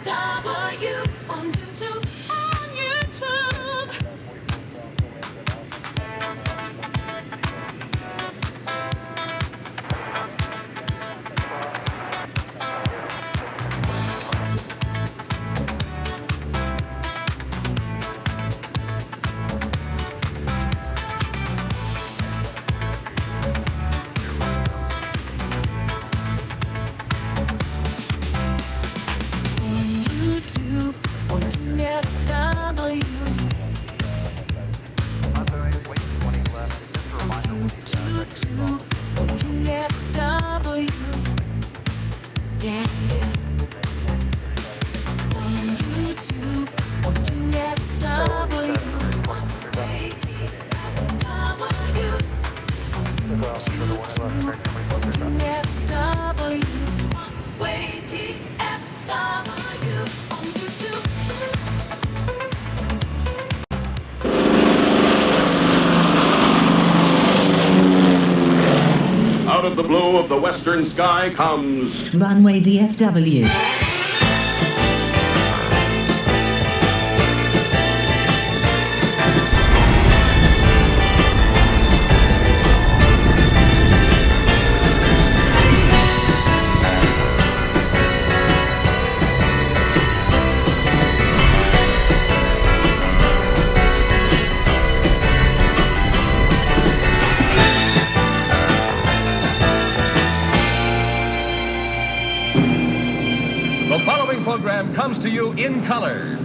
DFW on YouTube. On YouTube. On DFW. YouTube, on DFW. Yeah. On YouTube, on DFW. Way DFW on YouTube. Out of the blue of the western sky comes Runway DFW. The following program comes to you in color.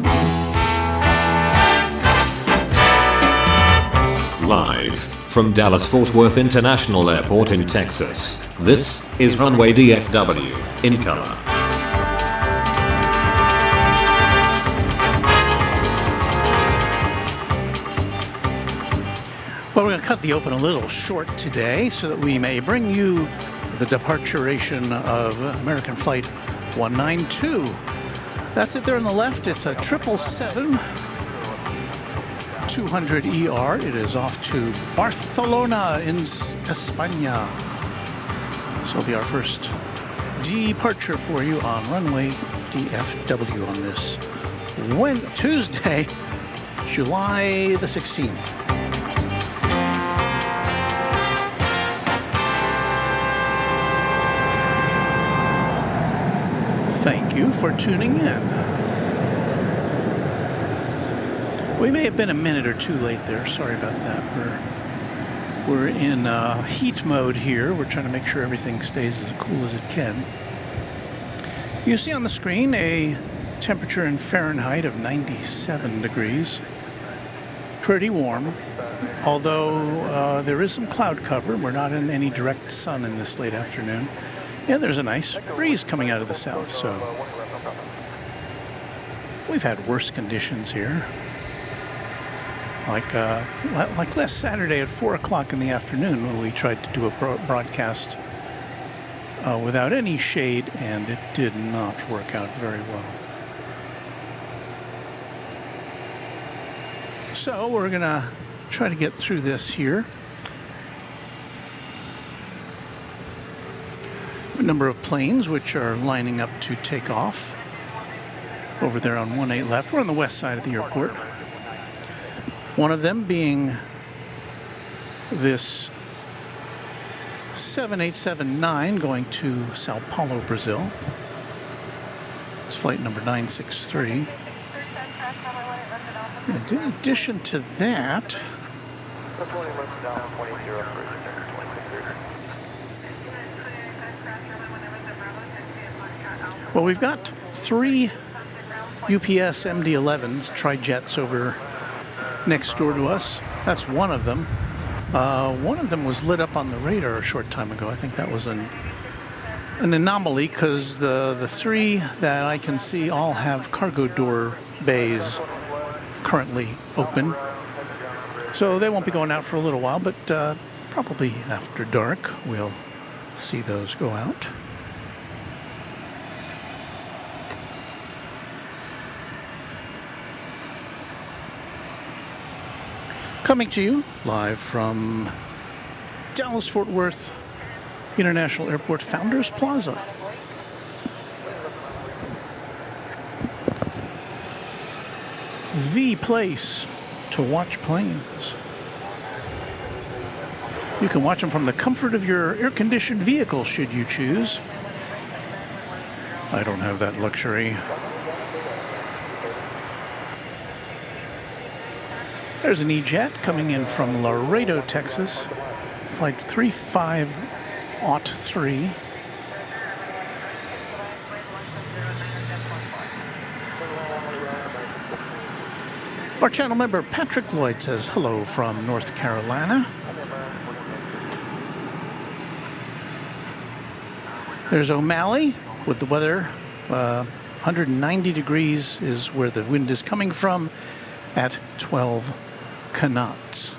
Live from Dallas-Fort Worth International Airport in Texas, this is Runway DFW, in color. Well, we're going to cut the open a little short today so that we may bring you the departuration of American Flight 192. That's it there on the left. It's a 777-200ER. It is off to Barcelona in España. So it'll be our first departure for you on Runway DFW on this Tuesday, July the 16th. Thank you for tuning in. We may have been a minute or two late there. Sorry about that. We're in heat mode here. We're trying to make sure everything stays as cool as it can. You see on the screen a temperature in Fahrenheit of 97 degrees. Pretty warm, although there is some cloud cover. We're not in any direct sun in this late afternoon. Yeah, there's a nice breeze coming out of the south, so we've had worse conditions here. Like last Saturday at 4 o'clock in the afternoon when we tried to do a broadcast without any shade, and it did not work out very well. So we're going to try to get through this here. A number of planes which are lining up to take off over there on 18 left. We're on the west side of the airport. One of them being this 7879 going to Sao Paulo, Brazil. It's flight number 963. And in addition to that, well, we've got 3 UPS MD-11s, tri-jets over next door to us. That's one of them. One of them was lit up on the radar a short time ago. I think that was an anomaly because the 3 that I can see all have cargo door bays currently open. So they won't be going out for a little while, but probably after dark we'll see those go out. Coming to you live from Dallas-Fort Worth International Airport Founders Plaza. the place to watch planes. You can watch them from the comfort of your air-conditioned vehicle, should you choose. I don't have that luxury. There's an E-Jet coming in from Laredo, Texas. Flight 3503. Our channel member Patrick Lloyd says hello from North Carolina. There's O'Malley with the weather. 190 degrees is where the wind is coming from at 12 knots.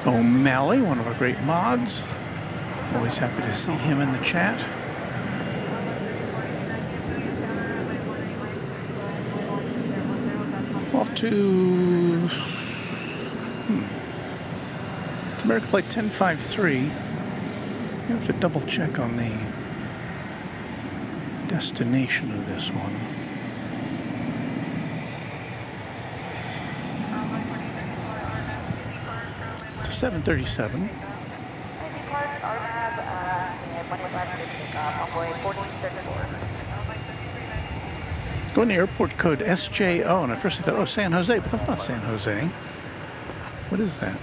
O'Malley, one of our great mods. Always happy to see him in the chat. Off to it's American Flight 1053. You have to double check on the destination of this one. To 737. Going to airport code SJO, and at first I thought, oh, San Jose, but that's not San Jose. What is that?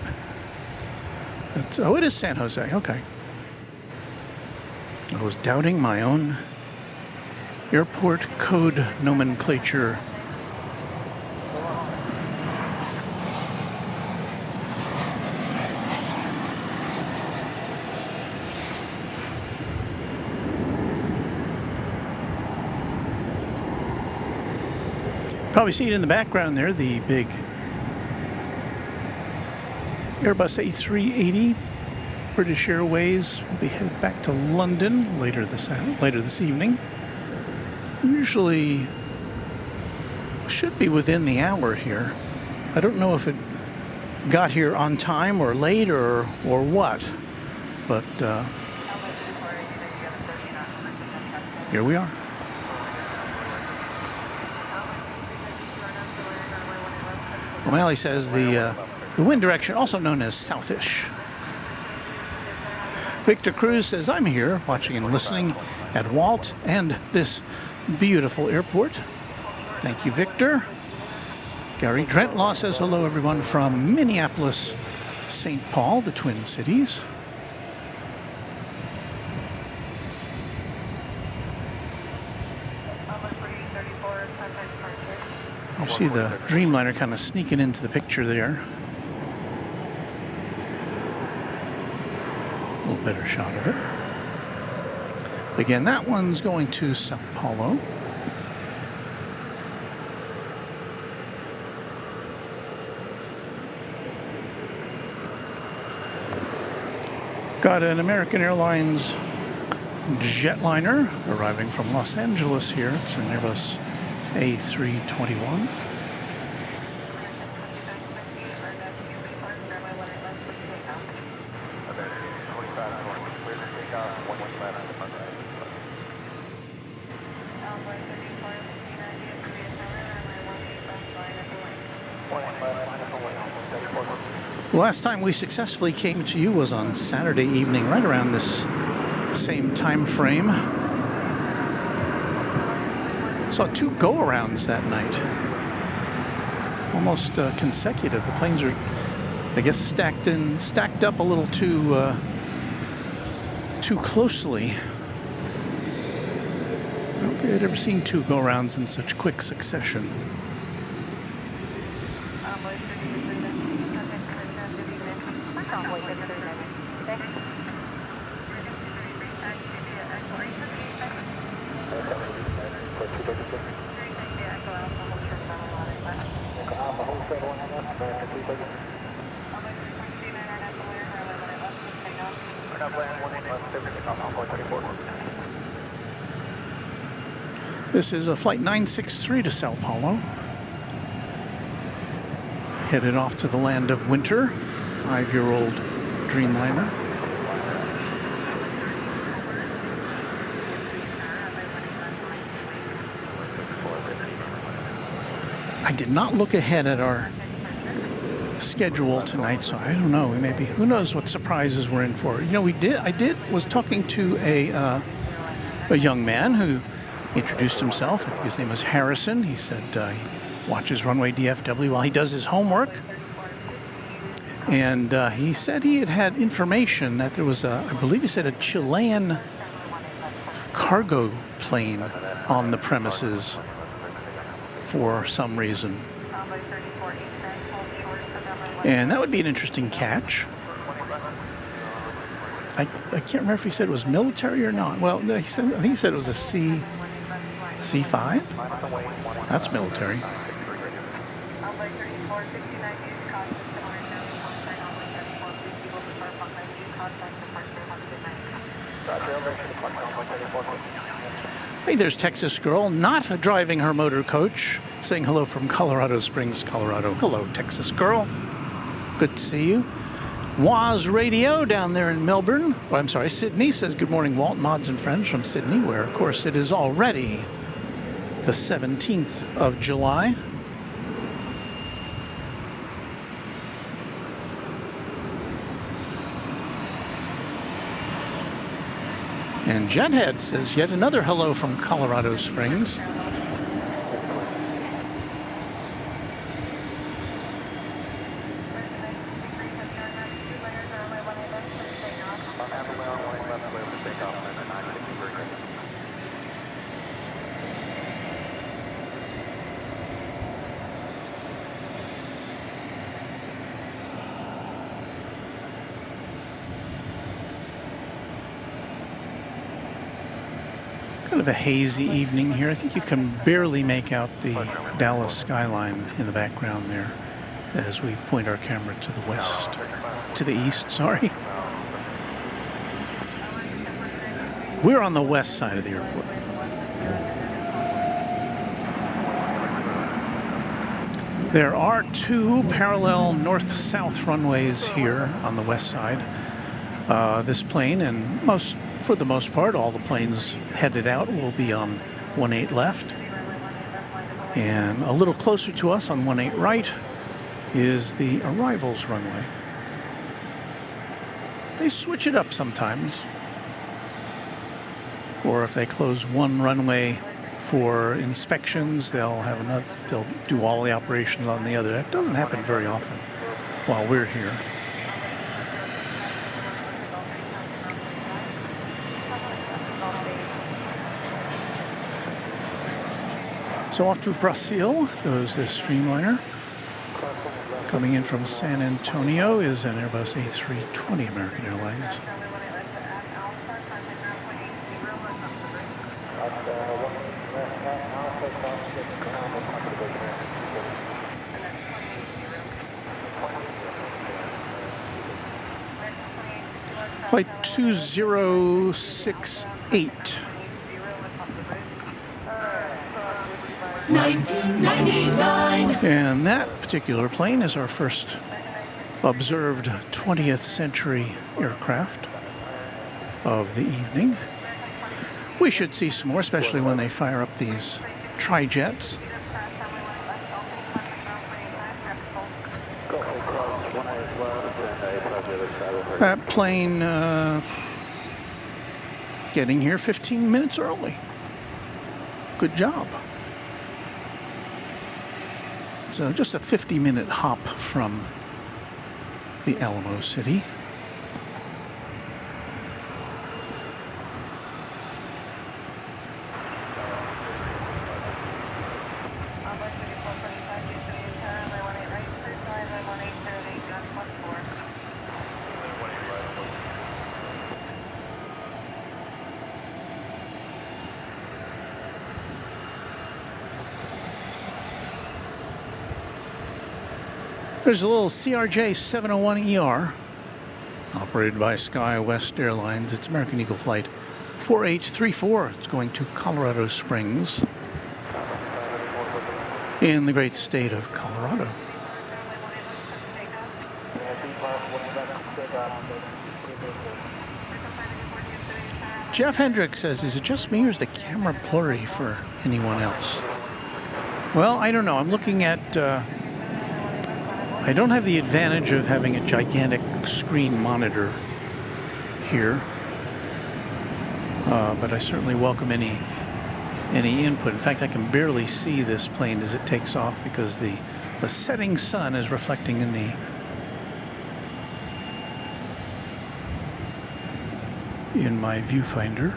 Oh, it is San Jose, okay. I was doubting my own airport code nomenclature. Probably see it in the background there, the big Airbus A380, British Airways, will be headed back to London later this evening. Usually should be within the hour here. I don't know if it got here on time or late or what, but here we are. O'Malley says the wind direction, also known as southish. Victor Cruz says, I'm here watching and listening at Walt and this beautiful airport. Thank you, Victor. Gary Drentlaw says hello, everyone, from Minneapolis, St. Paul, the Twin Cities. You see the Dreamliner kind of sneaking into the picture there. A little better shot of it. Again, that one's going to Sao Paulo. Got an American Airlines jetliner arriving from Los Angeles here. It's an Airbus A321. The last time we successfully came to you was on Saturday evening, right around this same time frame. Saw 2 go-arounds that night, almost consecutive. The planes are, I guess, stacked up a little too closely. I don't think I'd ever seen 2 go-arounds in such quick succession. This is a flight 963 to Sao Paulo. Headed off to the land of winter, 5-year-old Dreamliner. I did not look ahead at our schedule tonight, so I don't know. Who knows what surprises we're in for. You know, was talking to a young man who introduced himself. I think his name was Harrison. He said he watches Runway DFW while he does his homework. And he said he had information that there was I believe he said a Chilean cargo plane on the premises for some reason. And that would be an interesting catch. I can't remember if he said it was military or not. Well, no, I think he said it was a C5? That's military. Hey, there's Texas Girl, not driving her motor coach, saying hello from Colorado Springs, Colorado. Hello, Texas Girl. Good to see you. Waz Radio down there in Melbourne. Oh, I'm sorry, Sydney says good morning, Walt, mods and friends from Sydney, where, of course, it is already the 17th of July. And Jethead says yet another hello from Colorado Springs. Kind of a hazy evening here. I think you can barely make out the Dallas skyline in the background there as we point our camera to the west, to the east, sorry. We're on the west side of the airport. There are two parallel north-south runways here on the west side. This plane and for the most part, all the planes headed out will be on 18 left. And a little closer to us on 18 right is the arrivals runway. They switch it up sometimes. Or if they close one runway for inspections, they'll do all the operations on the other. That doesn't happen very often while we're here. So off to Brazil goes this Streamliner. Coming in from San Antonio is an Airbus A320 American Airlines. Flight 2068. 1999. And that particular plane is our first observed 20th century aircraft of the evening. We should see some more, especially when they fire up these tri-jets. That plane getting here 15 minutes early. Good job. So just a 50-minute hop from the Alamo City. There's a little CRJ 701ER operated by SkyWest Airlines. It's American Eagle Flight 4834. It's going to Colorado Springs in the great state of Colorado. Jeff Hendricks says, is it just me or is the camera blurry for anyone else? Well, I don't know. I'm looking at... I don't have the advantage of having a gigantic screen monitor here. But I certainly welcome any input. In fact, I can barely see this plane as it takes off because the setting sun is reflecting in my viewfinder.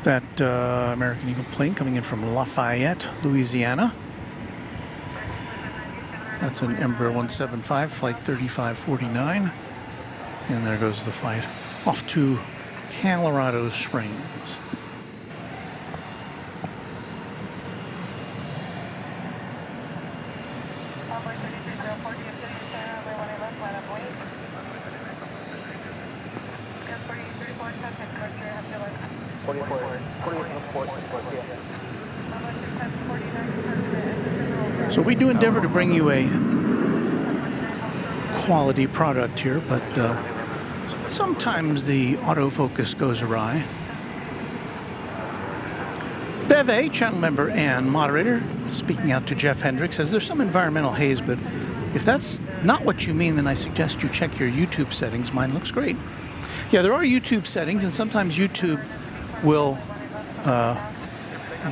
That American Eagle plane coming in from Lafayette, Louisiana. That's an Embraer 175, flight 3549. And there goes the flight off to Colorado Springs. So we do endeavor to bring you a quality product here, but sometimes the autofocus goes awry. Beve, channel member and moderator, speaking out to Jeff Hendricks, says there's some environmental haze, but if that's not what you mean, then I suggest you check your YouTube settings. Mine looks great. Yeah, there are YouTube settings, and sometimes YouTube will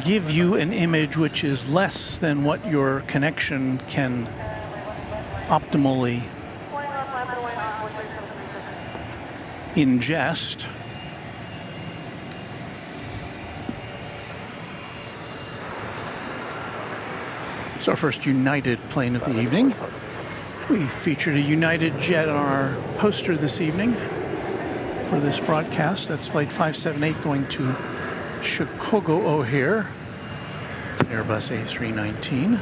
give you an image which is less than what your connection can optimally ingest. It's our first United plane of the evening. We featured a United jet on our poster this evening for this broadcast. That's flight 578 going to Chicago O'Hare. It's an Airbus A319.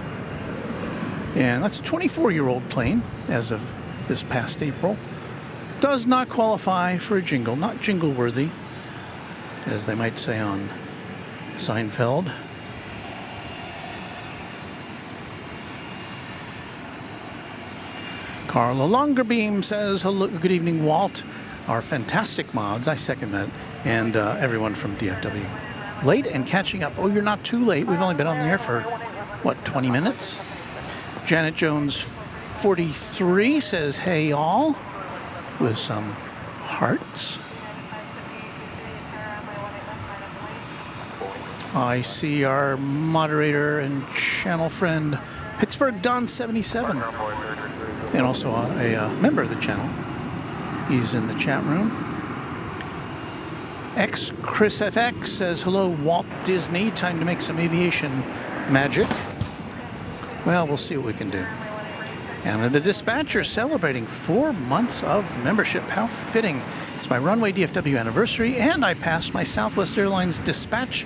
And that's a 24-year-old plane as of this past April. Does not qualify for a jingle, not jingle-worthy, as they might say on Seinfeld. Carla Longerbeam says, hello, good evening, Walt. Our fantastic mods, I second that, and everyone from DFW. Late and catching up. Oh, you're not too late. We've only been on the air for, what, 20 minutes? Janet Jones 43 says, hey, all, with some hearts. I see our moderator and channel friend, Pittsburgh Don 77, and also a member of the channel. He's in the chat room. Chris FX says, hello, Walt Disney. Time to make some aviation magic. Well, we'll see what we can do. And the Dispatcher celebrating 4 months of membership. How fitting. It's my Runway DFW anniversary, and I passed my Southwest Airlines dispatch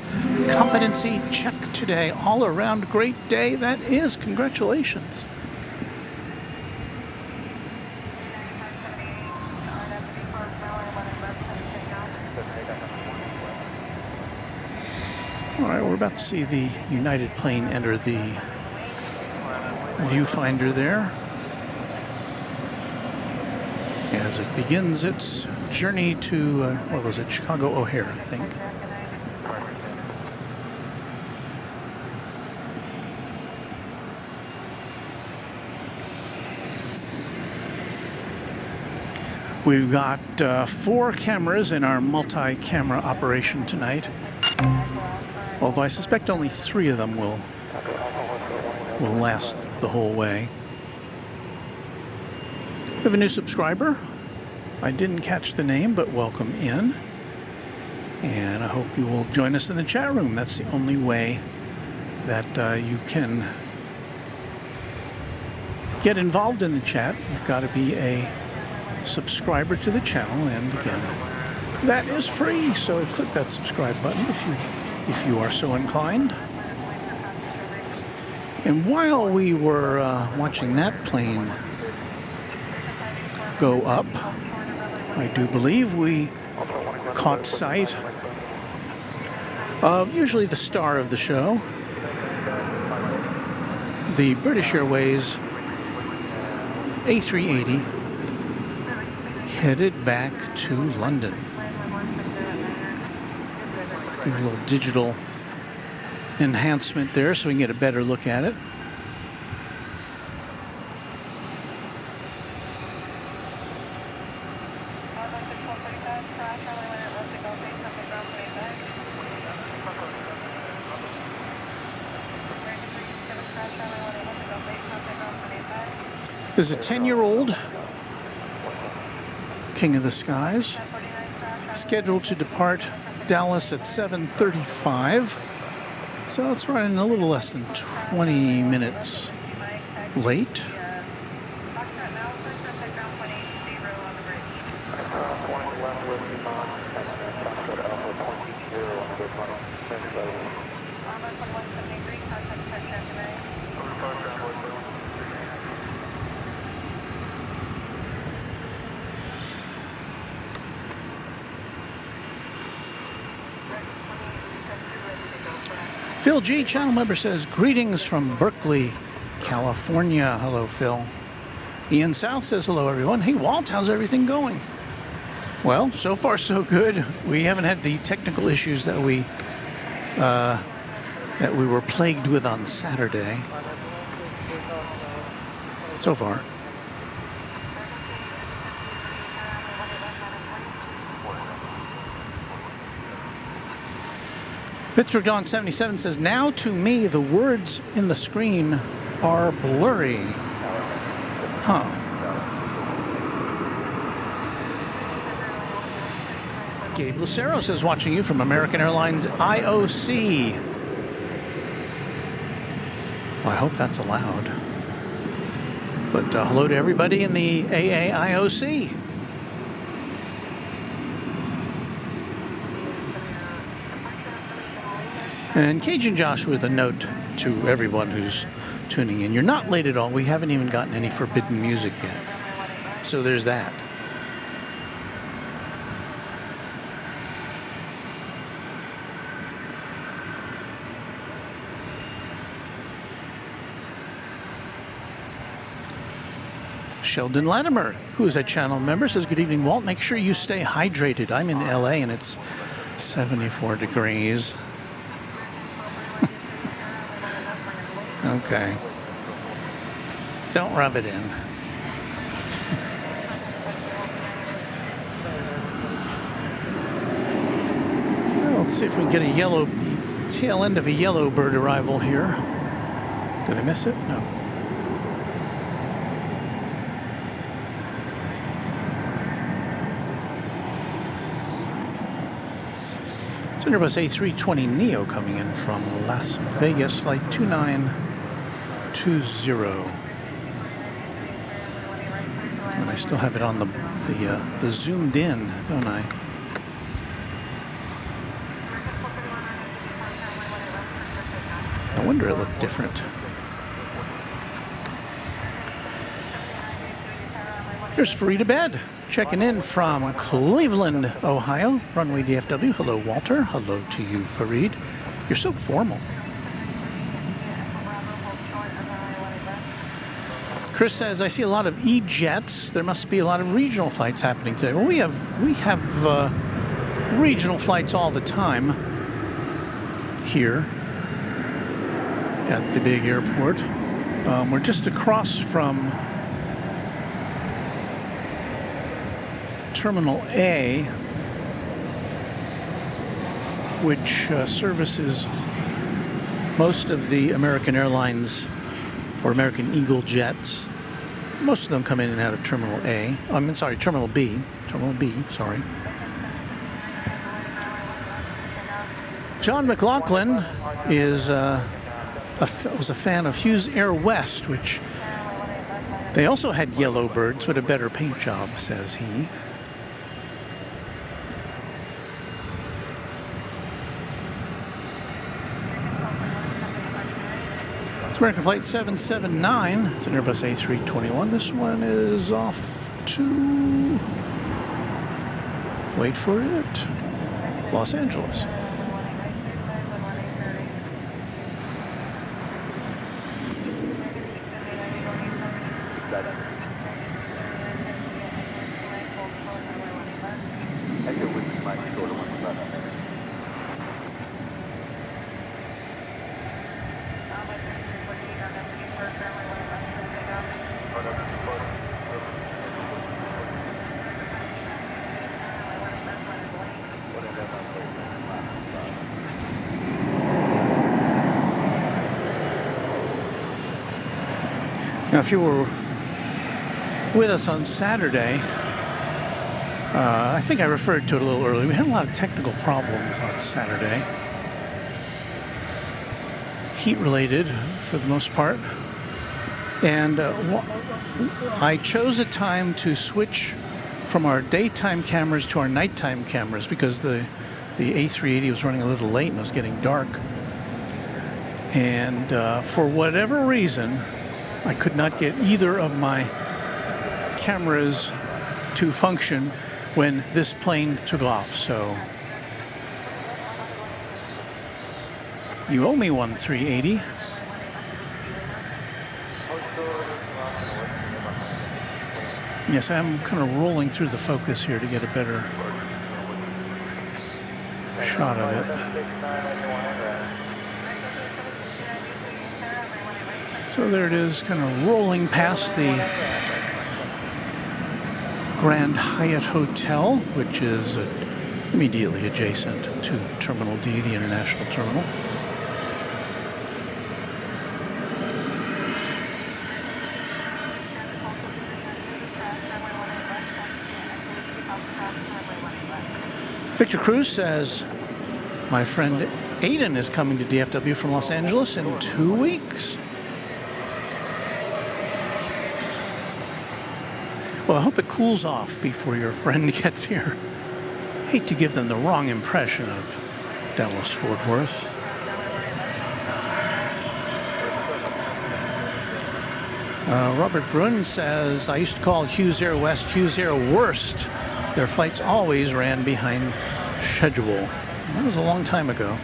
competency check today. All around great day that is. Congratulations. All right, we're about to see the United plane enter the viewfinder there as it begins its journey to, what was it, Chicago O'Hare, I think. We've got 4 cameras in our multi-camera operation tonight. Although I suspect only 3 of them will last the whole way. We have a new subscriber. I didn't catch the name, but welcome in. And I hope you will join us in the chat room. That's the only way that you can get involved in the chat. You've got to be a subscriber to the channel, and again, that is free. So click that subscribe button if you are so inclined. And while we were watching that plane go up, I do believe we caught sight of usually the star of the show, the British Airways A380 headed back to London. Give a little digital enhancement there so we can get a better look at it. There's a 10-year-old King of the Skies scheduled to depart Dallas at 7:35. So it's running a little less than 20 minutes late. Phil G, channel member, says, greetings from Berkeley, California. Hello, Phil. Ian South says, hello, everyone. Hey, Walt, how's everything going? Well, so far, so good. We haven't had the technical issues that we were plagued with on Saturday. So far. Pittsburgh Dawn 77 says, now to me, the words in the screen are blurry. Huh. Gabe Lucero says, watching you from American Airlines IOC. Well, I hope that's allowed. But hello to everybody in the AAIOC. And Cajun Josh with a note to everyone who's tuning in. You're not late at all. We haven't even gotten any forbidden music yet. So there's that. Sheldon Latimer, who is a channel member, says, good evening, Walt. Make sure you stay hydrated. I'm in LA and it's 74 degrees. Okay. Don't rub it in. Well, let's see if we can get the tail end of a yellow bird arrival here. Did I miss it? No. It's Airbus A320neo coming in from Las Vegas, flight 2920. And I still have it on the zoomed in, don't I? No wonder it looked different. Here's Farida Bed, checking in from Cleveland, Ohio. Runway DFW. Hello, Walter. Hello to you, Farid. You're so formal. Chris says, I see a lot of E-jets. There must be a lot of regional flights happening today. Well, we have regional flights all the time here at the big airport. We're just across from Terminal A, which services most of the American Airlines or American Eagle jets. Most of them come in and out of Terminal A. Terminal B. Terminal B, sorry. John McLaughlin was a fan of Hughes Air West, which they also had yellow birds, but a better paint job, says he. It's American Flight 779. It's an Airbus A321. This one is off to, wait for it, Los Angeles. Now, if you were with us on Saturday, I think I referred to it a little earlier. We had a lot of technical problems on Saturday. Heat-related, for the most part. And I chose a time to switch from our daytime cameras to our nighttime cameras because the A380 was running a little late and it was getting dark. And for whatever reason, I could not get either of my cameras to function when this plane took off. So you owe me one 380. Yes, I'm kind of rolling through the focus here to get a better shot of it. So there it is, kind of rolling past the Grand Hyatt Hotel, which is immediately adjacent to Terminal D, the international terminal. Victor Cruz says, my friend Aiden is coming to DFW from Los Angeles in 2 weeks. Well, I hope it cools off before your friend gets here. Hate to give them the wrong impression of Dallas-Fort Worth. Robert Brunn says, I used to call Hughes Air West Hughes Air Worst. Their flights always ran behind schedule. That was a long time ago.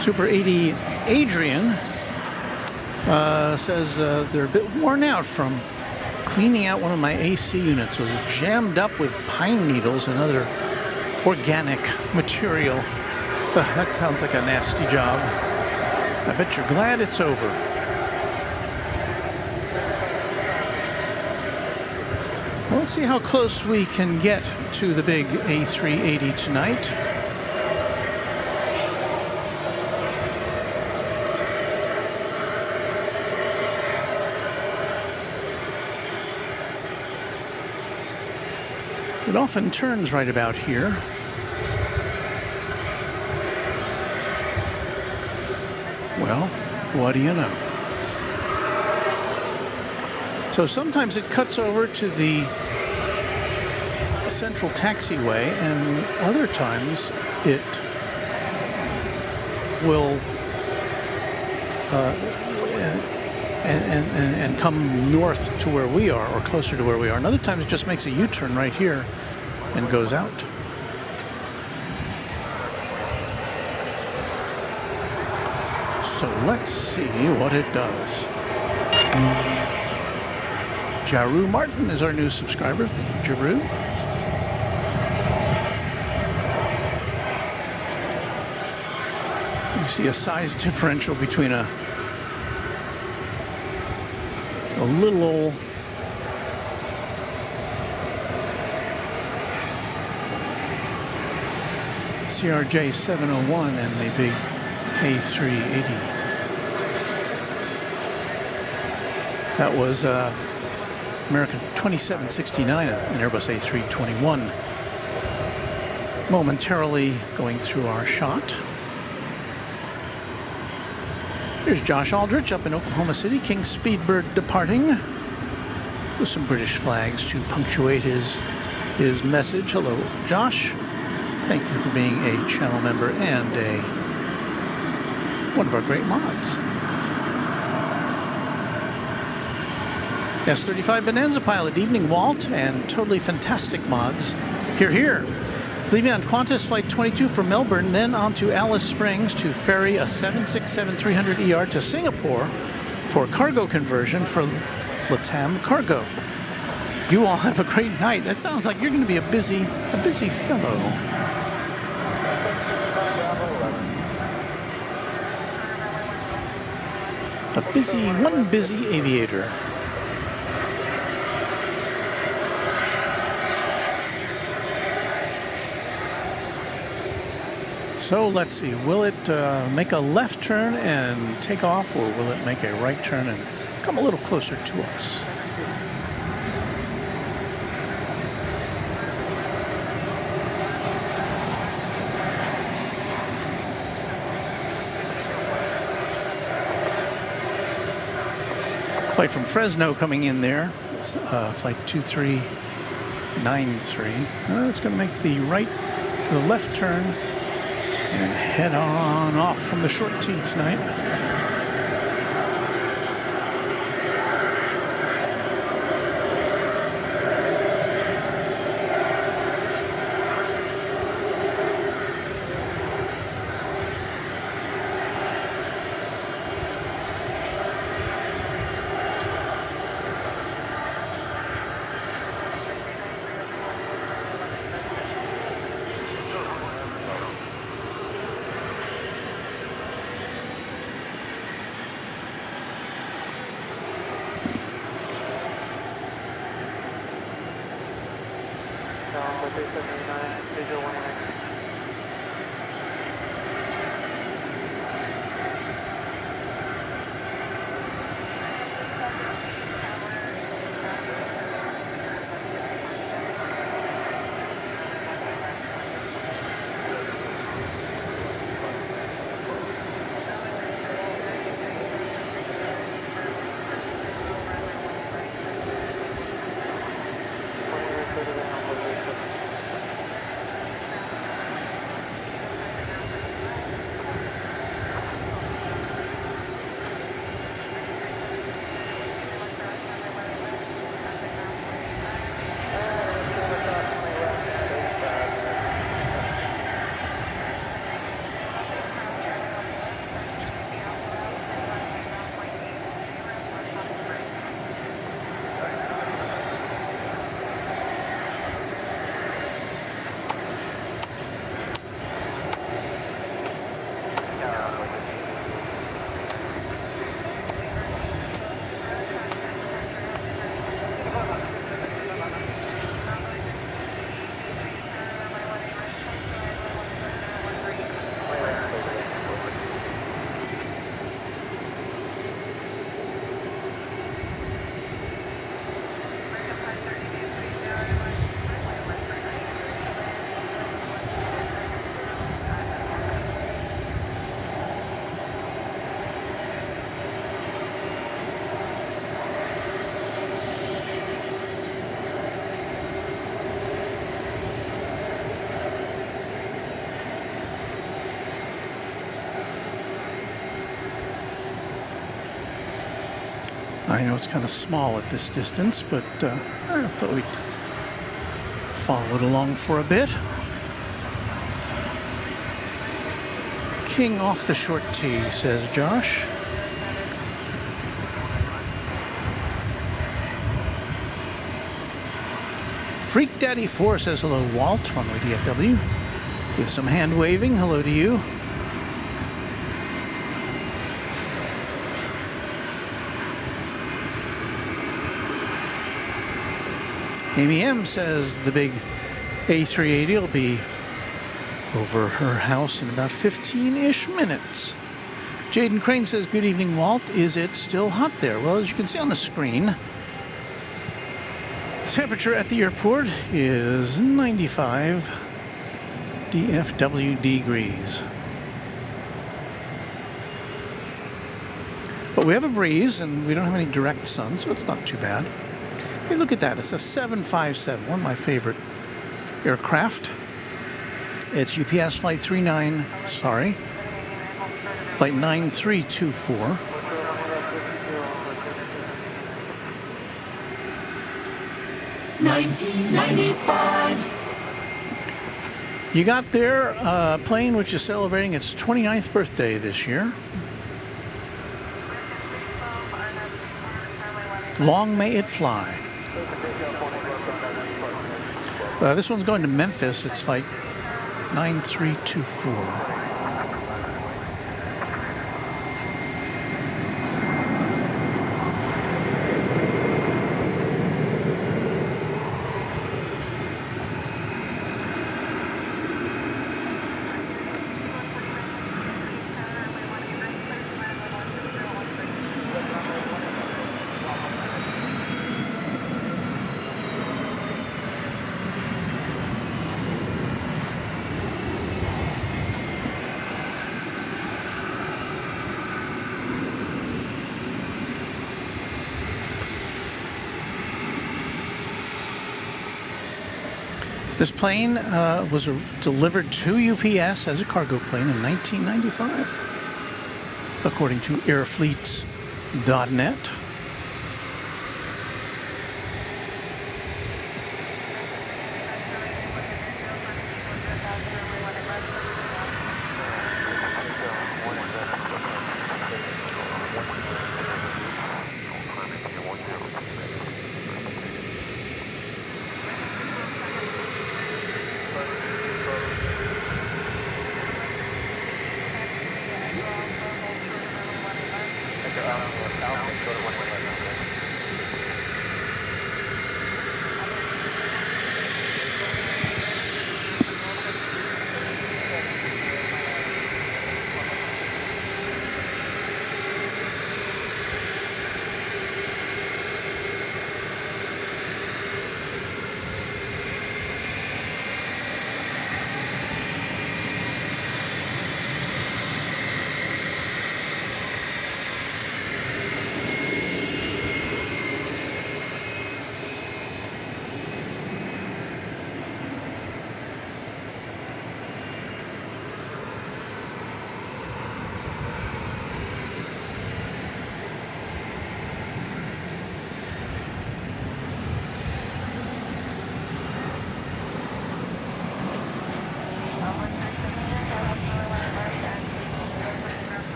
Super 80 Adrian says they're a bit worn out from cleaning out one of my AC units. It was jammed up with pine needles and other organic material. That sounds like a nasty job. I bet you're glad it's over. Well, let's see how close we can get to the big A380 tonight. It often turns right about here. Well, what do you know? So sometimes it cuts over to the central taxiway, and other times it will and come north to where we are, or closer to where we are. And other times it just makes a U-turn right here and goes out. So let's see what it does. Jaru Martin is our new subscriber. Thank you, Jaru. You see a size differential between a little old CRJ 701 and the big A380. That was American 2769, an Airbus A321. Momentarily going through our shot. Here's Josh Aldrich up in Oklahoma City, King Speedbird departing with some British flags to punctuate his message. Hello, Josh. Thank you for being a channel member and one of our great mods. S-35 Bonanza pilot, evening Walt, and totally fantastic mods. Here, here. Leaving on Qantas Flight 22 from Melbourne, then on to Alice Springs to ferry a 767-300ER to Singapore for cargo conversion for LATAM Cargo. You all have a great night. That sounds like you're going to be a busy fellow. One busy aviator. So let's see, will it make a left turn and take off, or will it make a right turn and come a little closer to us? Flight from Fresno coming in there, flight 2393. It's going to make the left turn and head on off from the short tee tonight. I know it's kind of small at this distance, but I thought we'd follow it along for a bit. King off the short tee, says Josh. Freak Daddy 4 says hello, Walt, Runway DFW. With some hand waving, hello to you. Amy M says the big A380 will be over her house in about 15-ish minutes. Jaden Crane says, good evening, Walt. Is it still hot there? Well, as you can see on the screen, temperature at the airport is 95 DFW degrees. But we have a breeze and we don't have any direct sun, so it's not too bad. Hey, look at that. It's a 757, one of my favorite aircraft. It's UPS flight 9324. 1995. You got their plane, which is celebrating its 29th birthday this year. Long may it fly. This one's going to Memphis. It's flight 9324. This plane was delivered to UPS as a cargo plane in 1995, according to airfleets.net.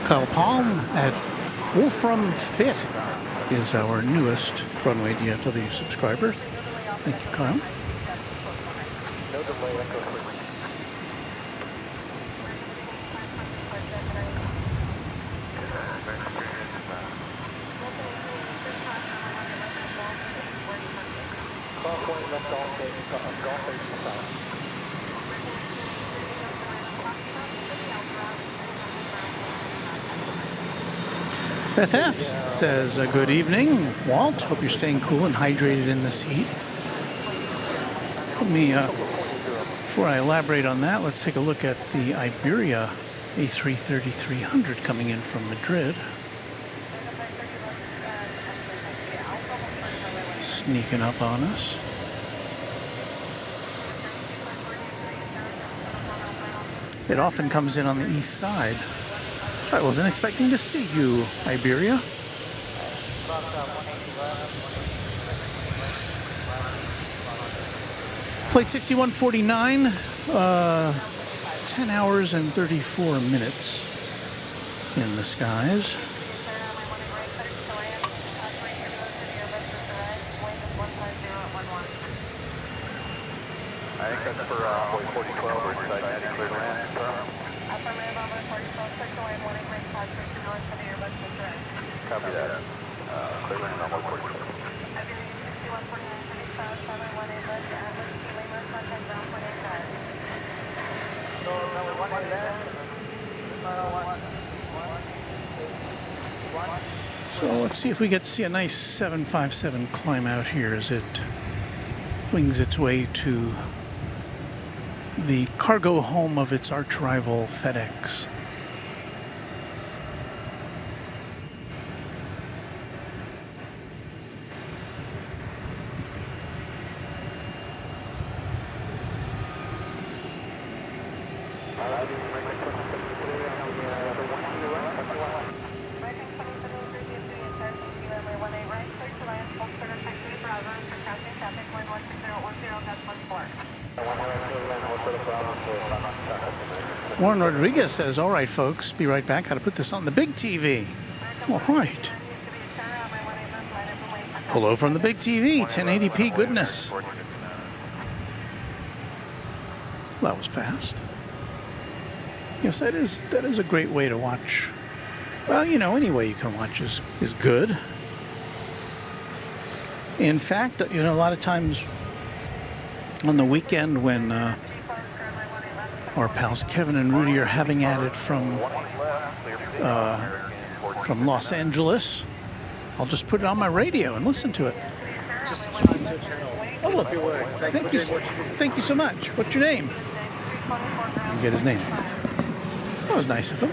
Kyle Palm at Wolfram Fit is our newest Runway DFW subscriber. Thank you, Kyle. Beth F. says, good evening, Walt. Hope you're staying cool and hydrated in this heat. Let me, before I elaborate on that, let's take a look at the Iberia A330-300 coming in from Madrid. Sneaking up on us. It often comes in on the east side. I wasn't expecting to see you, Iberia. Flight 6149, 10 hours and 34 minutes in the skies. I think that's for 4012, we're inside Natty, clear to land. Copy that. Clear land on 4012. So let's see if we get to see a nice 757 climb out here as it wings its way to the cargo home of its arch rival FedEx. Warren Rodriguez says, all right, folks, be right back. Got to put this on the big TV. All right. Hello from the big TV, 1080p goodness. Well, that was fast. Yes, that is a great way to watch. Well, you know, any way you can watch is good. In fact, you know, a lot of times on the weekend when our pals Kevin and Rudy are having at it from from Los Angeles. I'll just put it on my radio and listen to it. Just subscribe to the channel. Oh, If you would. thank you. For doing what you do. Thank you so much. What's your name? I can get his name. That was nice of him.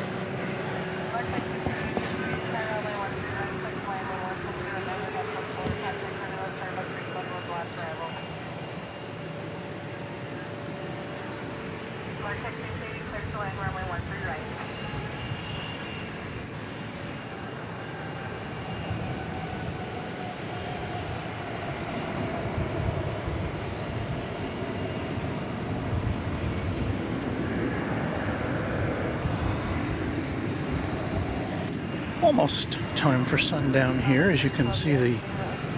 Almost time for sundown here. As you can see,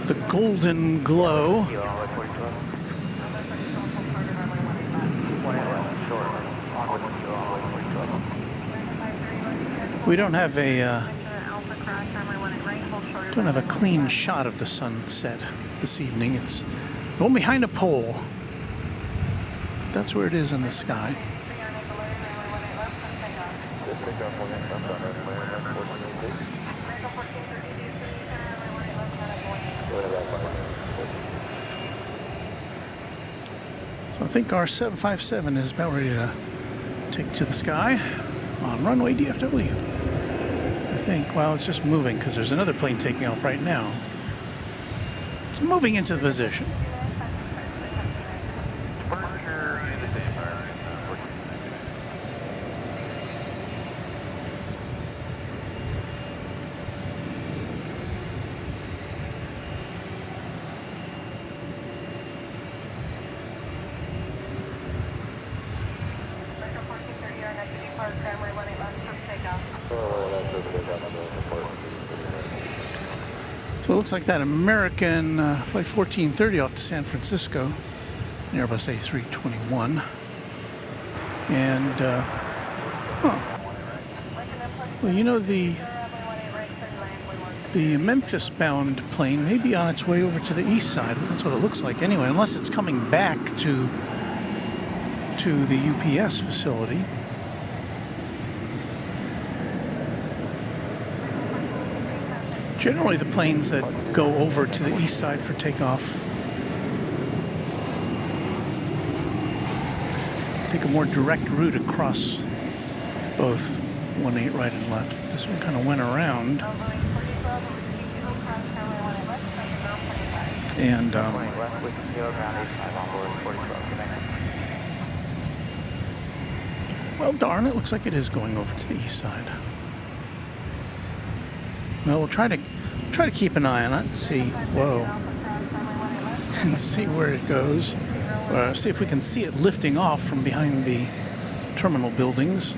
the golden glow. We don't have a clean shot of the sunset this evening. It's going behind a pole. That's where it is in the sky. So I think our 757 is about ready to take to the sky on runway DFW. I think, well, it's just moving because there's another plane taking off right now. It's moving into the position. So it looks like that American Flight 1430 off to San Francisco, an Airbus A321. And, well, you know, the Memphis-bound plane may be on its way over to the east side. That's what it looks like anyway, unless it's coming back to the UPS facility. Generally, the planes that go over to the east side for takeoff take a more direct route across both 18 right and left. This one kind of went around. And well, darn, it looks like it is going over to the east side. Well, we'll try to keep an eye on it and see, whoa, and see where it goes. Or see if we can see it lifting off from behind the terminal buildings.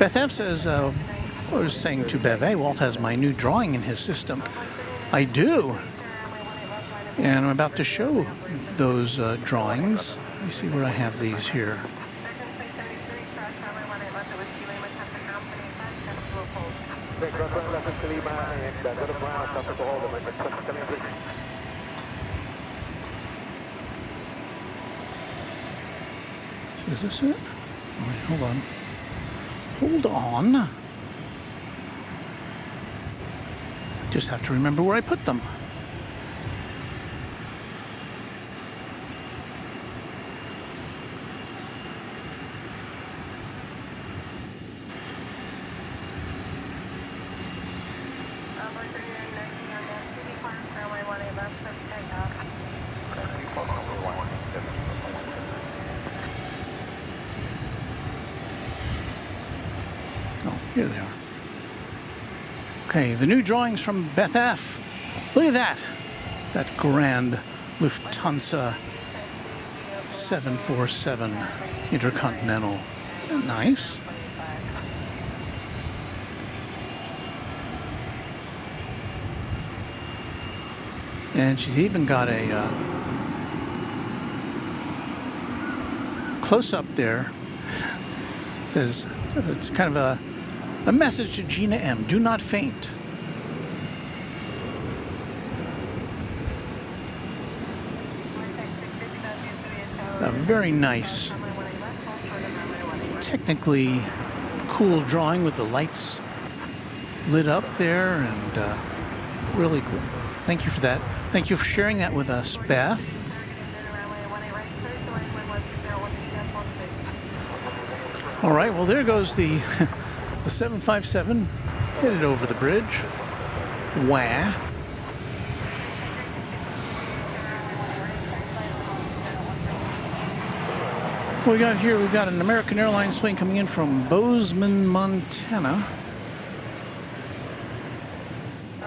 Beth F says, I was saying to Beve, Walt has my new drawing in his system. I do. And I'm about to show those drawings. Let me see where I have these here. So is this it? Oh, wait, hold on. Hold on. Just have to remember where I put them. Here they are. Okay, the new drawings from Beth F. Look at that. That grand Lufthansa 747 Intercontinental. Isn't that nice? And she's even got a close-up there. It says, it's kind of a message to Gina M. Do not faint. very nice, technically cool drawing with the lights lit up there, and really cool. Thank you for that. Thank you for sharing that with us, Beth. All right, well, there goes the the 757 headed over the bridge. Wah. What we got here, we've got an American Airlines plane coming in from Bozeman, Montana.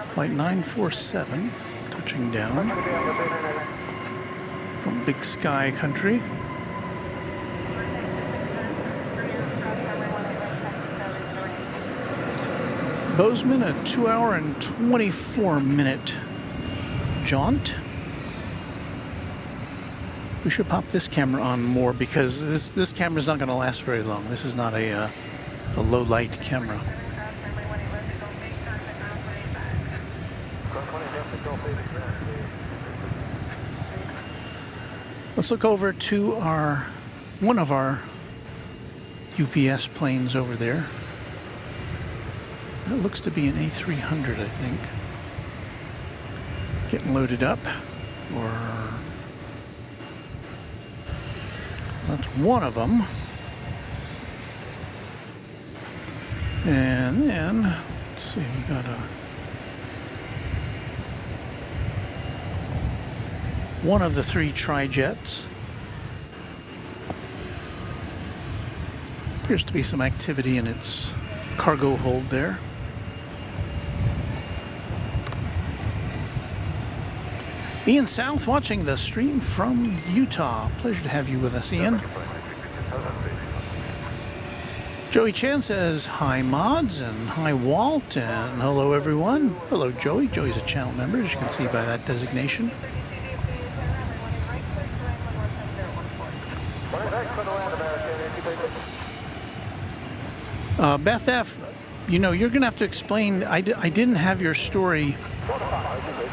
Flight 947, touching down from Big Sky Country. Bozeman, a 2-hour and 24-minute jaunt. We should pop this camera on more because this camera's not going to last very long. This is not a low light camera. Let's look over to one of our UPS planes over there. That looks to be an A300, I think. Getting loaded up, or that's one of them. And then, let's see, we got one of the 3 tri-jets. Appears to be some activity in its cargo hold there. Ian South watching the stream from Utah. Pleasure to have you with us, Ian. Joey Chan says, hi mods, and hi Walt, and hello everyone. Hello Joey. Joey's a channel member, as you can see by that designation. Beth F., you know, you're going to have to explain. I didn't have your story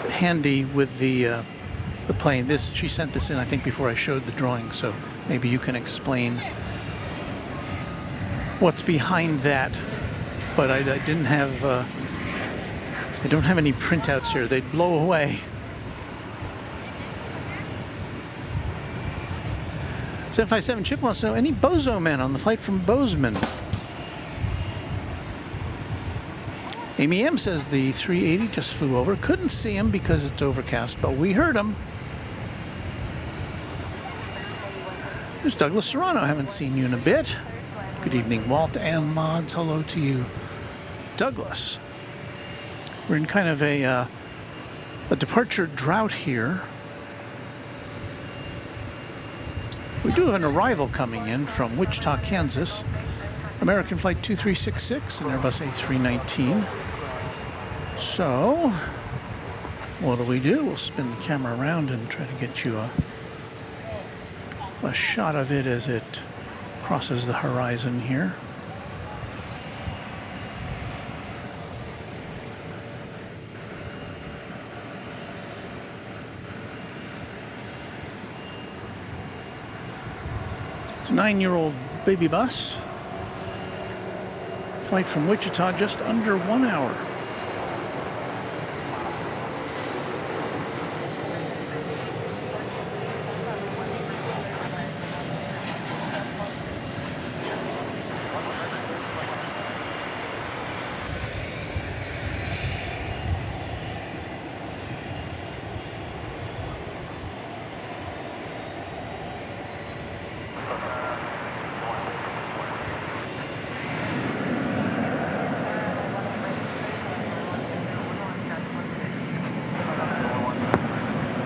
handy with the plane. She sent this in, I think, before I showed the drawing, so maybe you can explain what's behind that. But I didn't have, I don't have any printouts here. They'd blow away. 757 Chip wants to know, any Bozo men on the flight from Bozeman? Amy M says the 380 just flew over. Couldn't see him because it's overcast, but we heard him. There's Douglas Serrano. Haven't seen you in a bit. Good evening, Walt and mods. Hello to you, Douglas. We're in kind of a departure drought here. We do have an arrival coming in from Wichita, Kansas. American Flight 2366 and Airbus A319. So, what do? We'll spin the camera around and try to get you a shot of it as it crosses the horizon here. It's a 9-year-old baby bus. Flight from Wichita, just under 1 hour.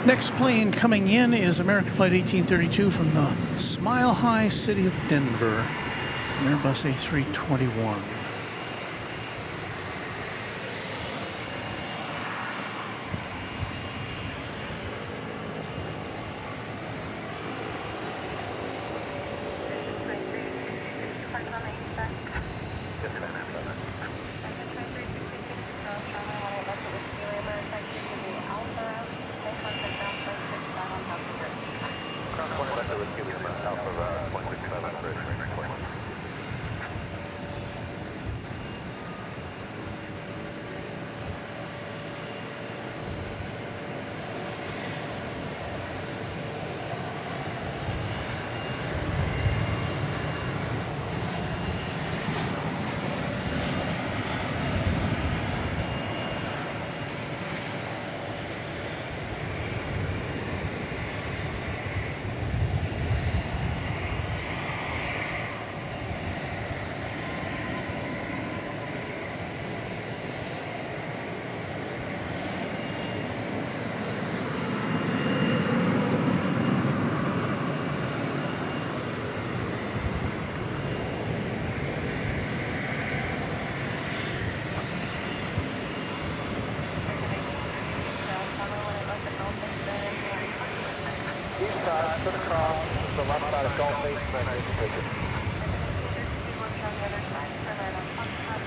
Next plane coming in is American Flight 1832 from the Smile High city of Denver, an Airbus A321.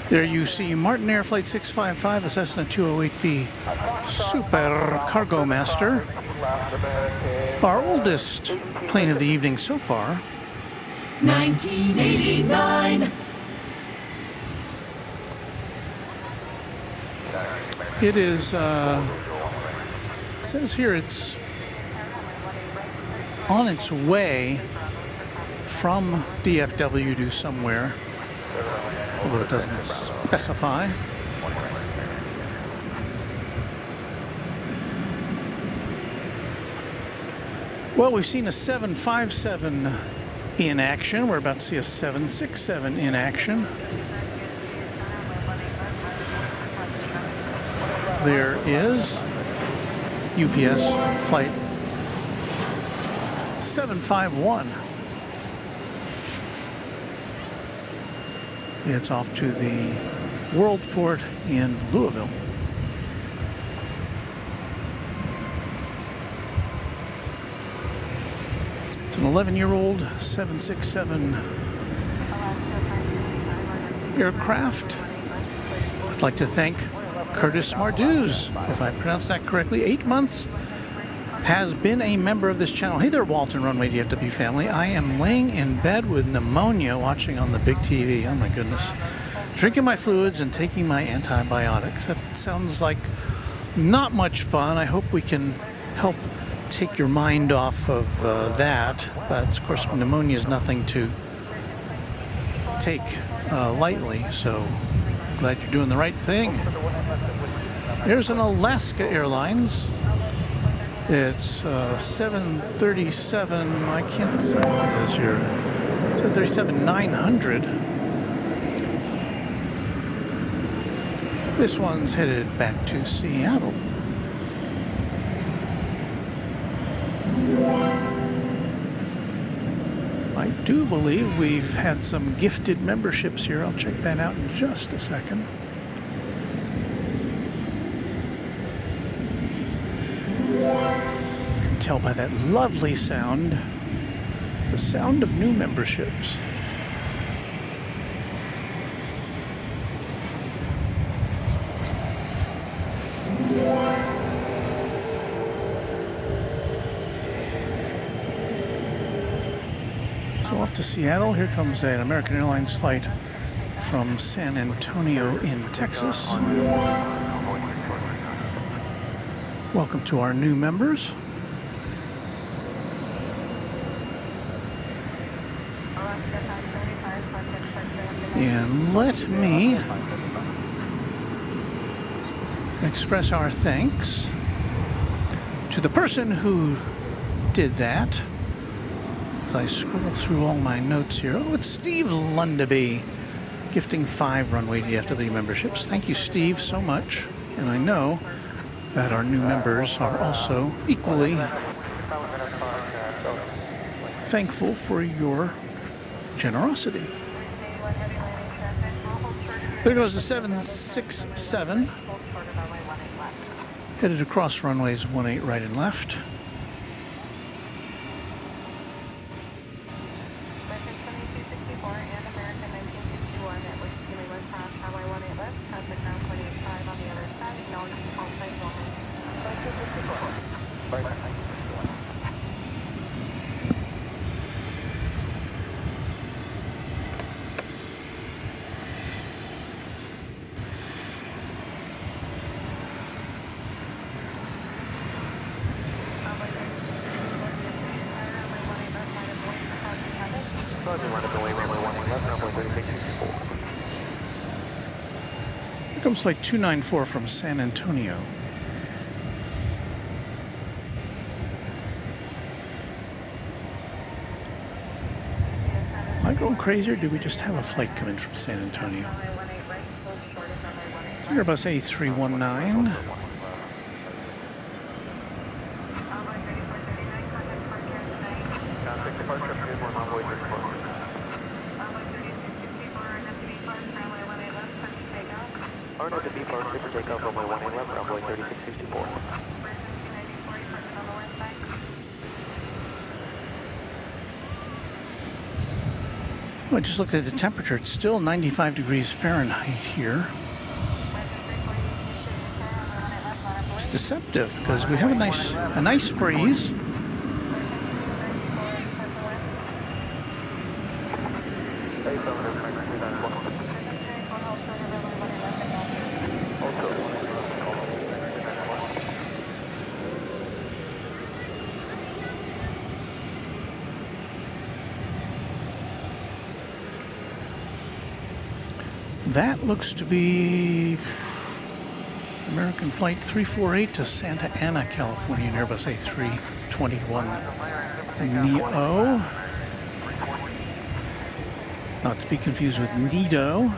There you see Martin Air Flight 655, a Cessna 208B Super Cargo Master. Our oldest plane of the evening so far. 1989. It is, it says here it's on its way from DFW to somewhere, although it doesn't specify. Well, we've seen a 757 in action. We're about to see a 767 in action. There is UPS flight 751. It's off to the Worldport in Louisville. It's an 11-year-old 767 aircraft. I'd like to thank Curtis Marduz, if I pronounced that correctly. 8 months, has been a member of this channel. Hey there, Walton Runway DFW family. I am laying in bed with pneumonia watching on the big TV. Oh my goodness. Drinking my fluids and taking my antibiotics. That sounds like not much fun. I hope we can help take your mind off of that. But of course, pneumonia is nothing to take lightly, so glad you're doing the right thing. There's an Alaska Airlines. It's 737, I can't see what it is here, 737-900. This one's headed back to Seattle. I do believe we've had some gifted memberships here. I'll check that out in just a second. You can tell by that lovely sound, the sound of new memberships. So off to Seattle. Here comes an American Airlines flight from San Antonio in Texas. Welcome to our new members. And let me express our thanks to the person who did that. As I scroll through all my notes here, oh, it's Steve Lundaby, gifting 5 Runway DFW memberships. Thank you, Steve, so much. And I know that our new members are also equally thankful for your generosity. There goes the 767, headed across runways 18 right and left. Here comes flight 294 from San Antonio. Am I going crazy, or do we just have a flight come in from San Antonio? It's Airbus A319. Oh, I just looked at the temperature. It's still 95 degrees Fahrenheit here. It's deceptive because we have a nice breeze. That looks to be American Flight 348 to Santa Ana, California, and Airbus A321neo. Not to be confused with Nido.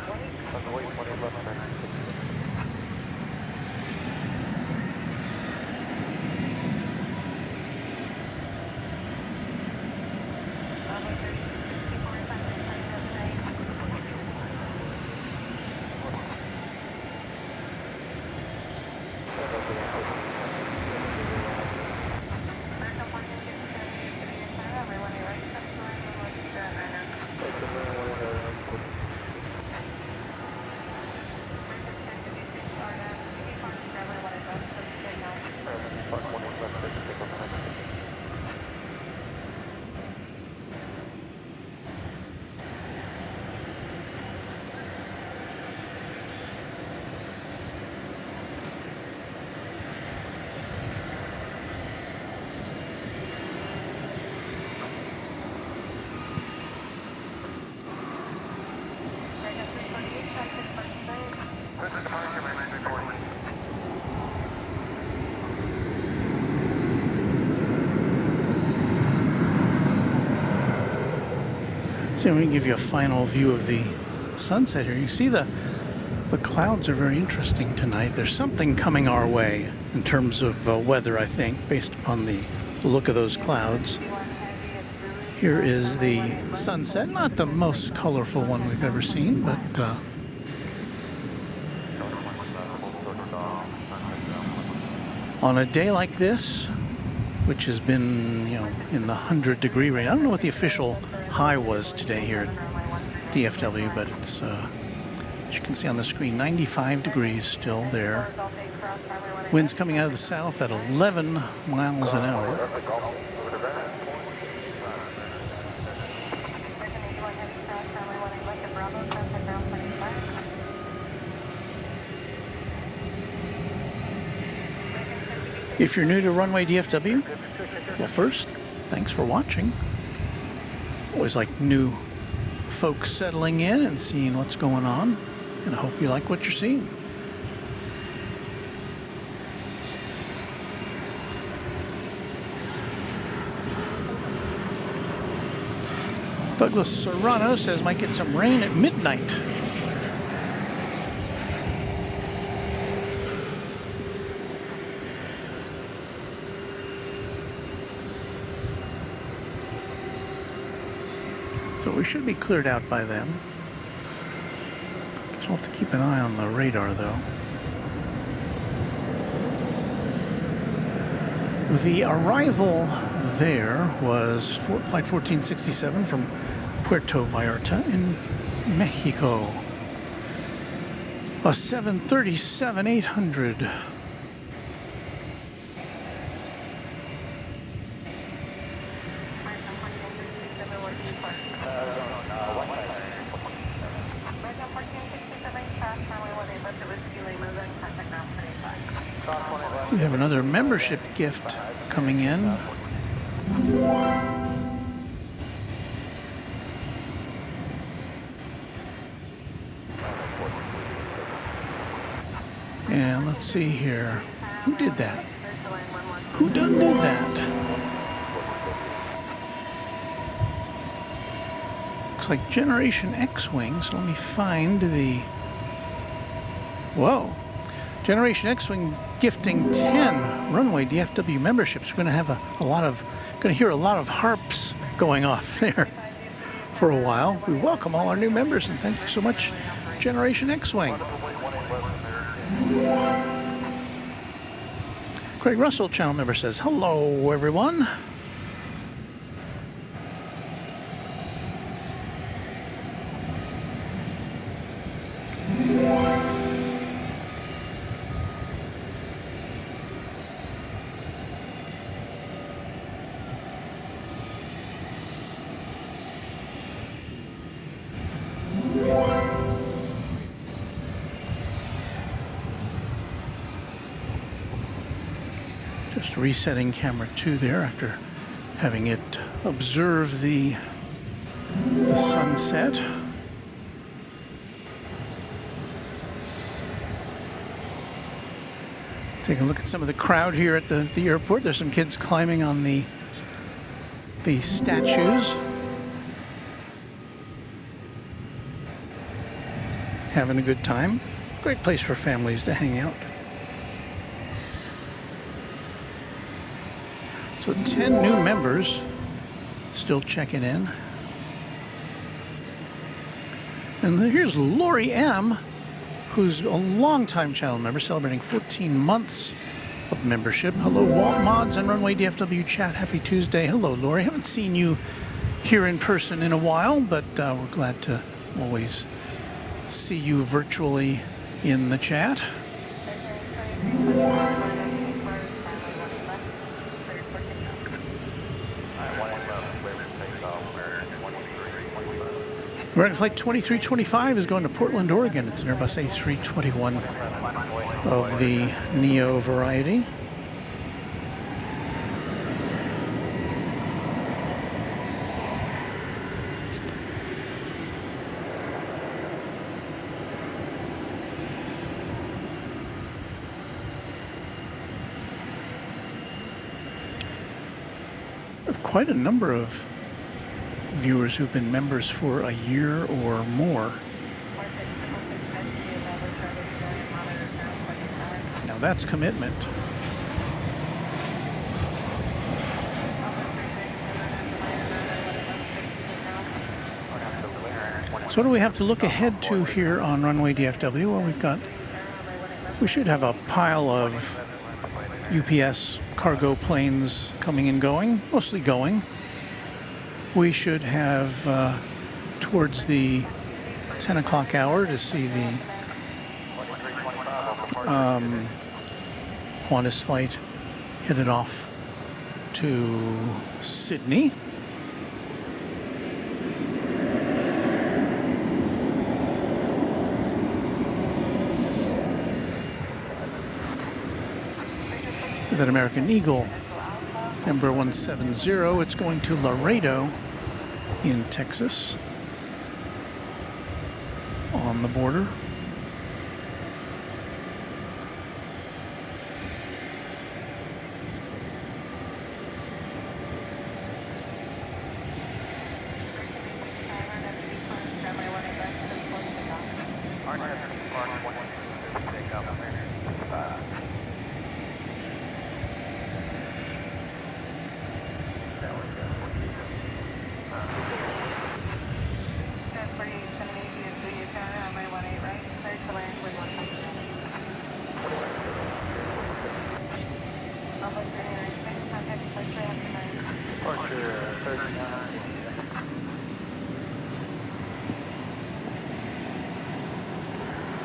So let me give you a final view of the sunset here. You see the clouds are very interesting tonight. There's something coming our way in terms of weather, I think, based upon the look of those clouds. Here is the sunset, not the most colorful one we've ever seen, but on a day like this, which has been, in the 100-degree range. I don't know what the official high was today here at DFW, but it's, as you can see on the screen, 95 degrees still there. Winds coming out of the south at 11 miles an hour. If you're new to Runway DFW, well, first, thanks for watching. Always like new folks settling in and seeing what's going on, and I hope you like what you're seeing. Douglas Serrano says might get some rain at midnight. So we should be cleared out by then. So we'll have to keep an eye on the radar, though. The arrival there was Flight 1467 from Puerto Vallarta in Mexico. A 737-800. We have another membership gift coming in. And let's see here. Who did that? Who done did that? Looks like Generation X-Wing. So let me find the... Whoa. Generation X-Wing gifting 10 Runway DFW memberships. We're going to have going to hear a lot of harps going off there for a while. We welcome all our new members and thank you so much, Generation X-Wing. Craig Russell, channel member, says, hello, everyone. Just resetting camera 2 there after having it observe the sunset. Take a look at some of the crowd here at the airport. There's some kids climbing on the statues. Having a good time. Great place for families to hang out. So 10 new members still checking in. And here's Lori M., who's a longtime channel member, celebrating 14 months of membership. Hello, Walt Mods and Runway DFW chat. Happy Tuesday. Hello, Lori. Haven't seen you here in person in a while, but we're glad to always see you virtually in the chat. American Flight 2325 is going to Portland, Oregon. It's an Airbus A321 of the Neo variety. We have quite a number of viewers who've been members for a year or more. Now that's commitment. So what do we have to look ahead to here on Runway DFW? Well, we should have a pile of UPS cargo planes coming and going, mostly going. We should have towards the 10 o'clock hour to see the Qantas flight headed off to Sydney. That American Eagle number 170, it's going to Laredo in Texas, on the border.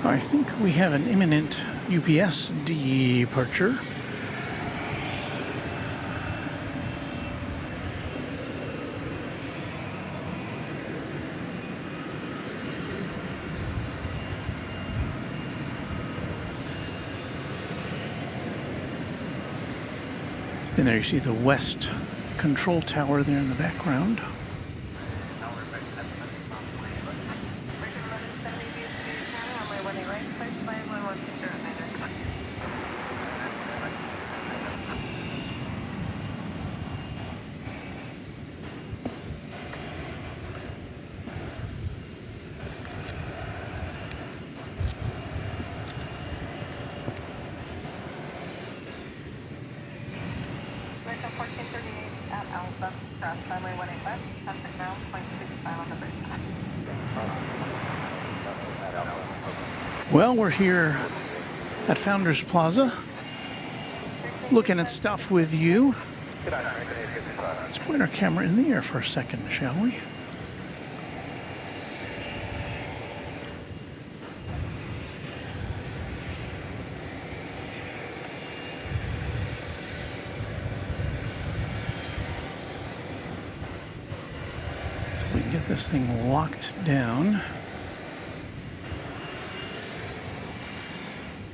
I think we have an imminent UPS departure. And there you see the West Control Tower there in the background. Well, we're here at Founders Plaza, looking at stuff with you. Let's point our camera in the air for a second, shall we? So we can get this thing locked down.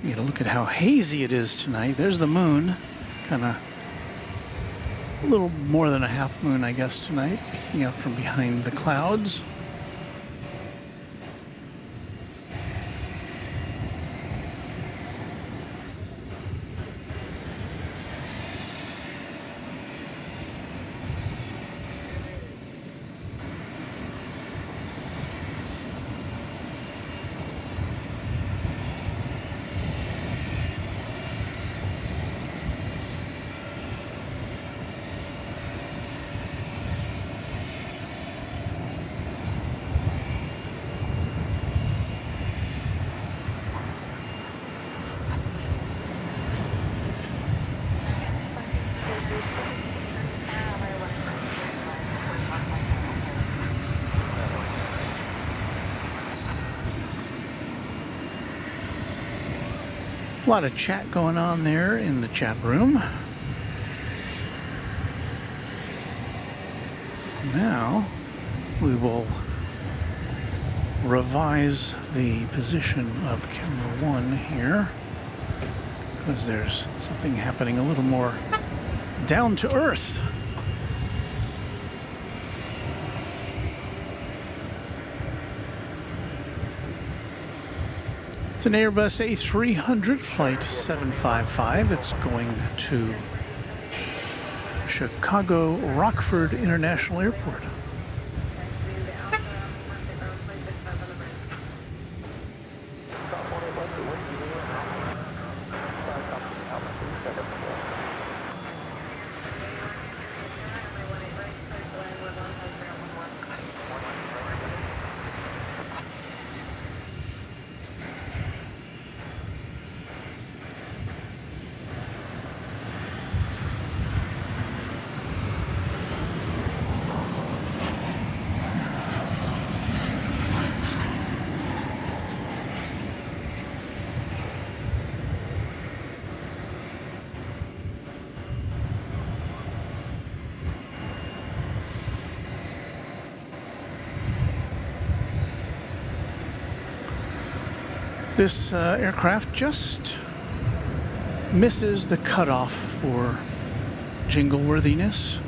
Get a look at how hazy it is tonight. There's the moon, kind of A little more than a half moon, I guess, tonight, peeking out from behind the clouds. A lot of chat going on there in the chat room. Now we will revise the position of camera 1 here, because there's something happening a little more down to earth. It's an Airbus A300 flight 755. It's going to Chicago Rockford International Airport. This aircraft just misses the cutoff for jingle worthiness.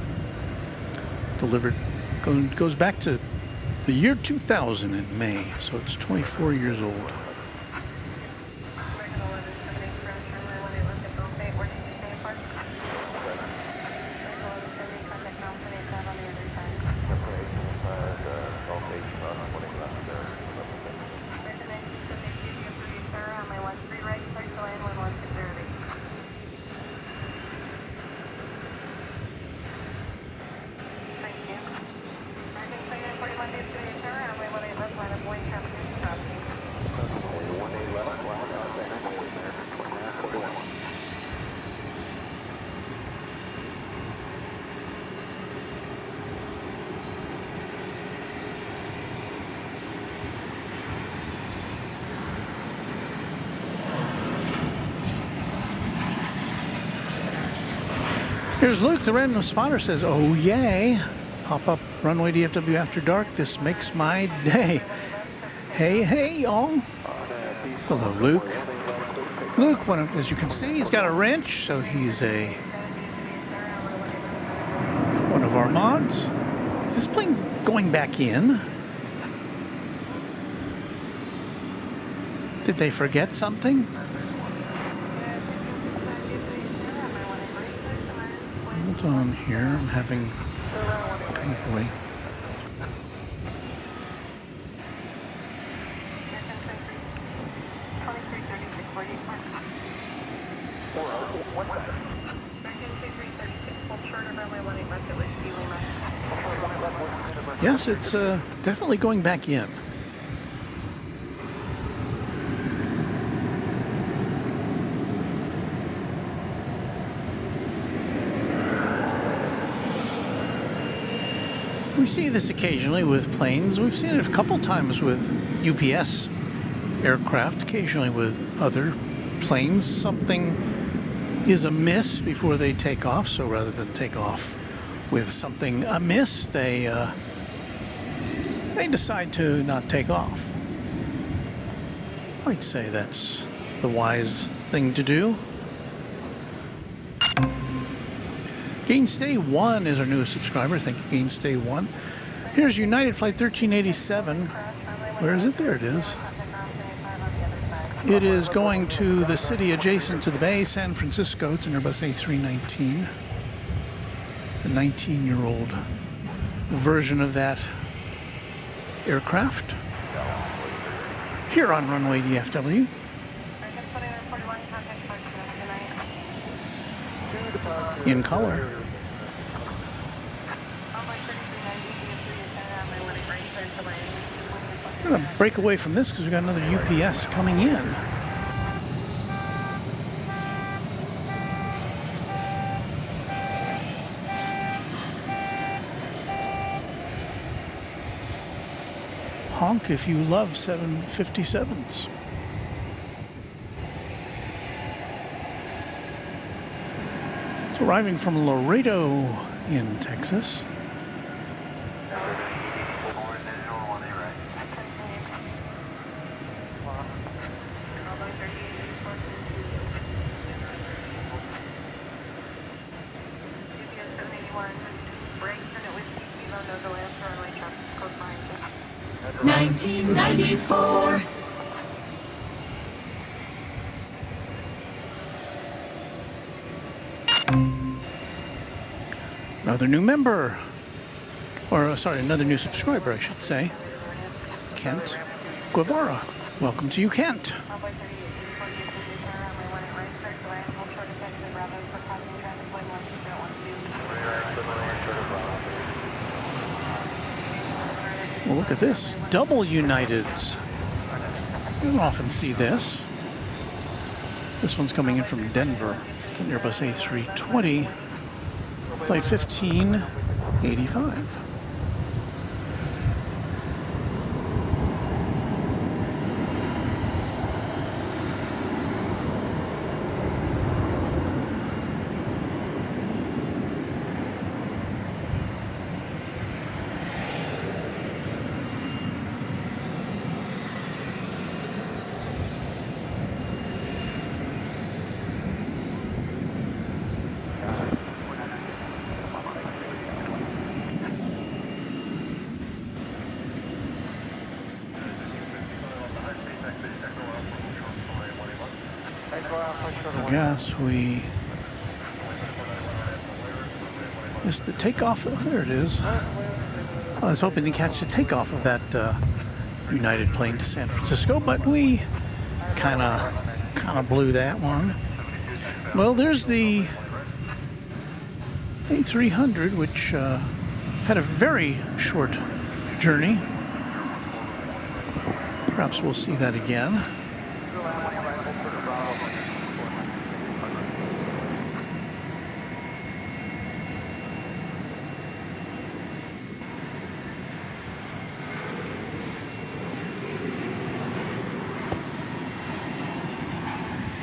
Delivered, goes back to the year 2000 in May, so it's 24 years old. Here's Luke, the random spotter, says, "Oh yay, pop up Runway DFW After Dark. This makes my day." Hey, y'all. Hello, Luke. Luke, as you can see, he's got a wrench, so he's one of our mods. Is this plane going back in? Did they forget something? Hold on here, I'm having... Oh boy. Yes, it's definitely going back in. We see this occasionally with planes. We've seen it a couple times with UPS aircraft, occasionally with other planes. Something is amiss before they take off, so rather than take off with something amiss, they decide to not take off. I'd say that's the wise thing to do. Gainstay 1 is our newest subscriber. Thank you, Gainstay 1. Here's United Flight 1387. Where is it? There it is. It is going to the city adjacent to the bay, San Francisco. It's an Airbus A319. The 19-year-old version of that aircraft. Here on Runway DFW. In color. We're going to break away from this because we've got another UPS coming in. Honk if you love 757s. It's arriving from Laredo in Texas. $19.94. 1994. Another new member, or sorry, another new subscriber, I should say. Kent Guevara. Welcome to you, Kent. Well, look at this. Double Uniteds. You don't often see this. This one's coming in from Denver. It's an Airbus A320. Flight 1585. I guess we missed the takeoff. Oh, there it is. I was hoping to catch the takeoff of that United plane to San Francisco, but we kind of blew that one. Well, there's the A300, which had a very short journey. Perhaps we'll see that again.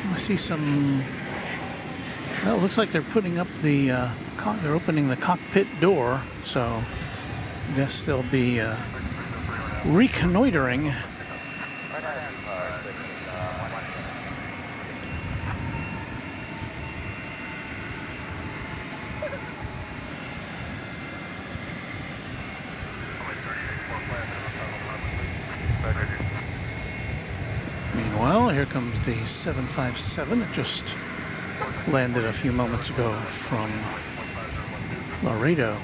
I see some. Well, it looks like they're putting up the. They're opening the cockpit door, so I guess they'll be reconnoitering. Meanwhile, here comes the 757 that just landed a few moments ago from Laredo.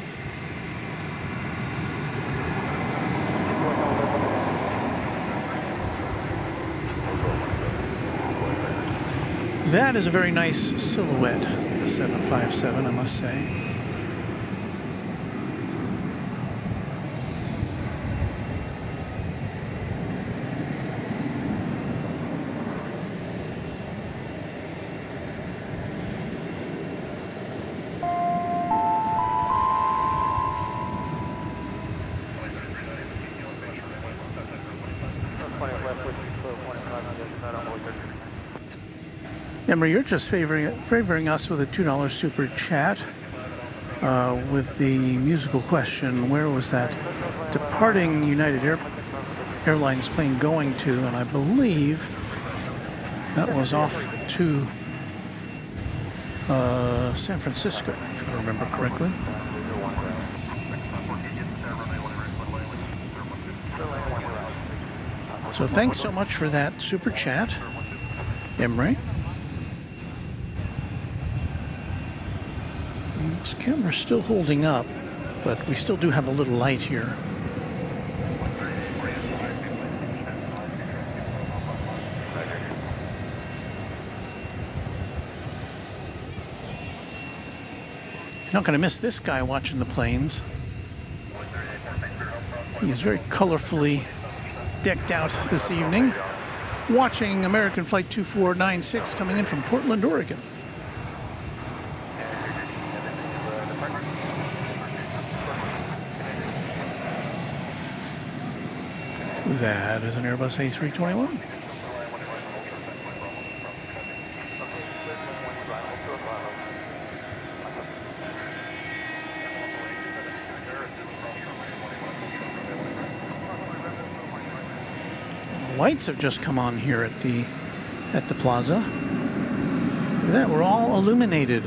That is a very nice silhouette of the 757, I must say. Remember, you're just favoring us with a $2 super chat with the musical question, where was that departing United Airlines plane going to? And I believe that was off to San Francisco, if I remember correctly. So thanks so much for that super chat, Emre. This camera's still holding up, but we still do have a little light here. Not going to miss this guy watching the planes. He is very colorfully decked out this evening, watching American Flight 2496 coming in from Portland, Oregon. That is an Airbus A321. Lights have just come on here at the plaza. Look at that, we're all illuminated.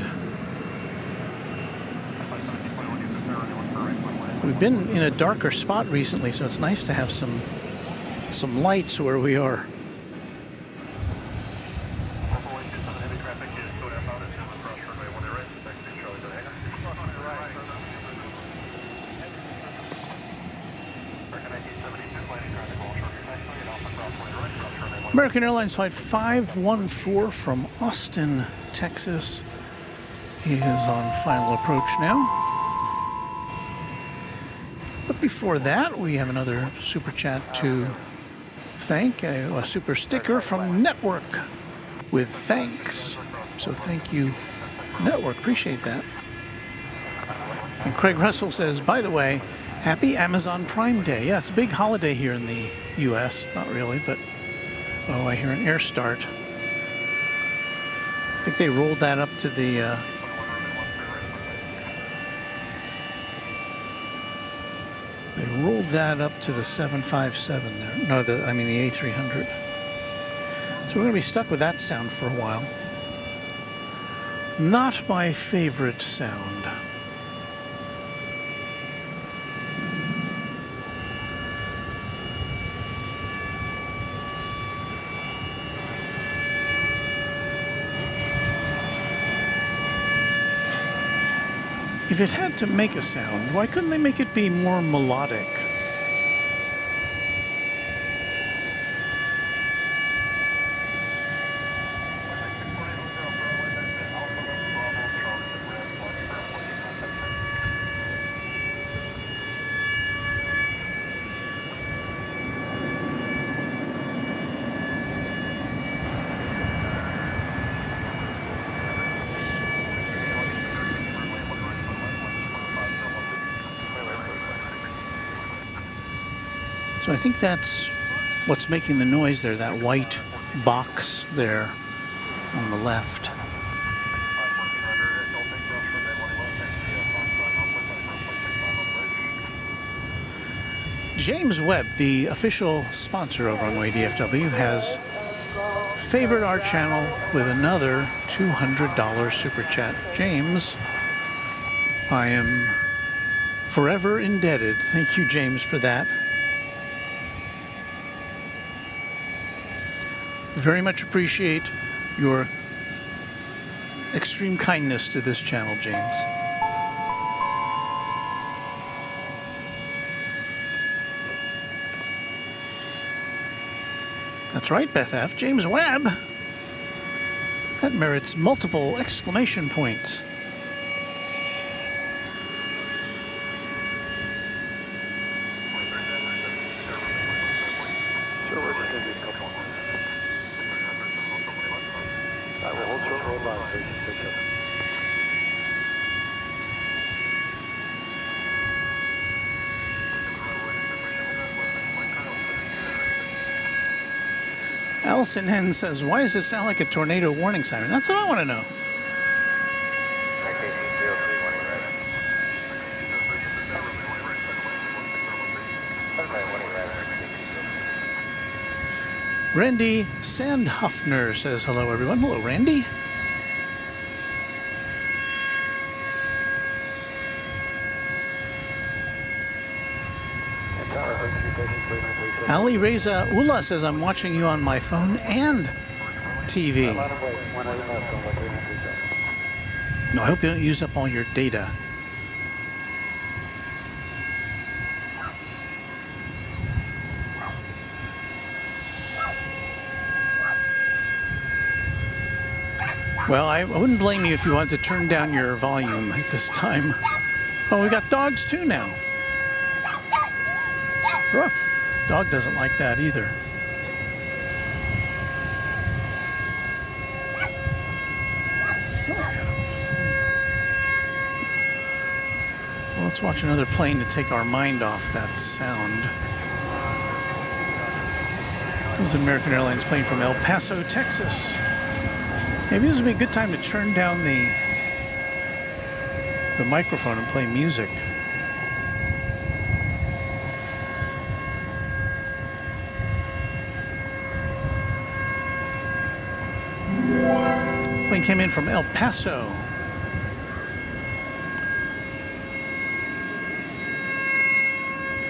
We've been in a darker spot recently, so it's nice to have some lights where we are. American Airlines Flight 514 from Austin, Texas is on final approach now. But before that, we have another super chat to thank, a super sticker from Network with thanks. So thank you, Network. Appreciate that. And Craig Russell says, by the way, happy Amazon Prime Day. Yeah, it's a big holiday here in the U.S. Not really, but oh, I hear an air start. I think they rolled that up to the they rolled that up to the 757 there. No, the A300. So we're going to be stuck with that sound for a while. Not my favorite sound. If it had to make a sound, why couldn't they make it be more melodic? So I think that's what's making the noise there, that white box there on the left. James Webb, the official sponsor of Runway DFW, has favored our channel with another $200 super chat. James, I am forever indebted. Thank you, James, for that. Very much appreciate your extreme kindness to this channel, James. That's right, Beth F. James Webb. That merits multiple exclamation points. Allison Hen says, why does it sound like a tornado warning siren? That's what I want to know. Randy Sandhuffner says, hello, everyone. Hello, Randy. Ali Reza Ula says, I'm watching you on my phone and TV. No, I hope you don't use up all your data. Well, I wouldn't blame you if you wanted to turn down your volume at this time. Oh, we got dogs too now. Rough. Dog doesn't like that either. Well, let's watch another plane to take our mind off that sound. Comes an American Airlines plane from El Paso, Texas. Maybe this would be a good time to turn down the microphone and play music. Plane came in from El Paso.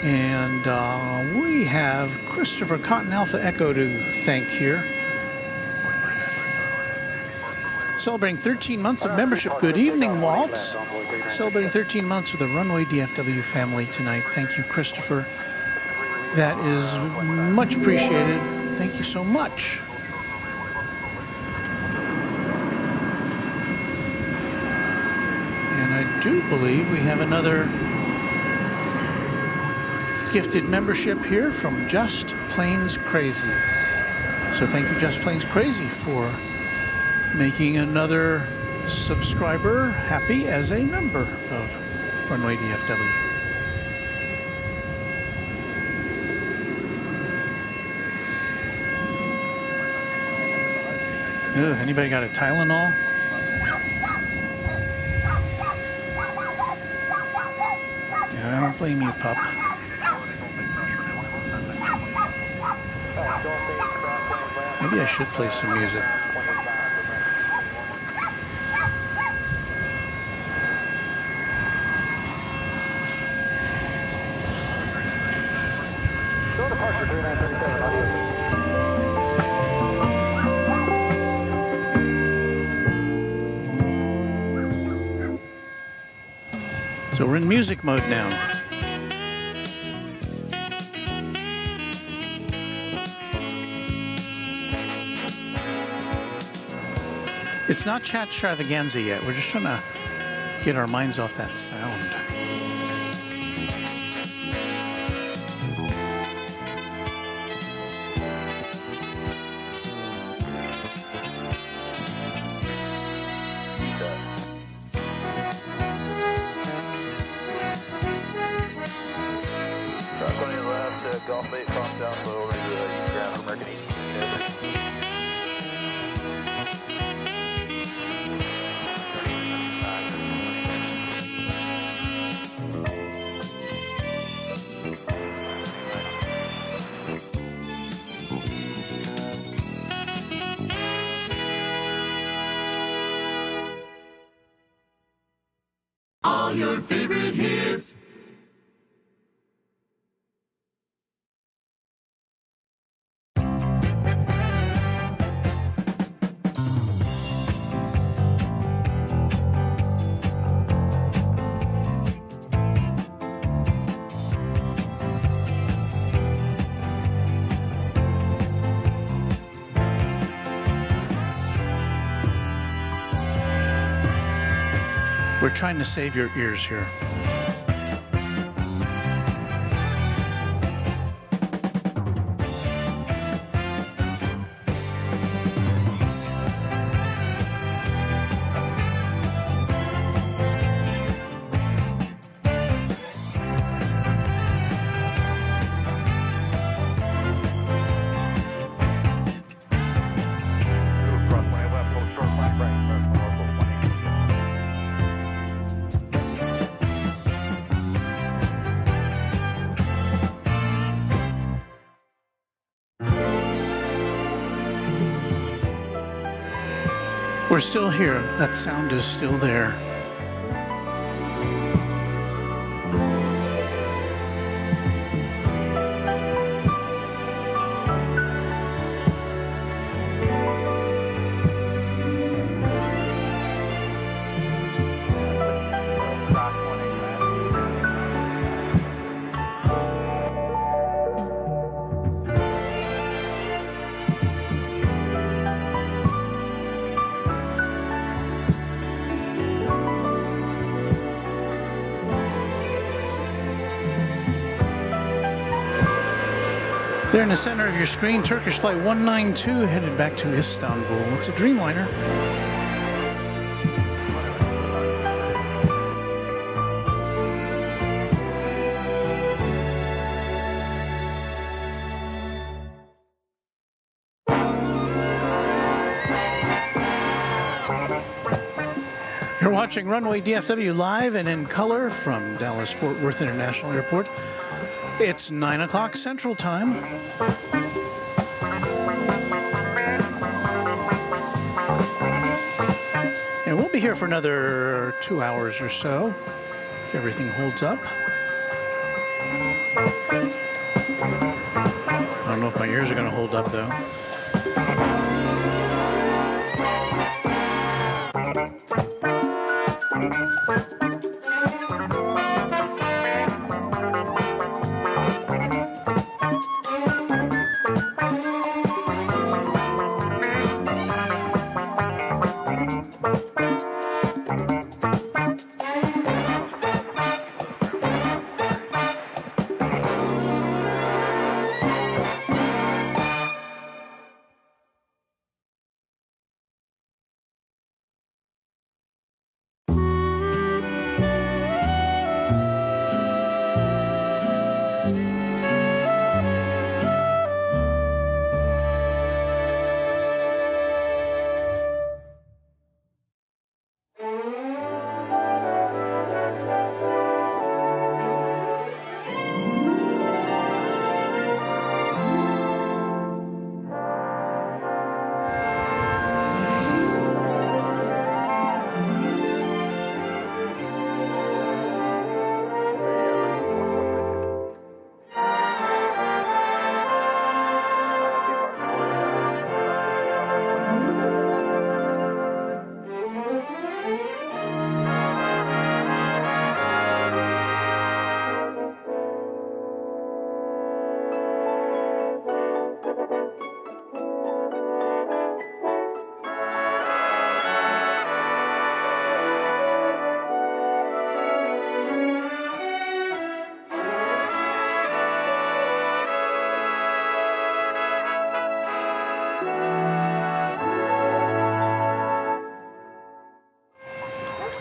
And we have Christopher Cotton Alpha Echo to thank here. Celebrating 13 months of membership. Good evening, Walt. Celebrating 13 months with the Runway DFW family tonight. Thank you, Christopher. That is much appreciated. Thank you so much. And I do believe we have another gifted membership here from Just Plains Crazy. So thank you, Just Plains Crazy, for making another subscriber happy as a member of Runway DFW. Ugh, anybody got a Tylenol? Yeah, I don't blame you, pup. Maybe I should play some music. So we're in music mode now. It's not chat extravaganza yet. We're just trying to get our minds off that sound. All your favorite hits. We're trying to save your ears here. We're still here. That sound is still there. There in the center of your screen, Turkish Flight 192 headed back to Istanbul. It's a Dreamliner. You're watching Runway DFW live and in color from Dallas-Fort Worth International Airport. It's 9 o'clock Central Time. And we'll be here for another 2 hours or so, if everything holds up. I don't know if my ears are going to hold up, though.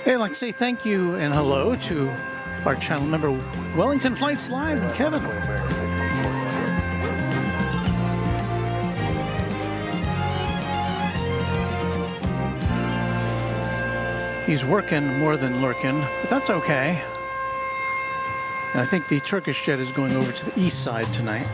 Hey, I'd like to say thank you and hello to our channel member, Wellington Flights Live, and Kevin. He's working more than lurking, but that's okay. And I think the Turkish jet is going over to the east side tonight.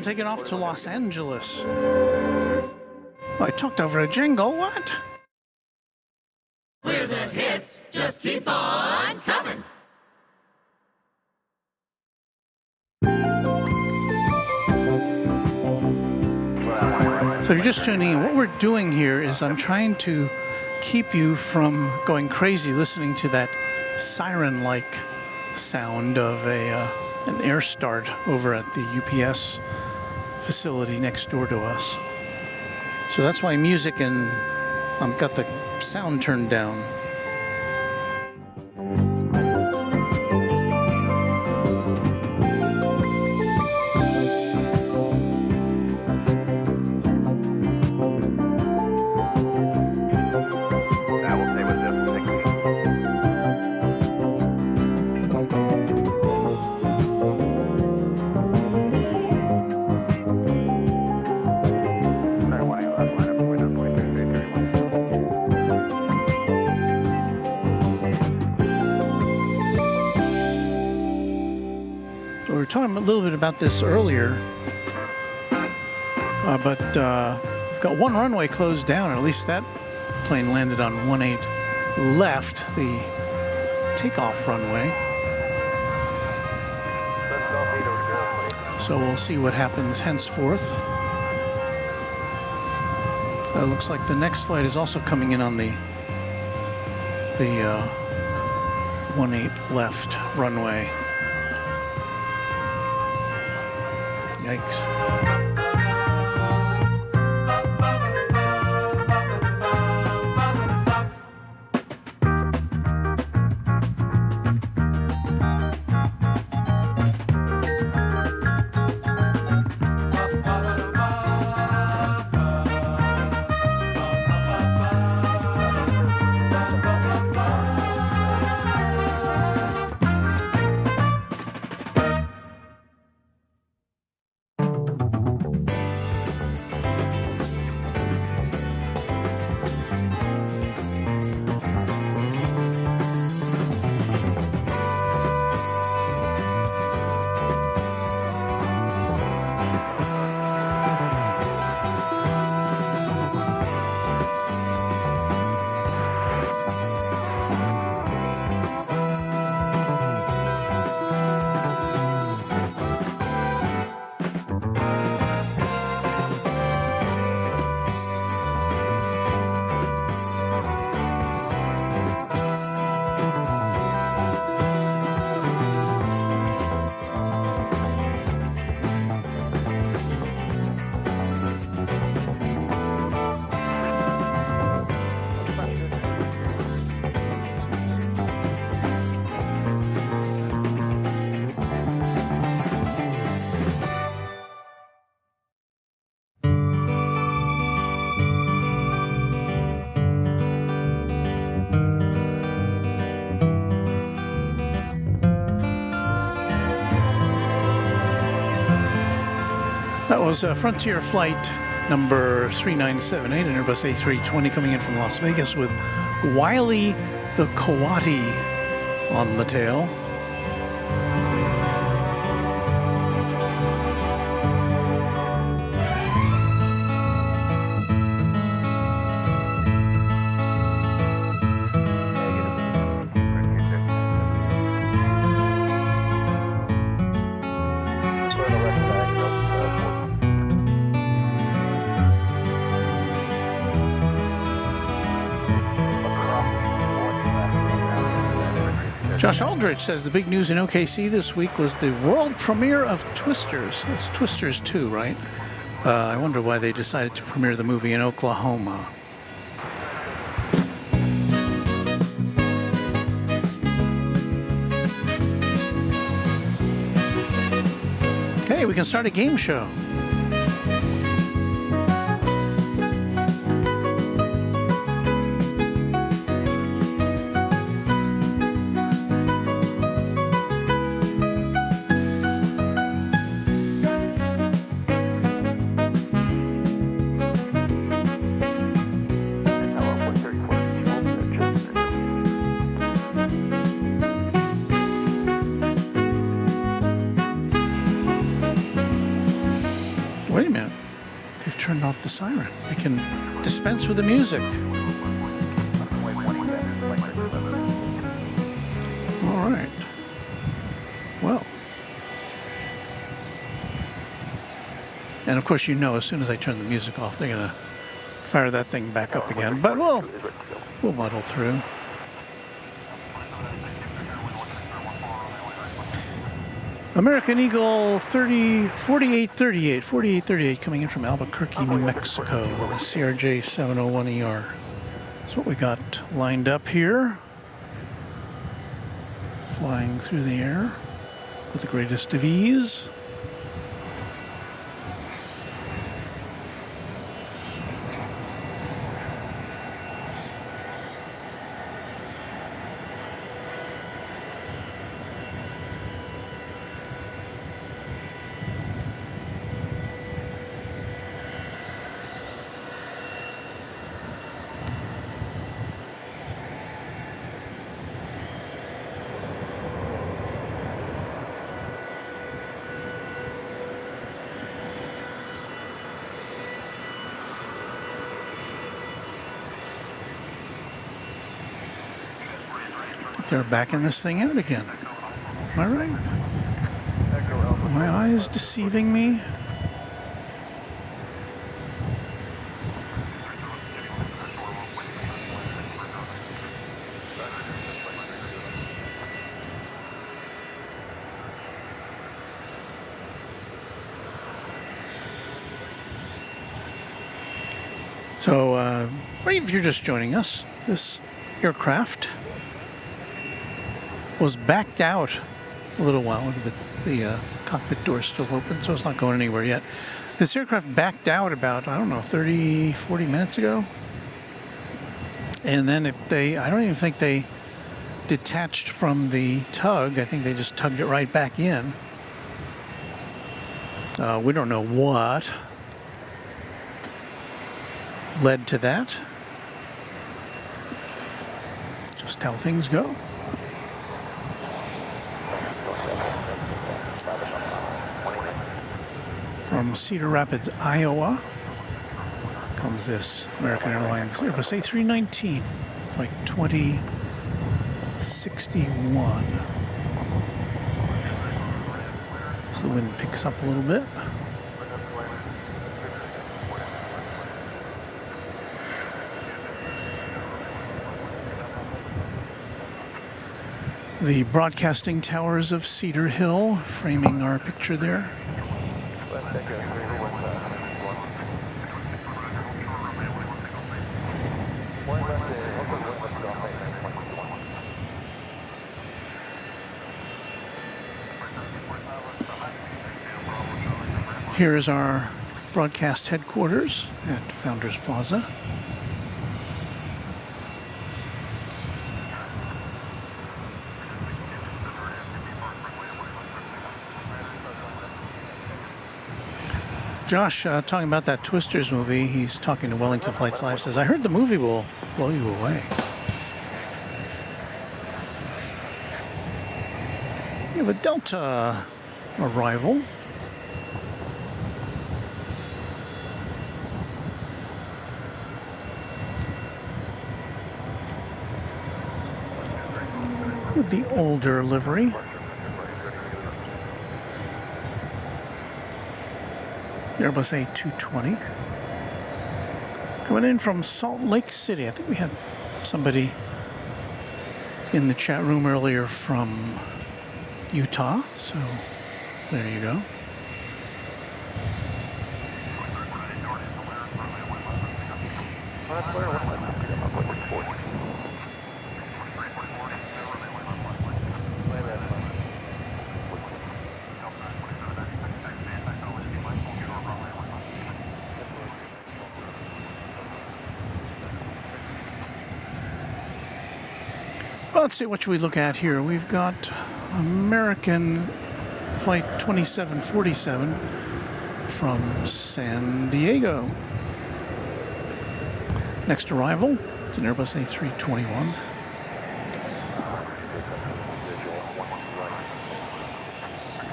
Taking off to Los Angeles. I talked over a jingle. What? We're the hits. Just keep on coming. So if you're just tuning in, what we're doing here is I'm trying to keep you from going crazy listening to that siren-like sound of an air start over at the UPS facility next door to us. So that's why music and I've got the sound turned down. We were talking a little bit about this earlier, but we've got one runway closed down, or at least that plane landed on 18 left, the takeoff runway. So we'll see what happens henceforth. Looks like the next flight is also coming in on the 18 left runway. Yikes. That was Frontier Flight number 3978, an Airbus A320 coming in from Las Vegas with Wiley the Coati on the tail. Josh Aldrich says the big news in OKC this week was the world premiere of Twisters. It's Twisters 2, right? I wonder why they decided to premiere the movie in Oklahoma. Hey, we can start a game show. the siren. We can dispense with the music. All right. Well. And of course, you know, as soon as I turn the music off, they're going to fire that thing back up again. But we'll muddle through. American Eagle 4838 coming in from Albuquerque, New Mexico, CRJ 701ER. That's what we got lined up here. Flying through the air with the greatest of ease. They're backing this thing out again. Am I right? Are my eyes deceiving me? So, or if you're just joining us, this aircraft was backed out a little while ago. The cockpit door is still open, so it's not going anywhere yet. This aircraft backed out about, I don't know, 30, 40 minutes ago. And then I don't even think they detached from the tug. I think they just tugged it right back in. We don't know what led to that. Just how things go. From Cedar Rapids, Iowa, comes this American Airlines Airbus A319, flight 2061. So the wind picks up a little bit. The broadcasting towers of Cedar Hill framing our picture there. Here is our broadcast headquarters at Founders Plaza. Josh, talking about that Twisters movie, he's talking to Wellington Flights Live, says, I heard the movie will blow you away. We have a Delta arrival. With the older livery. Airbus A220. Coming in from Salt Lake City. I think we had somebody in the chat room earlier from Utah, so there you go. Let's see, what should we look at here? We've got American Flight 2747 from San Diego. Next arrival, it's an Airbus A321.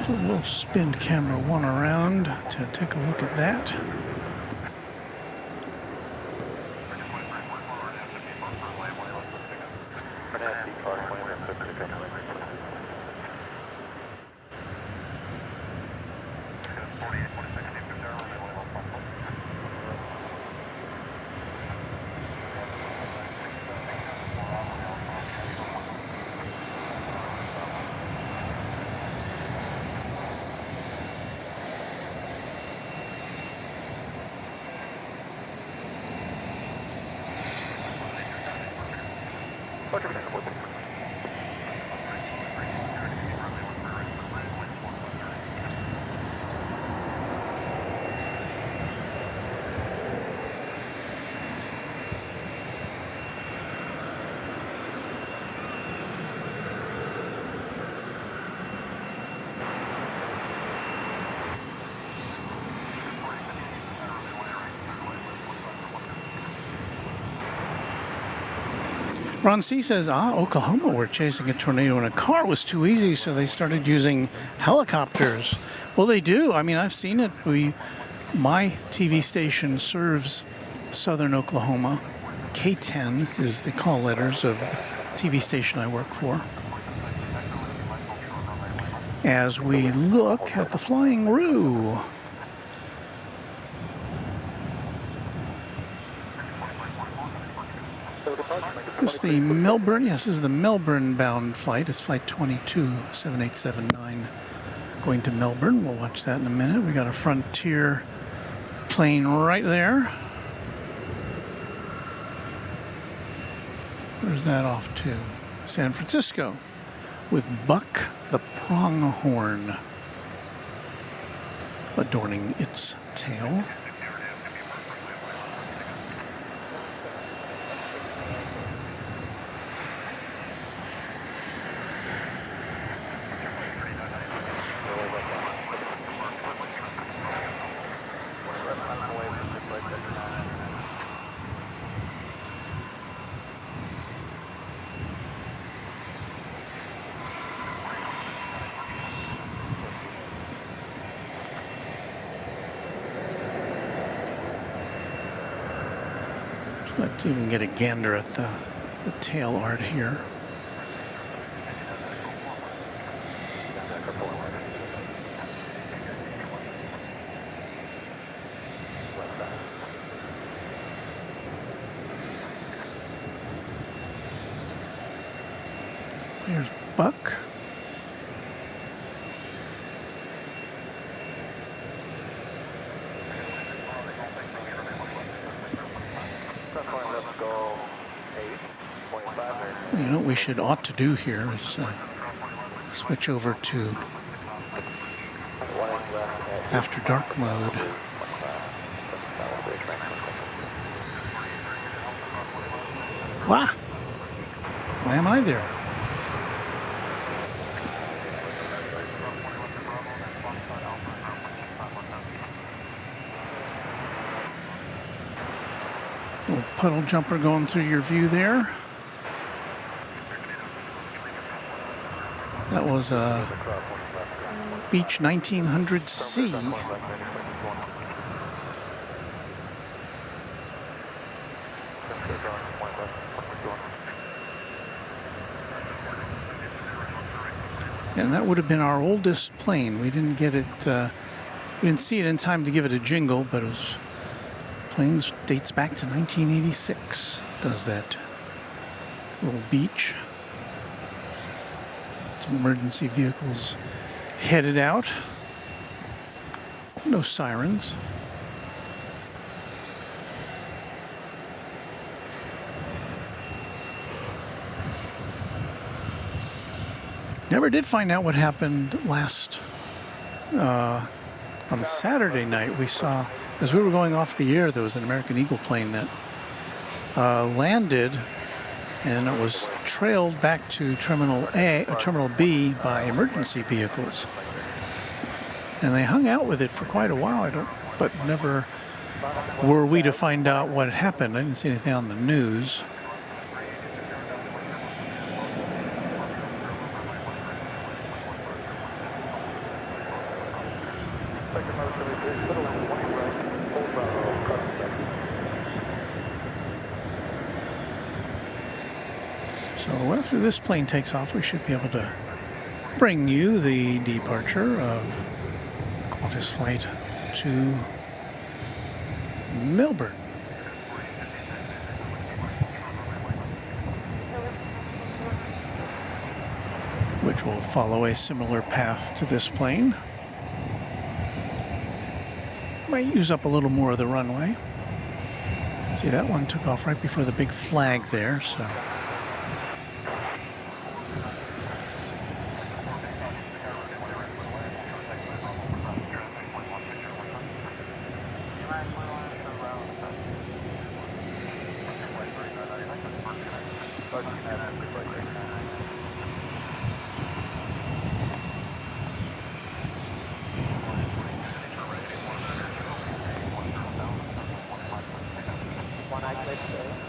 So we'll spin camera one around to take a look at that. Ron C. says, Oklahoma were chasing a tornado and a car was too easy, so they started using helicopters. Well, they do. I mean, I've seen it. My TV station serves southern Oklahoma. K10 is the call letters of the TV station I work for. As we look at the Flying Roo. This is the Melbourne, yes, this is the Melbourne-bound flight. It's flight 227879 going to Melbourne. We'll watch that in a minute. We got a Frontier plane right there. Where's that off to? San Francisco with Buck the pronghorn adorning its tail. Let's even get a gander at the tail art here. There's Buck. You know what we ought to do here is switch over to after dark mode. Wow! Why am I there? Little puddle jumper going through your view there. That was a Beech 1900C. And that would have been our oldest plane. We didn't get it, we didn't see it in time to give it a jingle, but it was, planes dates back to 1986, does that little Beech. Some emergency vehicles headed out. No sirens. Never did find out what happened last on Saturday night. We saw, as we were going off the air, there was an American Eagle plane that landed, and it was trailed back to Terminal A or Terminal B by emergency vehicles. And they hung out with it for quite a while. But never were we to find out what happened. I didn't see anything on the news. So after this plane takes off, we should be able to bring you the departure of Qantas flight to Melbourne. Which will follow a similar path to this plane. Might use up a little more of the runway. See, that one took off right before the big flag there, so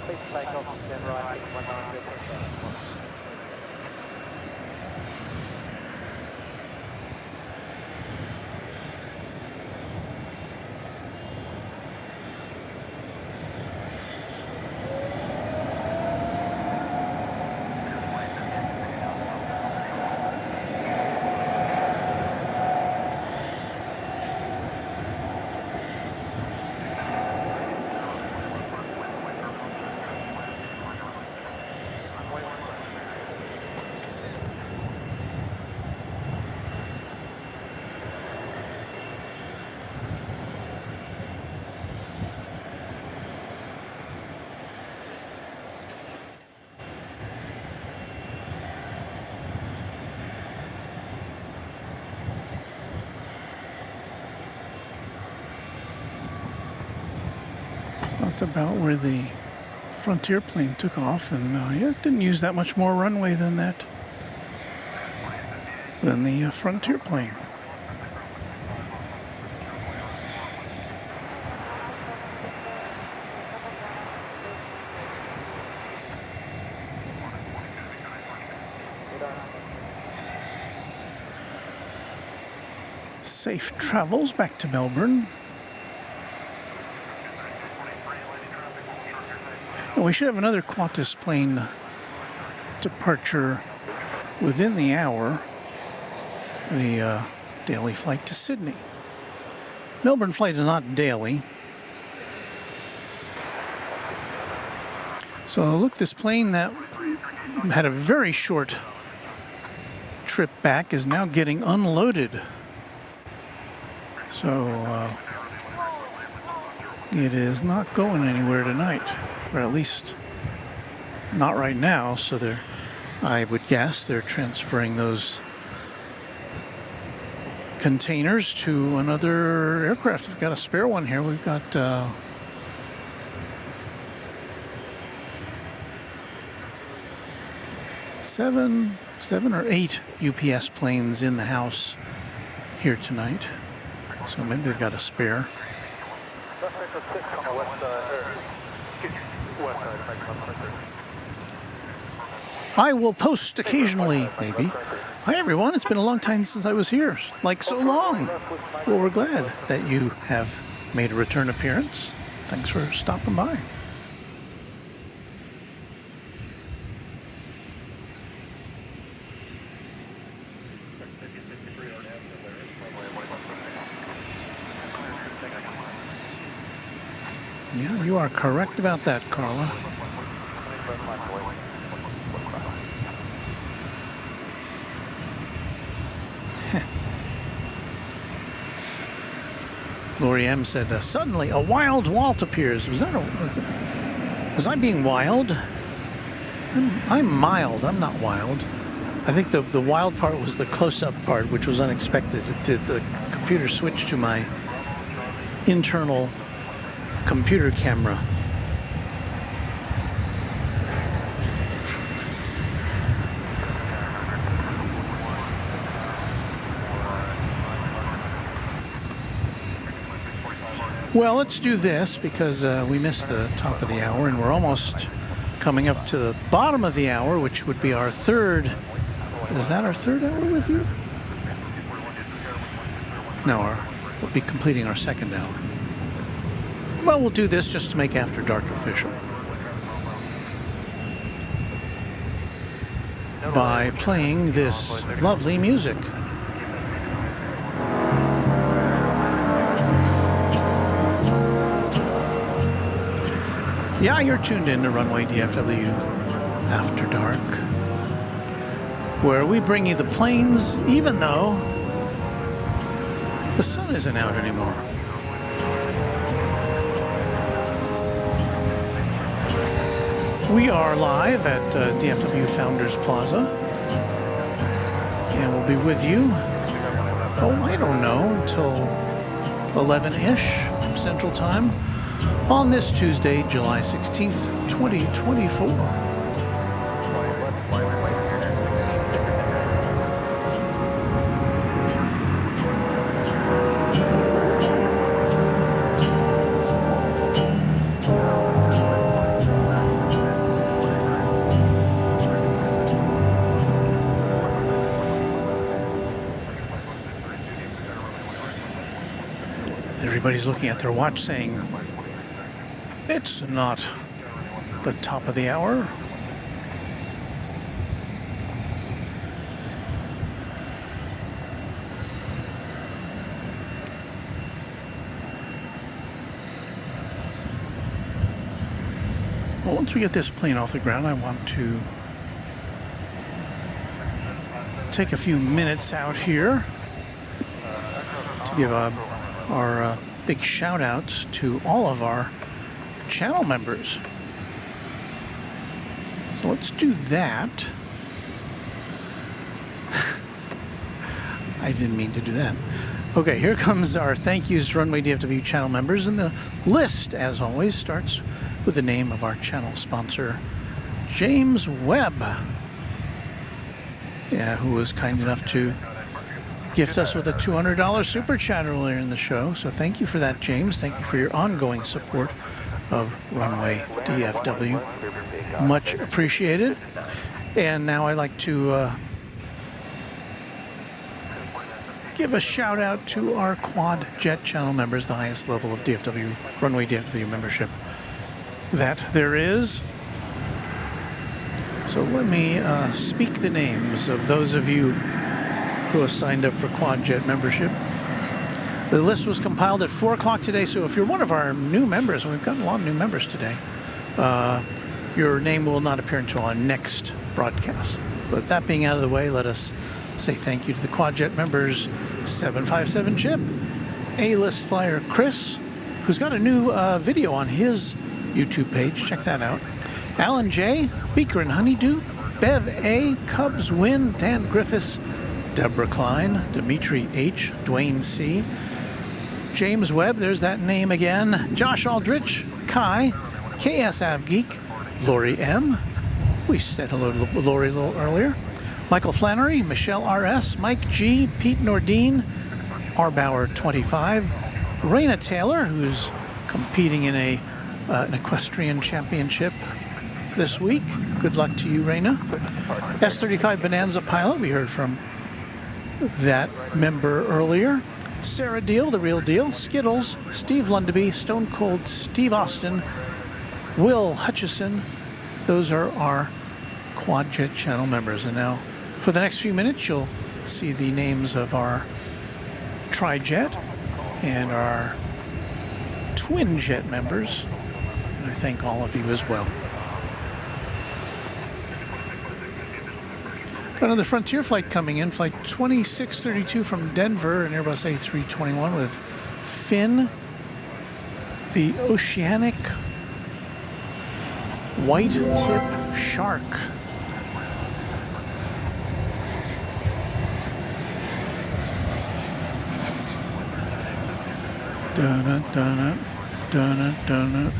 Please take off and right 100. That's about where the Frontier plane took off, and yeah, it didn't use that much more runway than the Frontier plane. Safe travels back to Melbourne. We should have another Qantas plane departure within the hour, the daily flight to Sydney. Melbourne flight is not daily. So look, this plane that had a very short trip back is now getting unloaded. So it is not going anywhere tonight. Or at least not right now, so I would guess they're transferring those containers to another aircraft. We've got a spare one here. We've got seven or eight UPS planes in the house here tonight. So maybe they've got a spare. I will post occasionally, maybe. Hi everyone, it's been a long time since I was here. Like so long. Well, we're glad that you have made a return appearance. Thanks for stopping by. Yeah, you are correct about that, Carla. Lori M said, suddenly a wild Walt appears. Was I being wild? I'm mild. I'm not wild. I think the wild part was the close-up part, which was unexpected. The computer switched to my internal computer camera. Well, let's do this because we missed the top of the hour and we're almost coming up to the bottom of the hour, which would be our third. Is that our third hour with you? No, we'll be completing our second hour. Well, we'll do this just to make After Dark official. By playing this lovely music. Yeah, you're tuned in to Runway DFW After Dark, where we bring you the planes even though the sun isn't out anymore. We are live at DFW Founders Plaza, and we'll be with you, I don't know, until 11-ish Central Time on this Tuesday, July 16th, 2024. Everybody's looking at their watch saying, it's not the top of the hour. Well, once we get this plane off the ground, I want to take a few minutes out here to give our big shout outs to all of our channel members. So let's do that. I didn't mean to do that. Okay, here comes our thank yous to Runway DFW channel members, and the list, as always, starts with the name of our channel sponsor, James Webb. Yeah, who was kind enough to gift us with a $200 super chat earlier in the show. So thank you for that, James. Thank you for your ongoing support of Runway DFW. Much appreciated. And now I'd like to give a shout out to our quad jet channel members, the highest level of DFW, Runway DFW membership that there is. So let me speak the names of those of you who have signed up for quad jet membership. The list was compiled at 4 o'clock today, so if you're one of our new members, and we've gotten a lot of new members today, your name will not appear until our next broadcast. But that being out of the way, let us say thank you to the quad jet members: 757 Chip, A-list flyer Chris, who's got a new video on his YouTube page. Check that out. Alan J, Beaker and Honeydew, Bev A, Cubs Win, Dan Griffiths, Deborah Klein, Dimitri H, Dwayne C, James Webb, there's that name again, Josh Aldrich, Kai, KS Avgeek, Lori M, we said hello to Lori a little earlier, Michael Flannery, Michelle RS, Mike G, Pete Nordine, R. Bauer 25, Raina Taylor, who's competing in an equestrian championship this week. Good luck to you, Raina. S35 Bonanza Pilot, we heard from that member earlier. Sarah Deal, The Real Deal, Skittles, Steve Lundaby, Stone Cold Steve Austin, Will Hutchison. Those are our quad jet channel members. And now for the next few minutes, you'll see the names of our tri-jet and our twin jet members. And I thank all of you as well. Got another Frontier flight coming in, flight 2632 from Denver, an Airbus A321 with Finn, the Oceanic White Tip Shark. Dun-dun-dun-dun, dun-dun-dun-dun.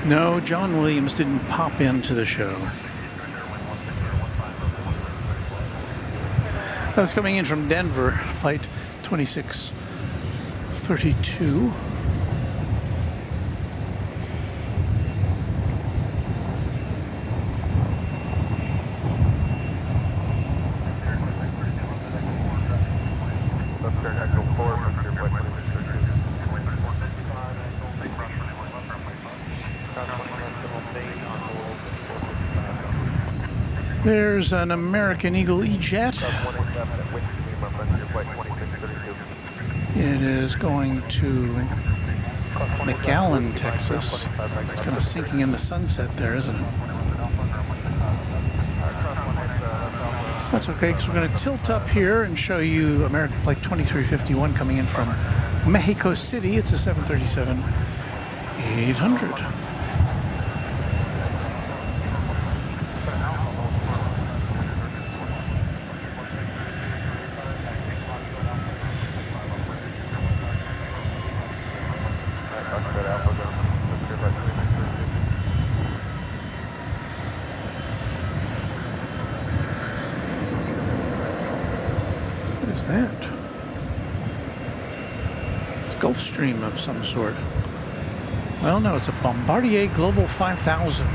No, John Williams didn't pop into the show. That was coming in from Denver, flight 2632. There's an American Eagle E-Jet. It is going to McAllen, Texas. It's kind of sinking in the sunset there, isn't it? That's okay, because we're going to tilt up here and show you American Flight 2351 coming in from Mexico City. It's a 737-800. Stream of some sort. Well, no, it's a Bombardier Global 5000.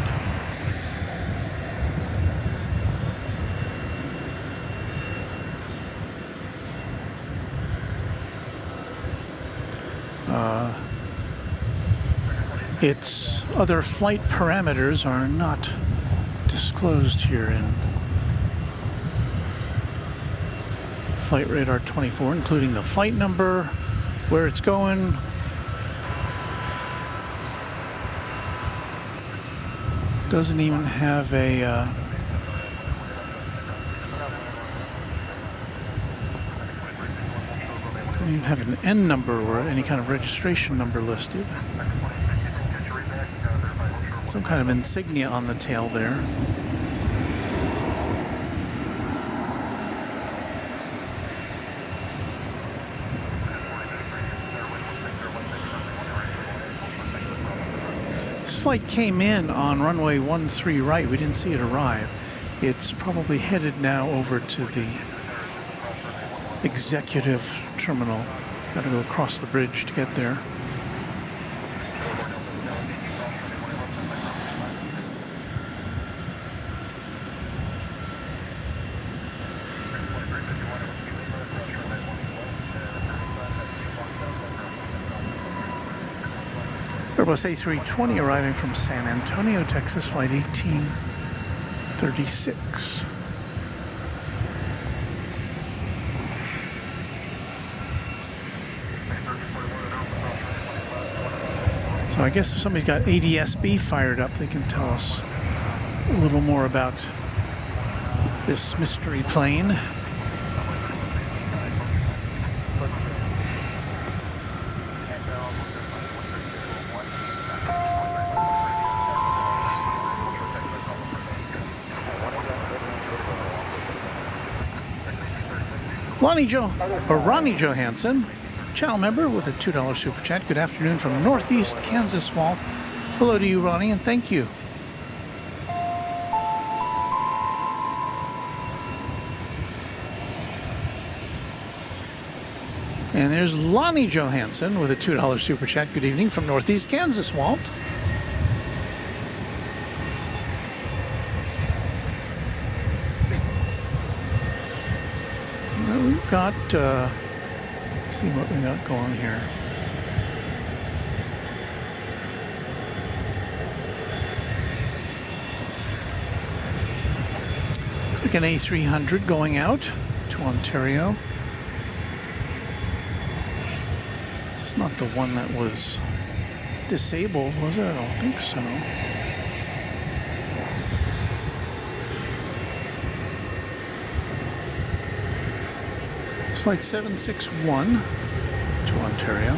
Its other flight parameters are not disclosed here in Flight Radar 24, including the flight number, where it's going. Doesn't even have a doesn't even have an N number or any kind of registration number listed. Some kind of insignia on the tail there. This flight came in on runway 13 right. We didn't see it arrive. It's probably headed now over to the executive terminal. Got to go across the bridge to get there. Airbus A320 arriving from San Antonio, Texas, flight 1836. So I guess if somebody's got ADS-B fired up, they can tell us a little more about this mystery plane. Ronnie Johansson, channel member with a $2 super chat. Good afternoon from Northeast Kansas, Walt. Hello to you, Ronnie, and thank you. And there's Lonnie Johansson with a $2 super chat. Good evening from Northeast Kansas, Walt. We've got, let's see what we got going here. Looks like an A300 going out to Ontario. This is not the one that was disabled, was it? I don't think so. Flight 761 to Ontario.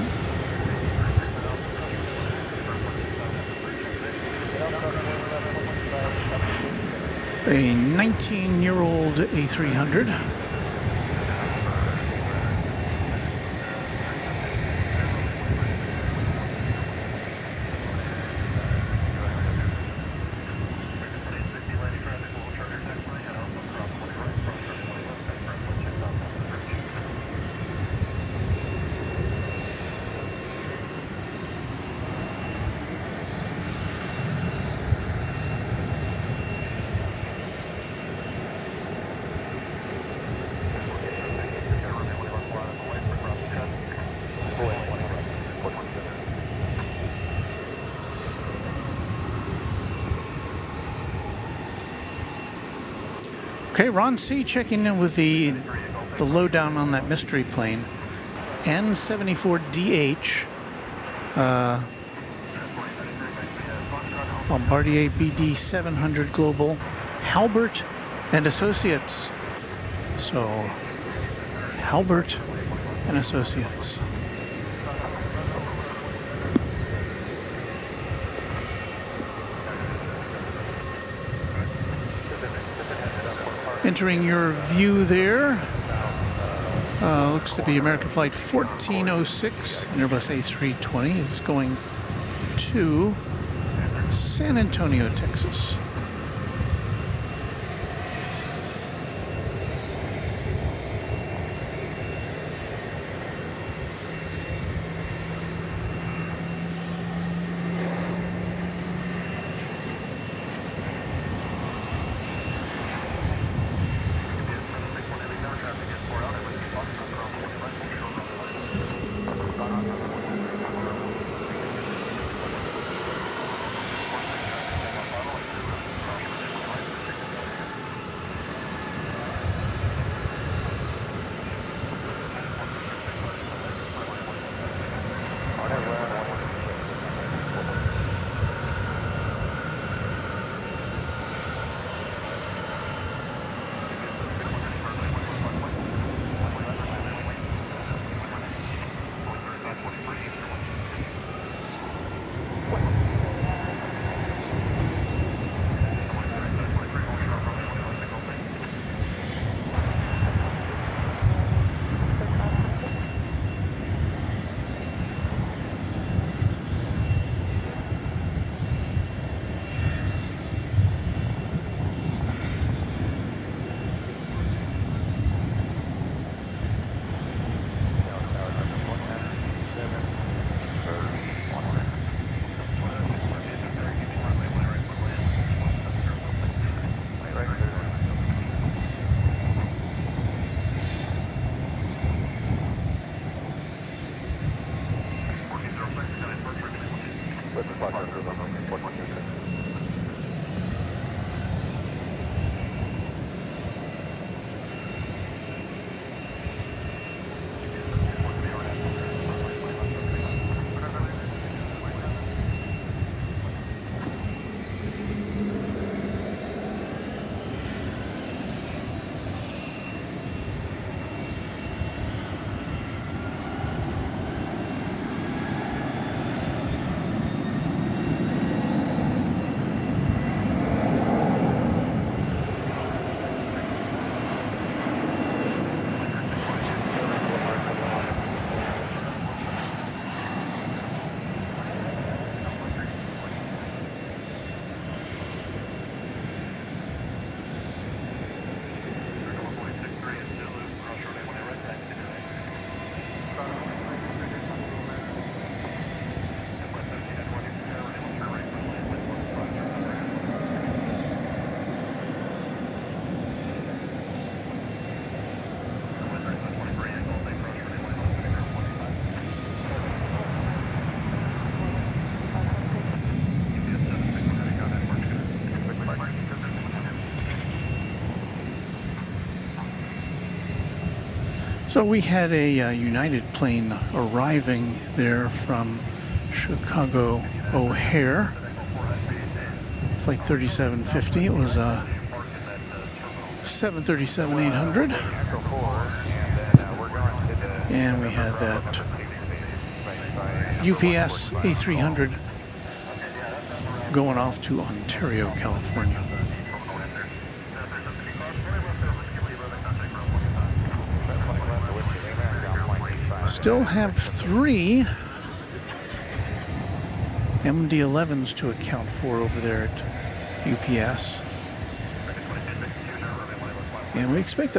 A 19-year-old A300. Okay, Ron C. checking in with the lowdown on that mystery plane. N74DH, Bombardier BD 700 Global, Halbert and Associates. So, Halbert and Associates. Entering your view there, looks to be American Flight 1406, an Airbus A320 is going to San Antonio, Texas. So we had a United plane arriving there from Chicago O'Hare, flight 3750. It was a 737-800, and we had that UPS A300 going off to Ontario, California. Still have 3 MD-11s to account for over there at UPS. And we expect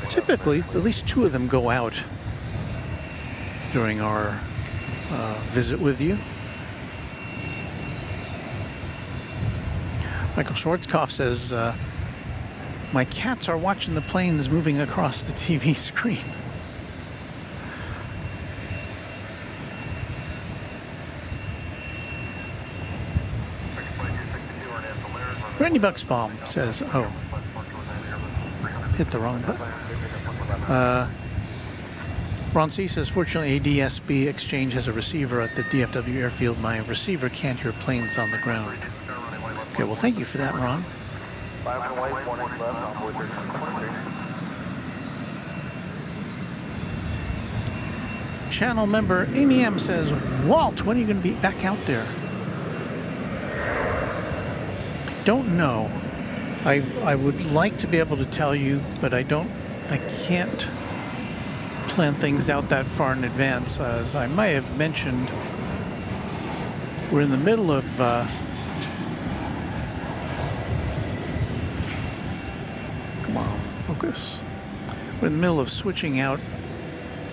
typically, at least 2 of them go out during our visit with you. Michael Schwarzkopf says, my cats are watching the planes moving across the TV screen. Randy Bucksbaum says, oh, hit the wrong button. Ron C says, fortunately, ADSB Exchange has a receiver at the DFW airfield. My receiver can't hear planes on the ground. Okay, well, thank you for that, Ron. Channel member Amy M says, Walt, when are you going to be back out there? Don't know. I would like to be able to tell you, but I can't plan things out that far in advance. As I might have mentioned, we're in the middle of come on, focus. We're in the middle of switching out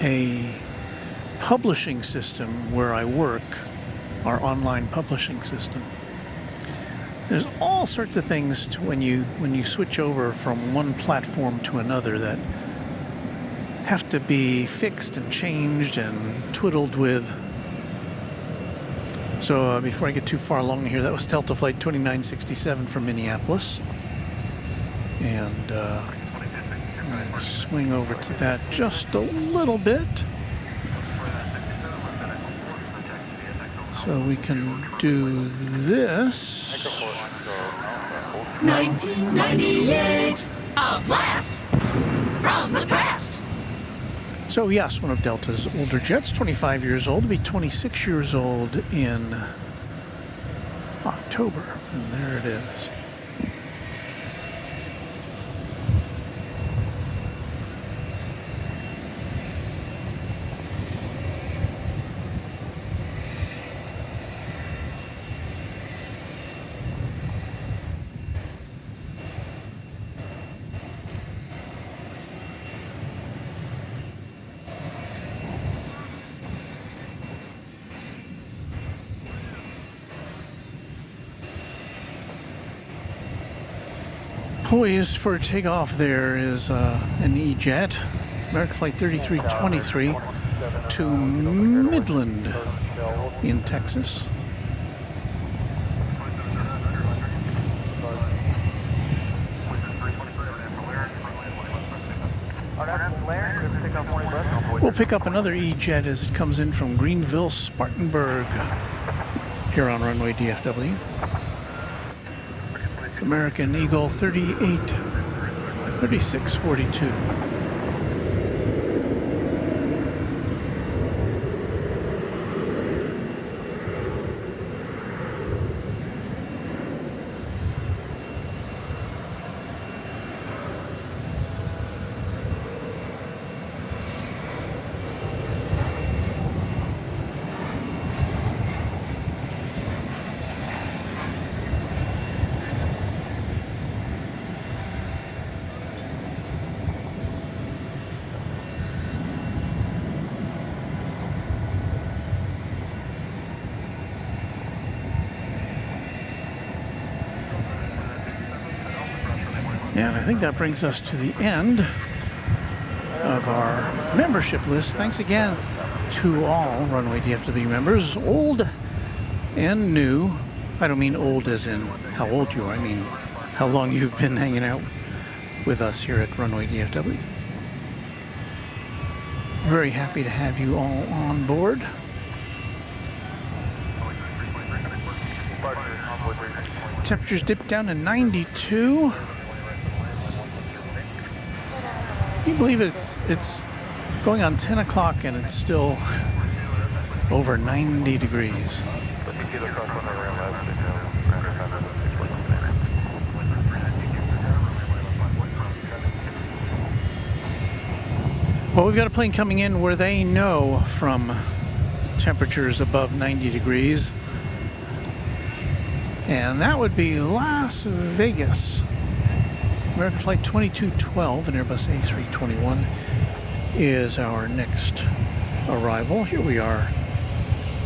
a publishing system where I work, our online publishing system. There's all sorts of things when you switch over from one platform to another that have to be fixed and changed and twiddled with. So before I get too far along here, that was Delta Flight 2967 from Minneapolis. And I'm going to swing over to that just a little bit. So we can do this. 1998, a blast from the past. So yes, one of Delta's older jets, 25 years old, will be 26 years old in October. And there it is. Poised for takeoff there is an E-Jet, American Flight 3323 to Midland in Texas. We'll pick up another E-Jet as it comes in from Greenville, Spartanburg, here on Runway DFW. It's American Eagle 3642. And I think that brings us to the end of our membership list. Thanks again to all Runway DFW members, old and new. I don't mean old as in how old you are, I mean how long you've been hanging out with us here at Runway DFW. Very happy to have you all on board. Temperatures dipped down to 92. Can you believe it's going on 10 o'clock and it's still over 90 degrees? Well, we've got a plane coming in where they know from temperatures above 90 degrees. And that would be Las Vegas. American Flight 2212 and Airbus A321 is our next arrival. Here we are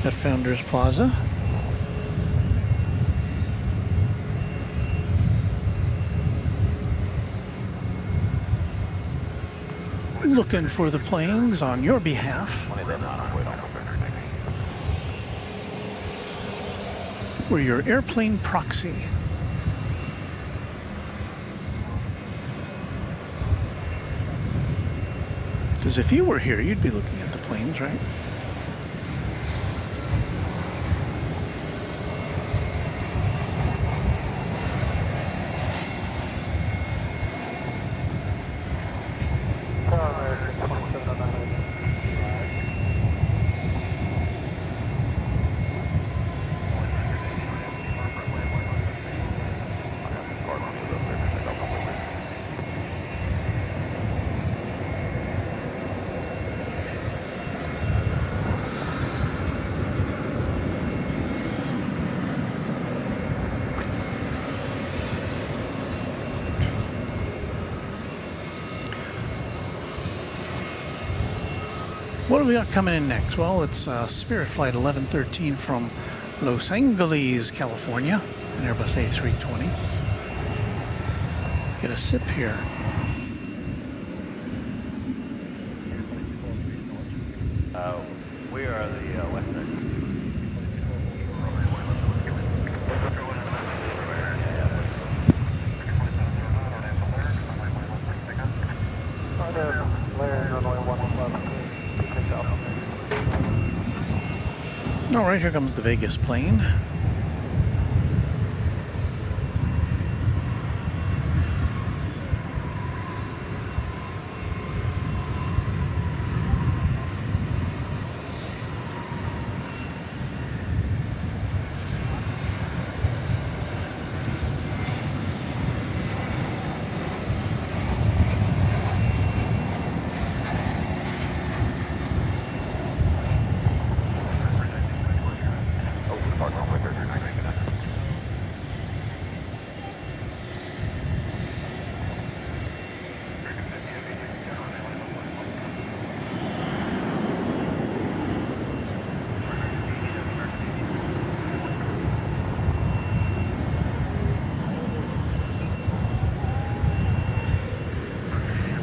at Founders Plaza. Looking for the planes on your behalf. We're your airplane proxy. Because if you were here, you'd be looking at the planes, right? What have we got coming in next? Well, it's Spirit Flight 1113 from Los Angeles, California, an Airbus A320. Get a sip here. We are the Western. All right, here comes the Vegas plane.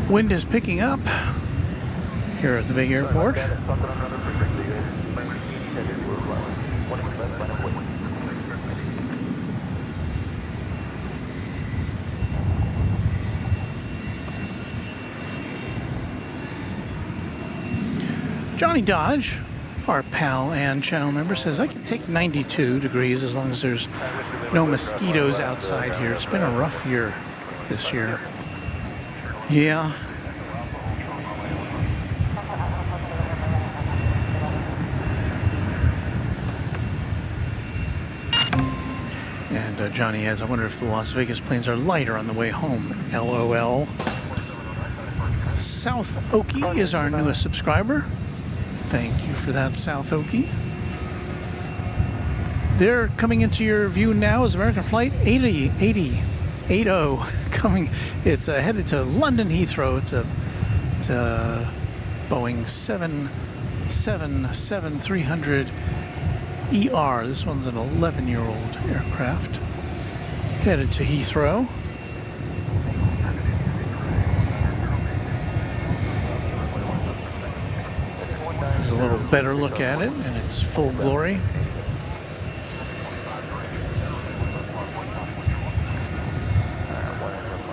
Wind is picking up here at the big airport. Johnny Dodge, our pal and channel member, says, I can take 92 degrees as long as there's no mosquitoes outside here. It's been a rough year this year. Yeah. And Johnny has, I wonder if the Las Vegas planes are lighter on the way home. LOL. South Okie is our newest subscriber. Thank you for that, South Okie. They're coming into your view now is American Flight 80 coming. It's headed to London Heathrow. It's a Boeing 777-300 ER. This one's an 11-year-old aircraft. Headed to Heathrow. There's a little better look at it in its full glory.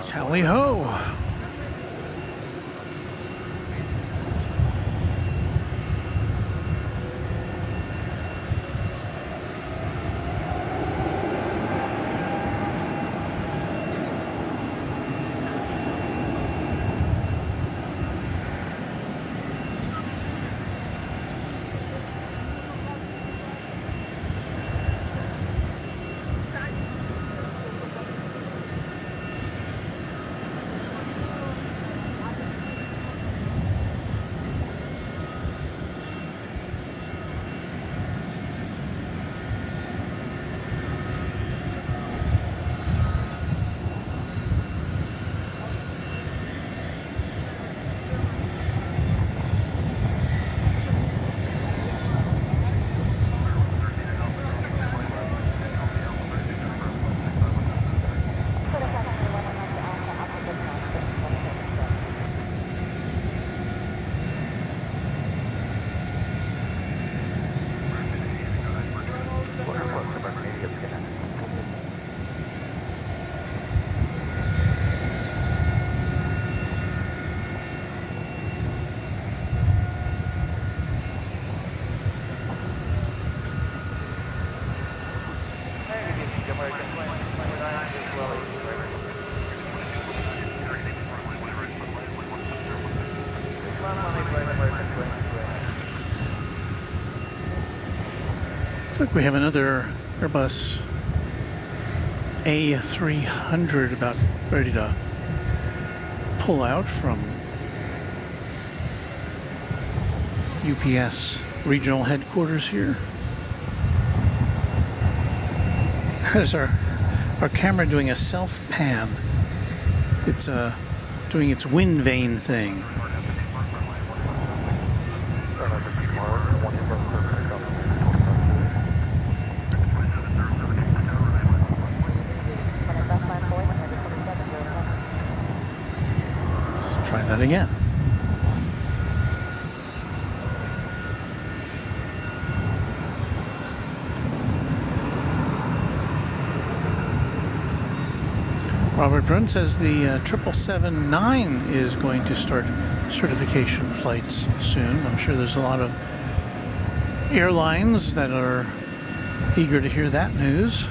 Tally ho! Looks like we have another Airbus A300 about ready to pull out from UPS regional headquarters here. There's our camera doing a self-pan. It's doing its wind vane thing. Let's try that again. Robert Brun says the 777-9 is going to start certification flights soon. I'm sure there's a lot of airlines that are eager to hear that news.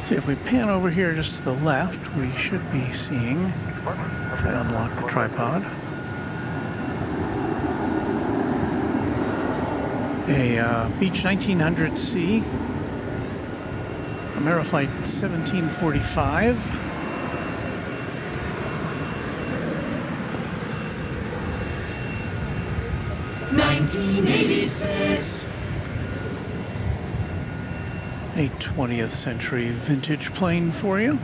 See, if we pan over here just to the left, we should be seeing, if I unlock the tripod, a Beech 1900C, Ameriflight 1745. $1986. A 20th century vintage plane for you.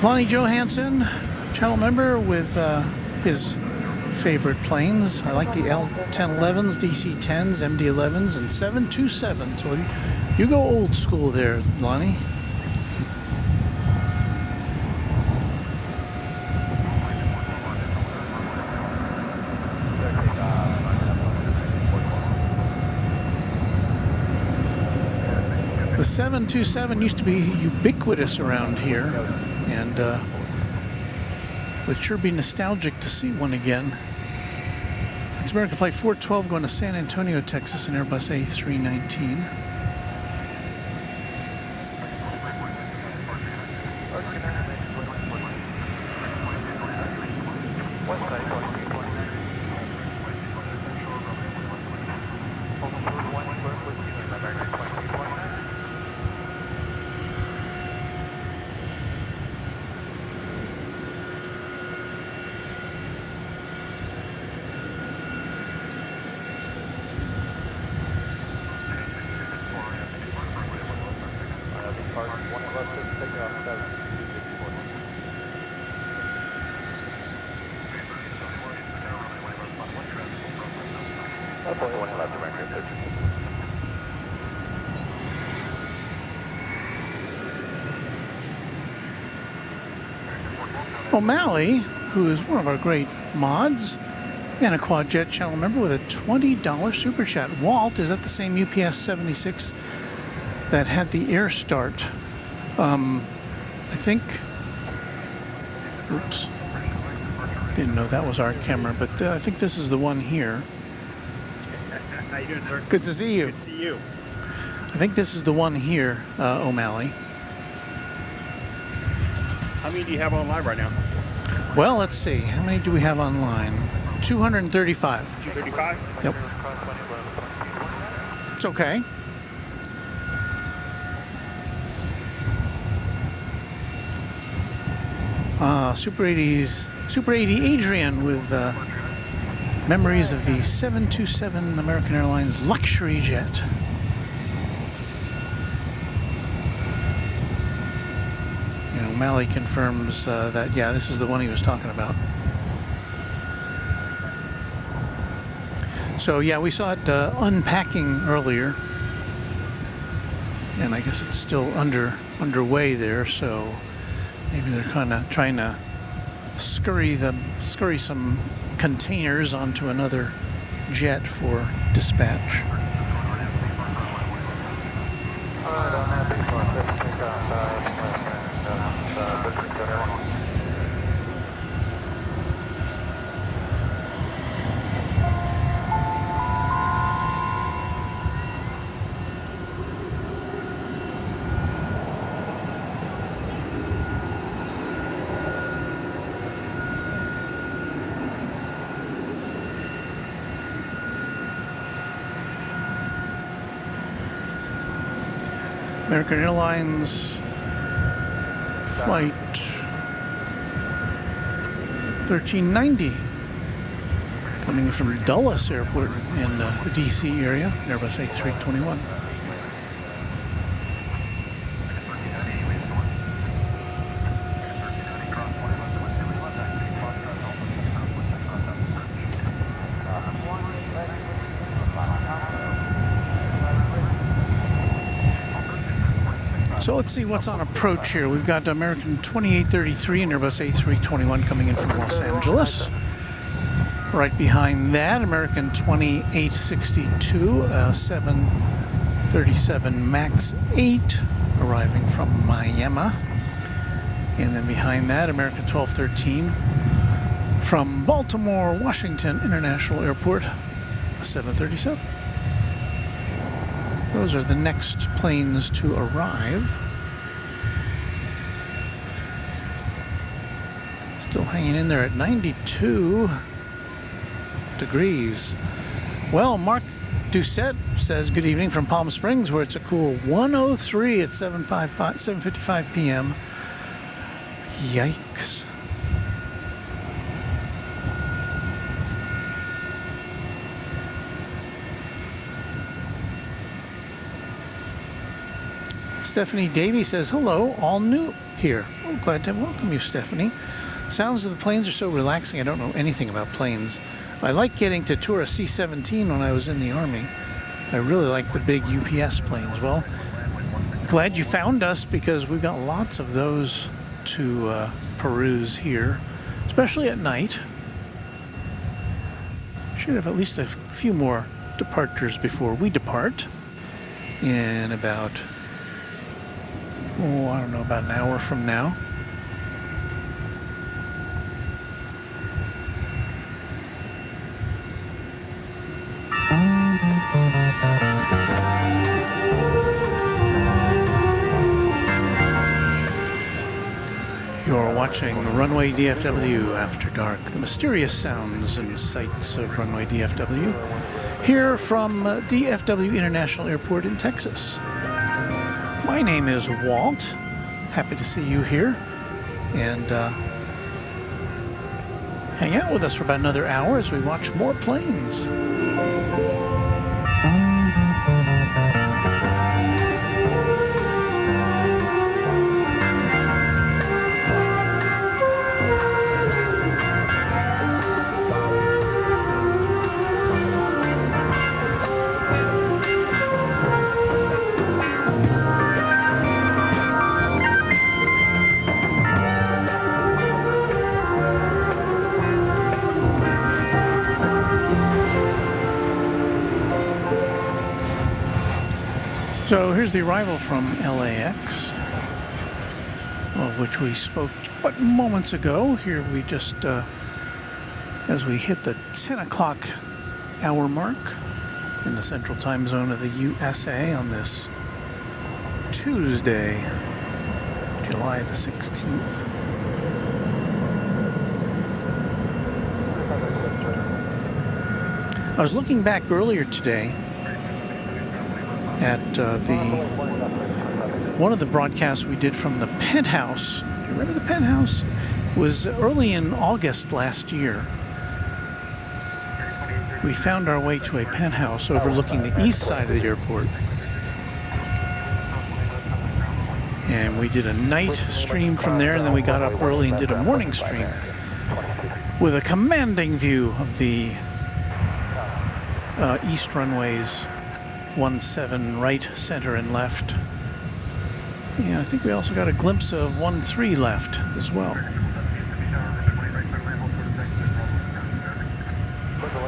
Lonnie Johansson, channel member with his favorite planes. I like the L1011s, DC-10s, MD-11s, and 727s. Well, you go old school there, Lonnie. The 727 used to be ubiquitous around here, and would sure be nostalgic to see one again. It's American Flight 412 going to San Antonio, Texas, in Airbus A319. O'Malley, who is one of our great mods and a Quadjet channel member with a $20 super chat. Walt, is that the same UPS 76 that had the air start? I think. Oops. Didn't know that was our camera, but I think this is the one here. How you doing, sir? Good to see you. Good to see you. I think this is the one here, O'Malley. How many do you have online right now? Well, let's see. How many do we have online? 235. 235? Yep. It's okay. Super 80 Adrian with memories of the 727 American Airlines luxury jet. You know, O'Malley confirms that, yeah, this is the one he was talking about. So, yeah, we saw it unpacking earlier. And I guess it's still underway there, so maybe they're kind of trying to scurry some containers onto another jet for dispatch. American Airlines flight 1390 coming in from Dulles Airport in the DC area, Airbus A321. So let's see what's on approach here. We've got American 2833 and Airbus A321 coming in from Los Angeles. Right behind that, American 2862, 737 MAX 8 arriving from Miami. And then behind that, American 1213 from Baltimore, Washington International Airport, a 737. Those are the next planes to arrive. Still hanging in there at 92 degrees. Well, Mark Doucette says good evening from Palm Springs, where it's a cool 103 at 7:55 p.m. Yikes. Stephanie Davey says, hello, all new here. Oh, glad to welcome you, Stephanie. Sounds of the planes are so relaxing. I don't know anything about planes. I like getting to tour a C-17 when I was in the Army. I really like the big UPS planes. Well, glad you found us because we've got lots of those to peruse here, especially at night. Should have at least a few more departures before we depart in about, I don't know, about an hour from now. You're watching Runway DFW After Dark, the mysterious sounds and sights of Runway DFW, here from DFW International Airport in Texas. My name is Walt. Happy to see you here, and hang out with us for about another hour as we watch more planes. So here's the arrival from LAX, of which we spoke but moments ago. Here we just, as we hit the 10 o'clock hour mark in the central time zone of the USA on this Tuesday, July the 16th. I was looking back earlier today at one of the broadcasts we did from the penthouse. Do you remember the penthouse? It was early in August last year. We found our way to a penthouse overlooking the east side of the airport. And we did a night stream from there, and then we got up early and did a morning stream with a commanding view of the east runways, 17 right, center, and left. And I think we also got a glimpse of 13 left as well.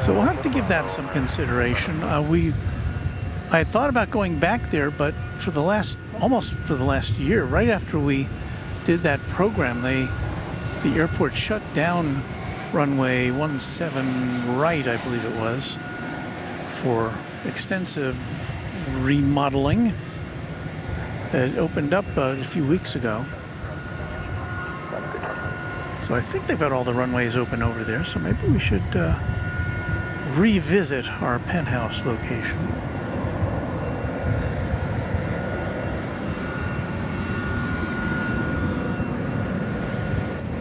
So we'll have to give that some consideration. I had thought about going back there, but almost for the last year, right after we did that program, the airport shut down runway 17 right, I believe it was, for extensive remodeling. It opened up a few weeks ago. So I think they've got all the runways open over there, so maybe we should revisit our penthouse location.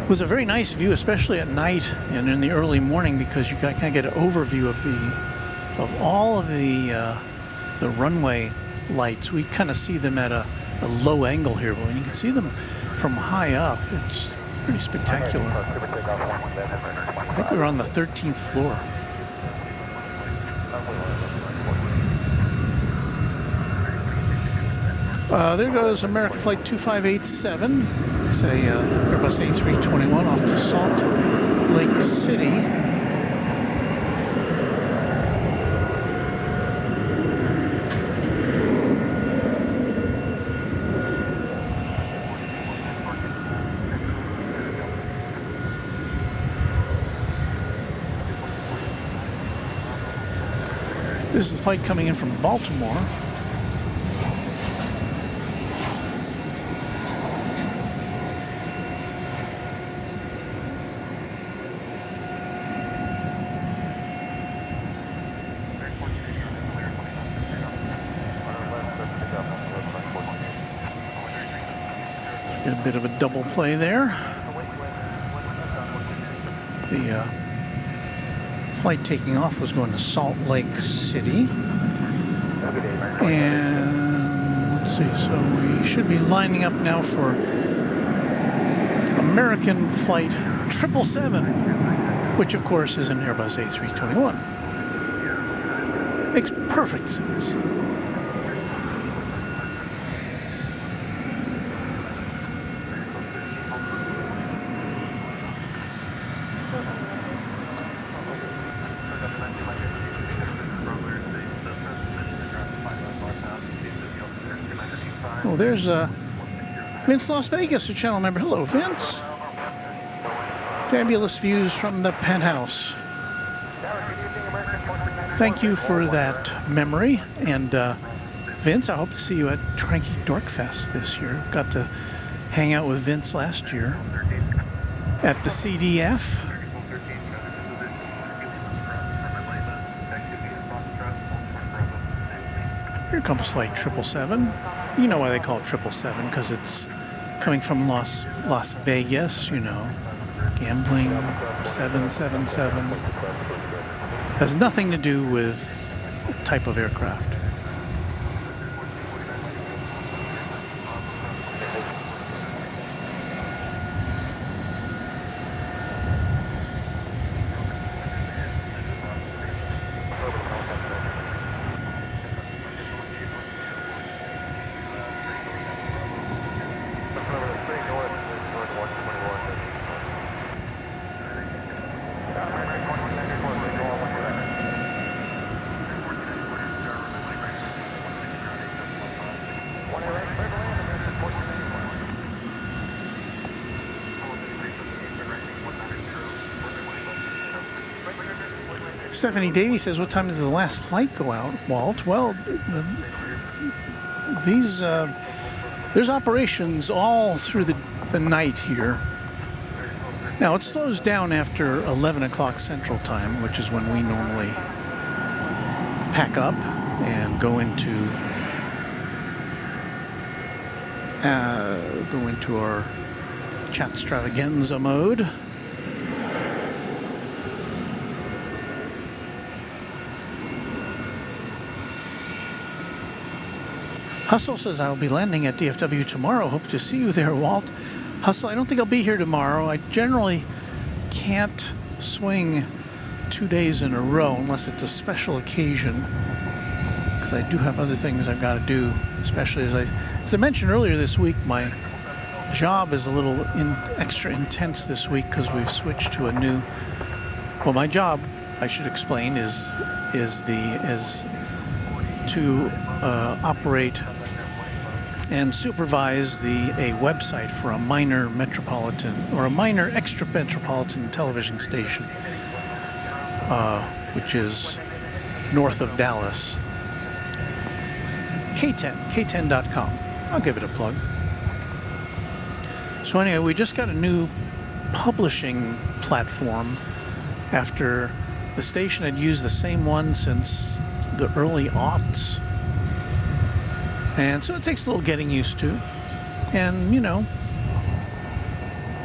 It was a very nice view, especially at night and in the early morning, because you kind of get an overview of all of the runway lights. We kind of see them at a low angle here, but when you can see them from high up, it's pretty spectacular. I think we were on the 13th floor. There goes American Flight 2587. It's a Airbus A321 off to Salt Lake City. This is the flight coming in from Baltimore. Get a bit of a double play there. The flight taking off was going to Salt Lake City. And See, so we should be lining up now for American Flight 777, which of course is an Airbus A321. Makes perfect sense. Oh, there's Vince Las Vegas, a channel member. Hello, Vince. Fabulous views from the penthouse. Thank you for that memory. And Vince, I hope to see you at Tranky Dorkfest this year. Got to hang out with Vince last year at the CDF. Here comes Flight 777. You know why they call it 777, because it's coming from Las Vegas, you know. Gambling, 777. Has nothing to do with the type of aircraft. Stephanie Davey says, what time does the last flight go out, Walt? Well, there's operations all through the night here. Now, it slows down after 11 o'clock Central Time, which is when we normally pack up and go into our extravaganza mode. Hustle says, I'll be landing at DFW tomorrow. Hope to see you there, Walt. Hustle, I don't think I'll be here tomorrow. I generally can't swing 2 days in a row unless it's a special occasion, because I do have other things I've got to do, especially as I mentioned earlier this week, my job is a little extra intense this week because we've switched to a new, well, my job, I should explain, is to operate and supervise a website for a minor metropolitan or a minor extra metropolitan television station, which is north of Dallas. K10.com. I'll give it a plug. So anyway, we just got a new publishing platform after the station had used the same one since the early aughts. And so it takes a little getting used to. And, you know,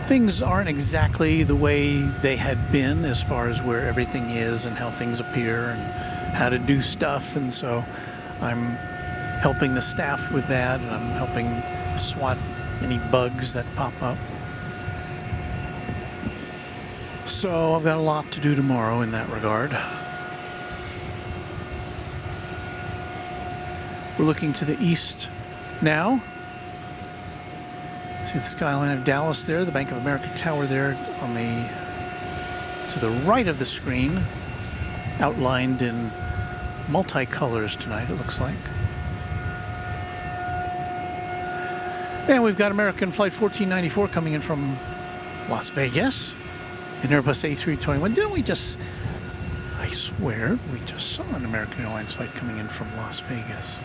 things aren't exactly the way they had been as far as where everything is and how things appear and how to do stuff. And so I'm helping the staff with that, and I'm helping swat any bugs that pop up. So I've got a lot to do tomorrow in that regard. We're looking to the east now. See the skyline of Dallas there, the Bank of America Tower there to the right of the screen, outlined in multicolors tonight, it looks like. And we've got American Flight 1494 coming in from Las Vegas, an Airbus A321. Didn't we just, I swear, we just saw an American Airlines flight coming in from Las Vegas.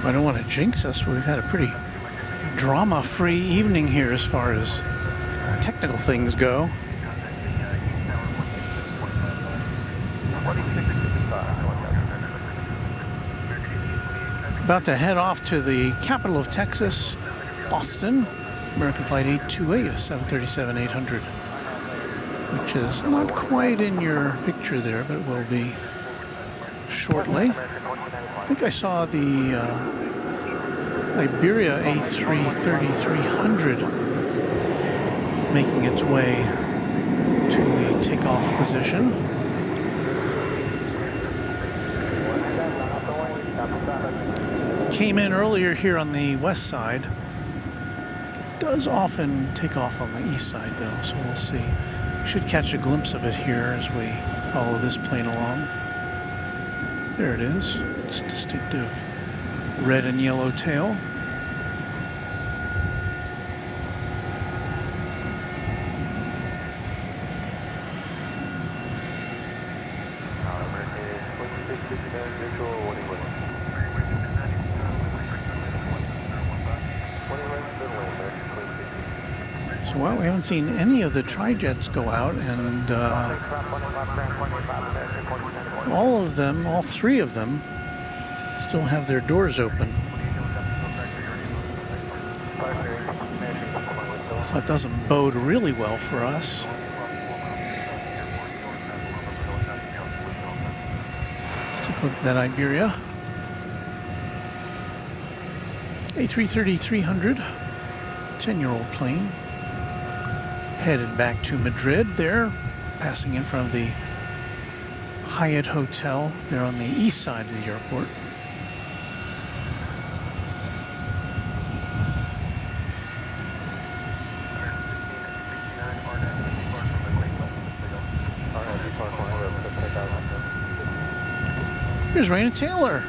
I don't want to jinx us, but we've had a pretty drama-free evening here as far as technical things go. About to head off to the capital of Texas, Austin, American Flight 828, a 737-800, which is not quite in your picture there, but will be shortly. I think I saw the Iberia A330-300 making its way to the takeoff position. Came in earlier here on the west side. It does often take off on the east side though, so we'll see. Should catch a glimpse of it here as we follow this plane along. There it is. Its distinctive red and yellow tail. So, well, we haven't seen any of the tri-jets go out, and all of them, all three of them, still have their doors open. So that doesn't bode really well for us. Let's take a look at that Iberia. A330-300, 10-year-old plane. Headed back to Madrid there, passing in front of the Hyatt Hotel there on the east side of the airport. Here's Raina Taylor.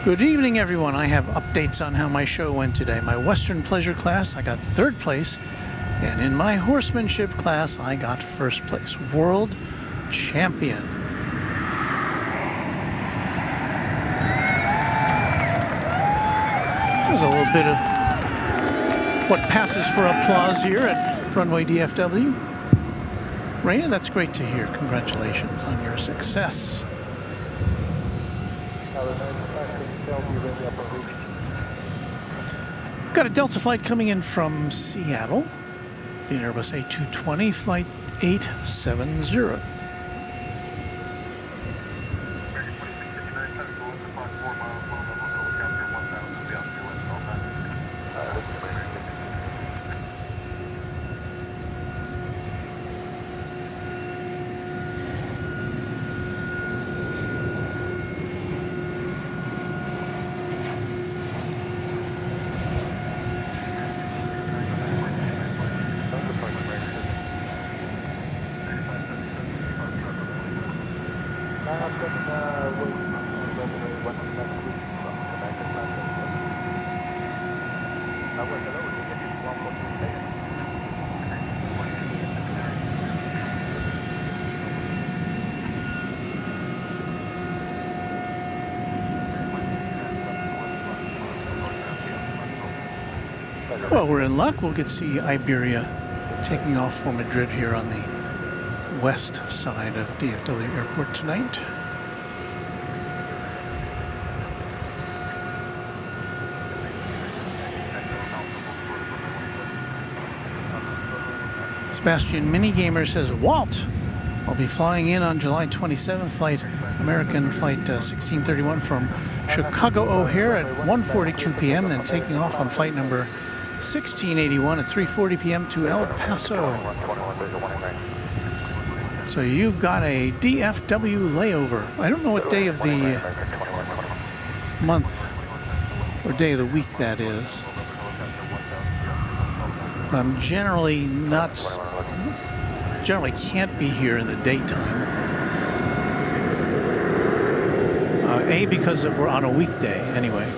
Good evening, everyone. I have updates on how my show went today. My Western Pleasure class, I got 3rd place. And in my horsemanship class, I got 1st place. World champion. There's a little bit of what passes for applause here at Runway DFW. Raina, that's great to hear. Congratulations on your success. Got a Delta flight coming in from Seattle. The Airbus A220, flight 870. Well, we're in luck. We'll get to see Iberia taking off for Madrid here on the west side of DFW Airport tonight. Sebastian Minigamer says, Walt, I'll be flying in on July 27th, flight American flight 1631 from Chicago O'Hare at 1:42 p.m., then taking off on flight number 1681 at 3:40 p.m. to El Paso. So you've got a DFW layover. I don't know what day of the month or day of the week that is. But I'm generally can't be here in the daytime. A, because of we're on a weekday anyway.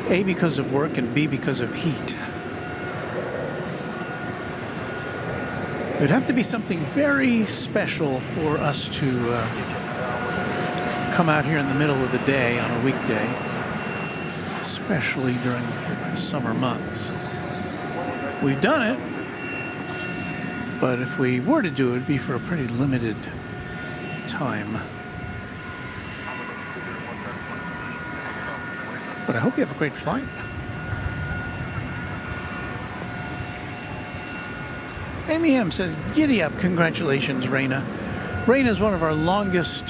A, because of work, and B, because of heat. It would have to be something very special for us to come out here in the middle of the day on a weekday. especially during the summer months. We've done it, but if we were to do it, it'd be for a pretty limited time. But I hope you have a great flight. Amy M says, giddy up. Congratulations, Raina. Raina is one of our longest,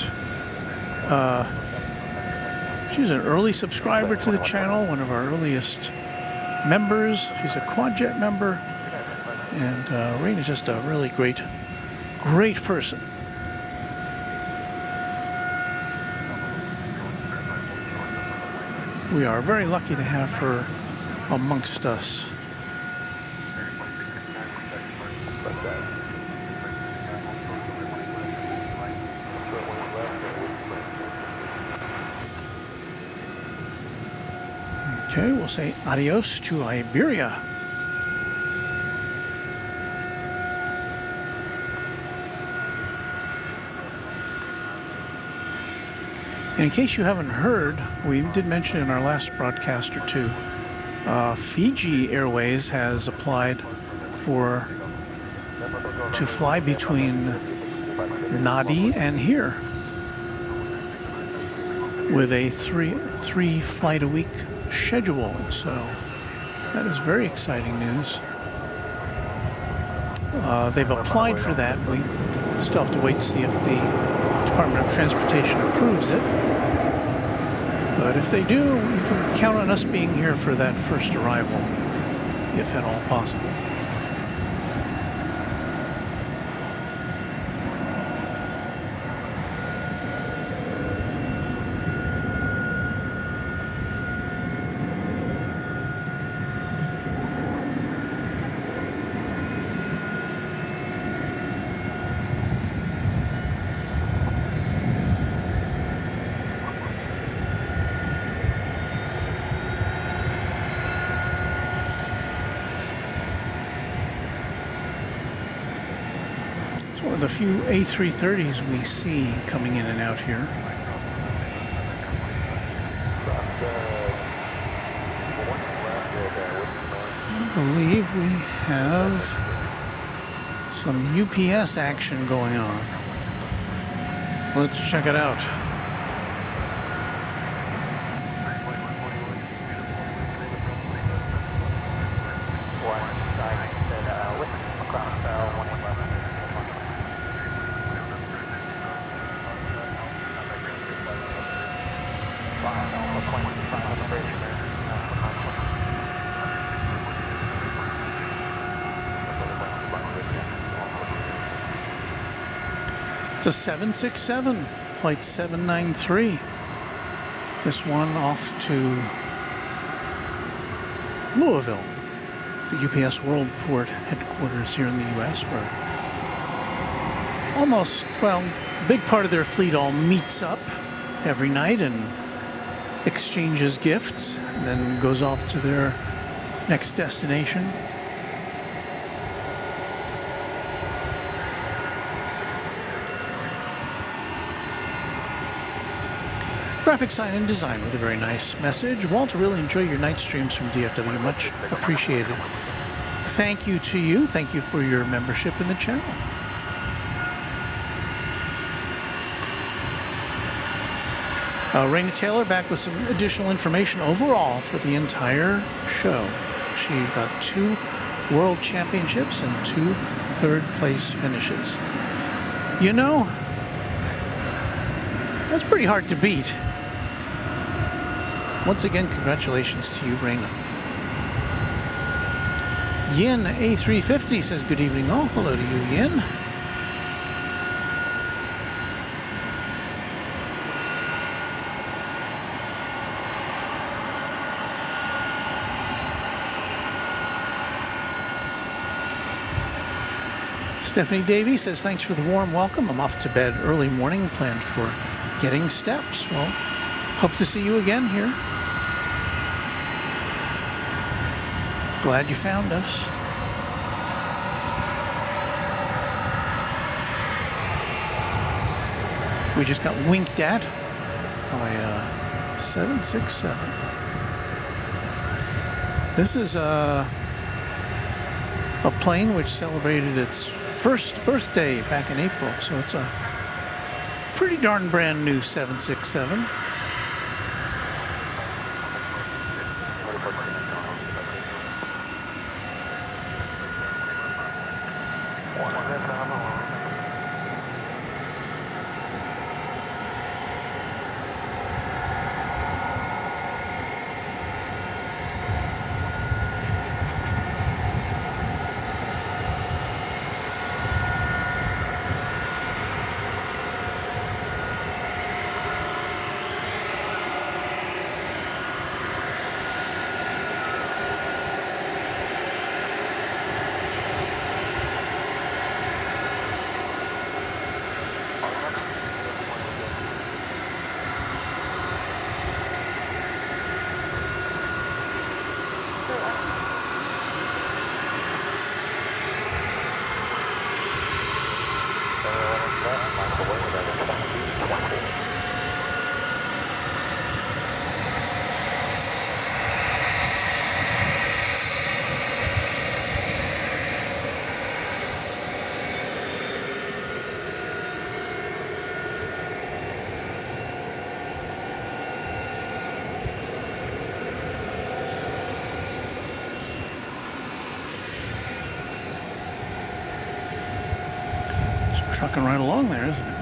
she's an early subscriber to the channel, one of our earliest members. She's a Quadjet member. And Raina's just a really great person. We are very lucky to have her amongst us. Okay, we'll say adios to Iberia. And in case you haven't heard, we did mention in our last broadcast or two, Fiji Airways has applied to fly between Nadi and here with a three flight a week schedule. So that is very exciting news. They've applied for that. We still have to wait to see if the Department of Transportation approves it. But if they do, you can count on us being here for that first arrival, if at all possible. One of the few A330s we see coming in and out here. I believe we have some UPS action going on. Let's check it out. It's a 767, flight 793. This one off to Louisville, the UPS Worldport headquarters here in the U.S., where a big part of their fleet all meets up every night and exchanges gifts, and then goes off to their next destination. Graphic sign and design with a very nice message. Walter, really enjoy your night streams from DFW. Much appreciated. Thank you to you. Thank you for your membership in the channel. Raina Taylor back with some additional information overall for the entire show. She got 2 World Championships and 2 third-place finishes. You know, that's pretty hard to beat. Once again, congratulations to you, Raina. Yin A350 says, good evening all. Hello to you, Yin. Stephanie Davey says, thanks for the warm welcome. I'm off to bed early morning, planned for getting steps. Well, hope to see you again here. Glad you found us. We just got winked at by 767. This is a plane which celebrated its first birthday back in April, so it's a pretty darn brand new 767. Trucking right along there, isn't it?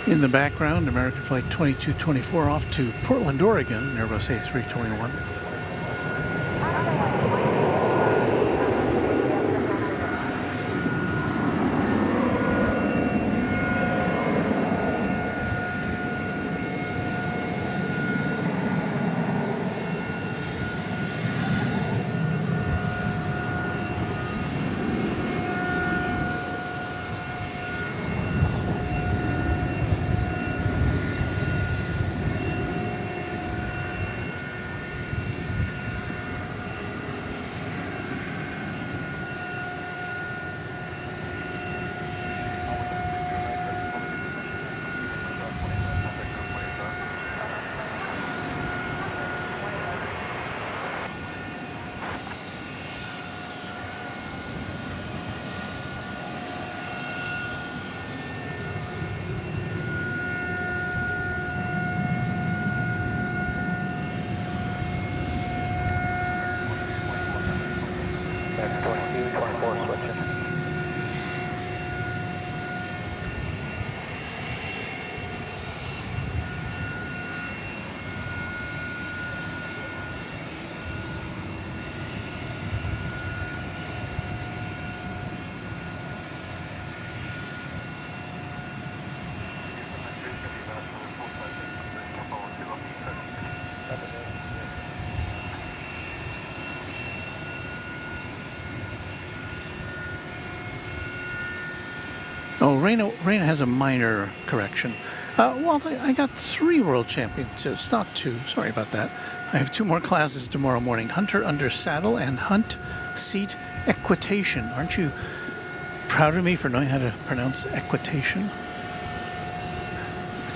In the background, American Flight 2224 off to Portland, Oregon, Airbus A321. Oh, Reina has a minor correction. Well, I got 3 world championships, not 2. Sorry about that. I have 2 more classes tomorrow morning. Hunter under saddle and Hunt seat equitation. Aren't you proud of me for knowing how to pronounce equitation?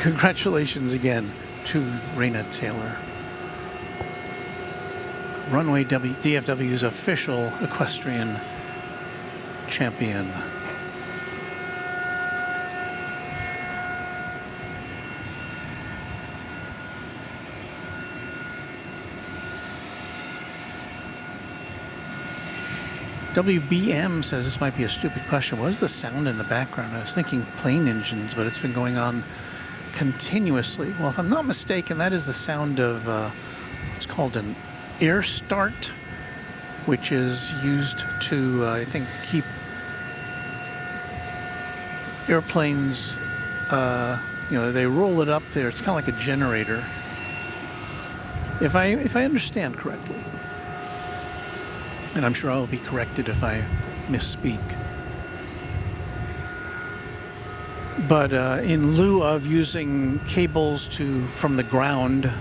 Congratulations again to Reina Taylor. Runway DFW's official equestrian champion. WBM says this might be a stupid question. What is the sound in the background? I was thinking plane engines, but it's been going on continuously. Well, if I'm not mistaken, that is the sound of what's called an air start, which is used to, I think, keep airplanes, they roll it up there. It's kind of like a generator. If I understand correctly, and I'm sure I'll be corrected if I misspeak. But in lieu of using cables from the ground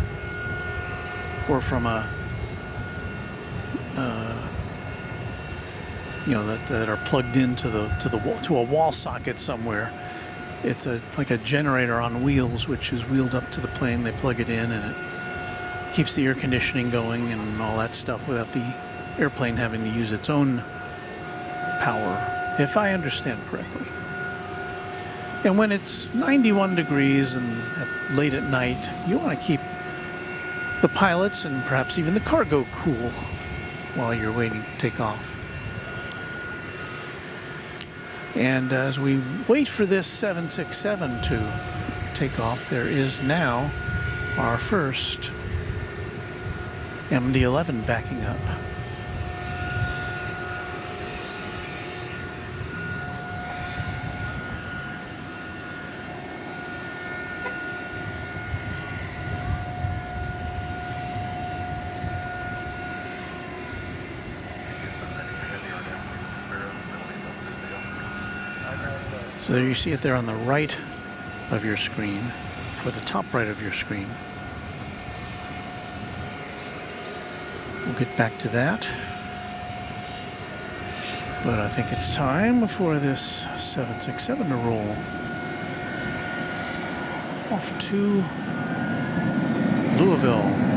or from that are plugged into a wall socket somewhere, it's like a generator on wheels, which is wheeled up to the plane. They plug it in, and it keeps the air conditioning going and all that stuff without the airplane having to use its own power, if I understand correctly. And when it's 91 degrees and late at night, you want to keep the pilots and perhaps even the cargo cool while you're waiting to take off. And as we wait for this 767 to take off, there is now our first MD-11 backing up. So there you see it there on the right of your screen, or the top right of your screen. We'll get back to that. But I think it's time for this 767 to roll off to Louisville.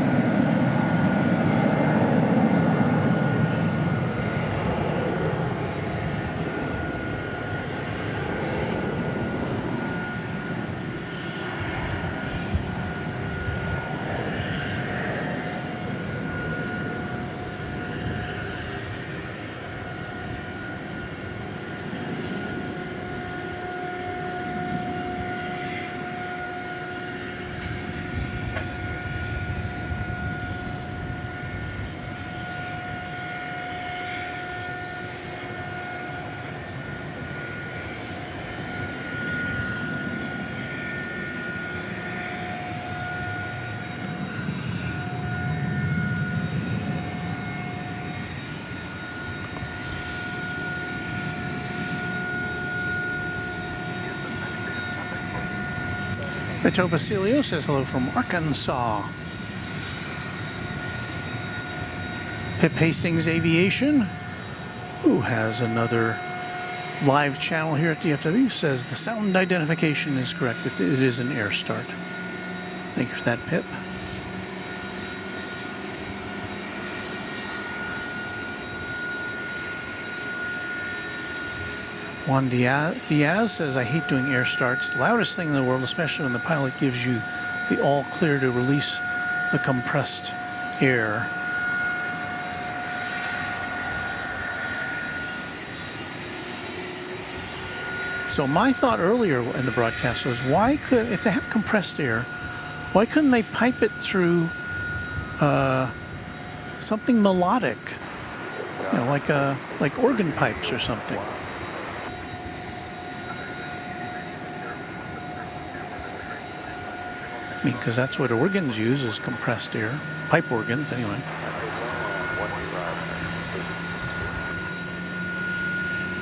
Beto Basilio says hello from Arkansas. Pip Hastings Aviation, who has another live channel here at DFW, says the sound identification is correct. It is an air start. Thank you for that, Pip. Juan Diaz says, I hate doing air starts. The loudest thing in the world, especially when the pilot gives you the all clear to release the compressed air. So my thought earlier in the broadcast was, if they have compressed air, why couldn't they pipe it through something melodic, like organ pipes or something? I mean, because that's what organs use, is compressed air. Pipe organs, anyway.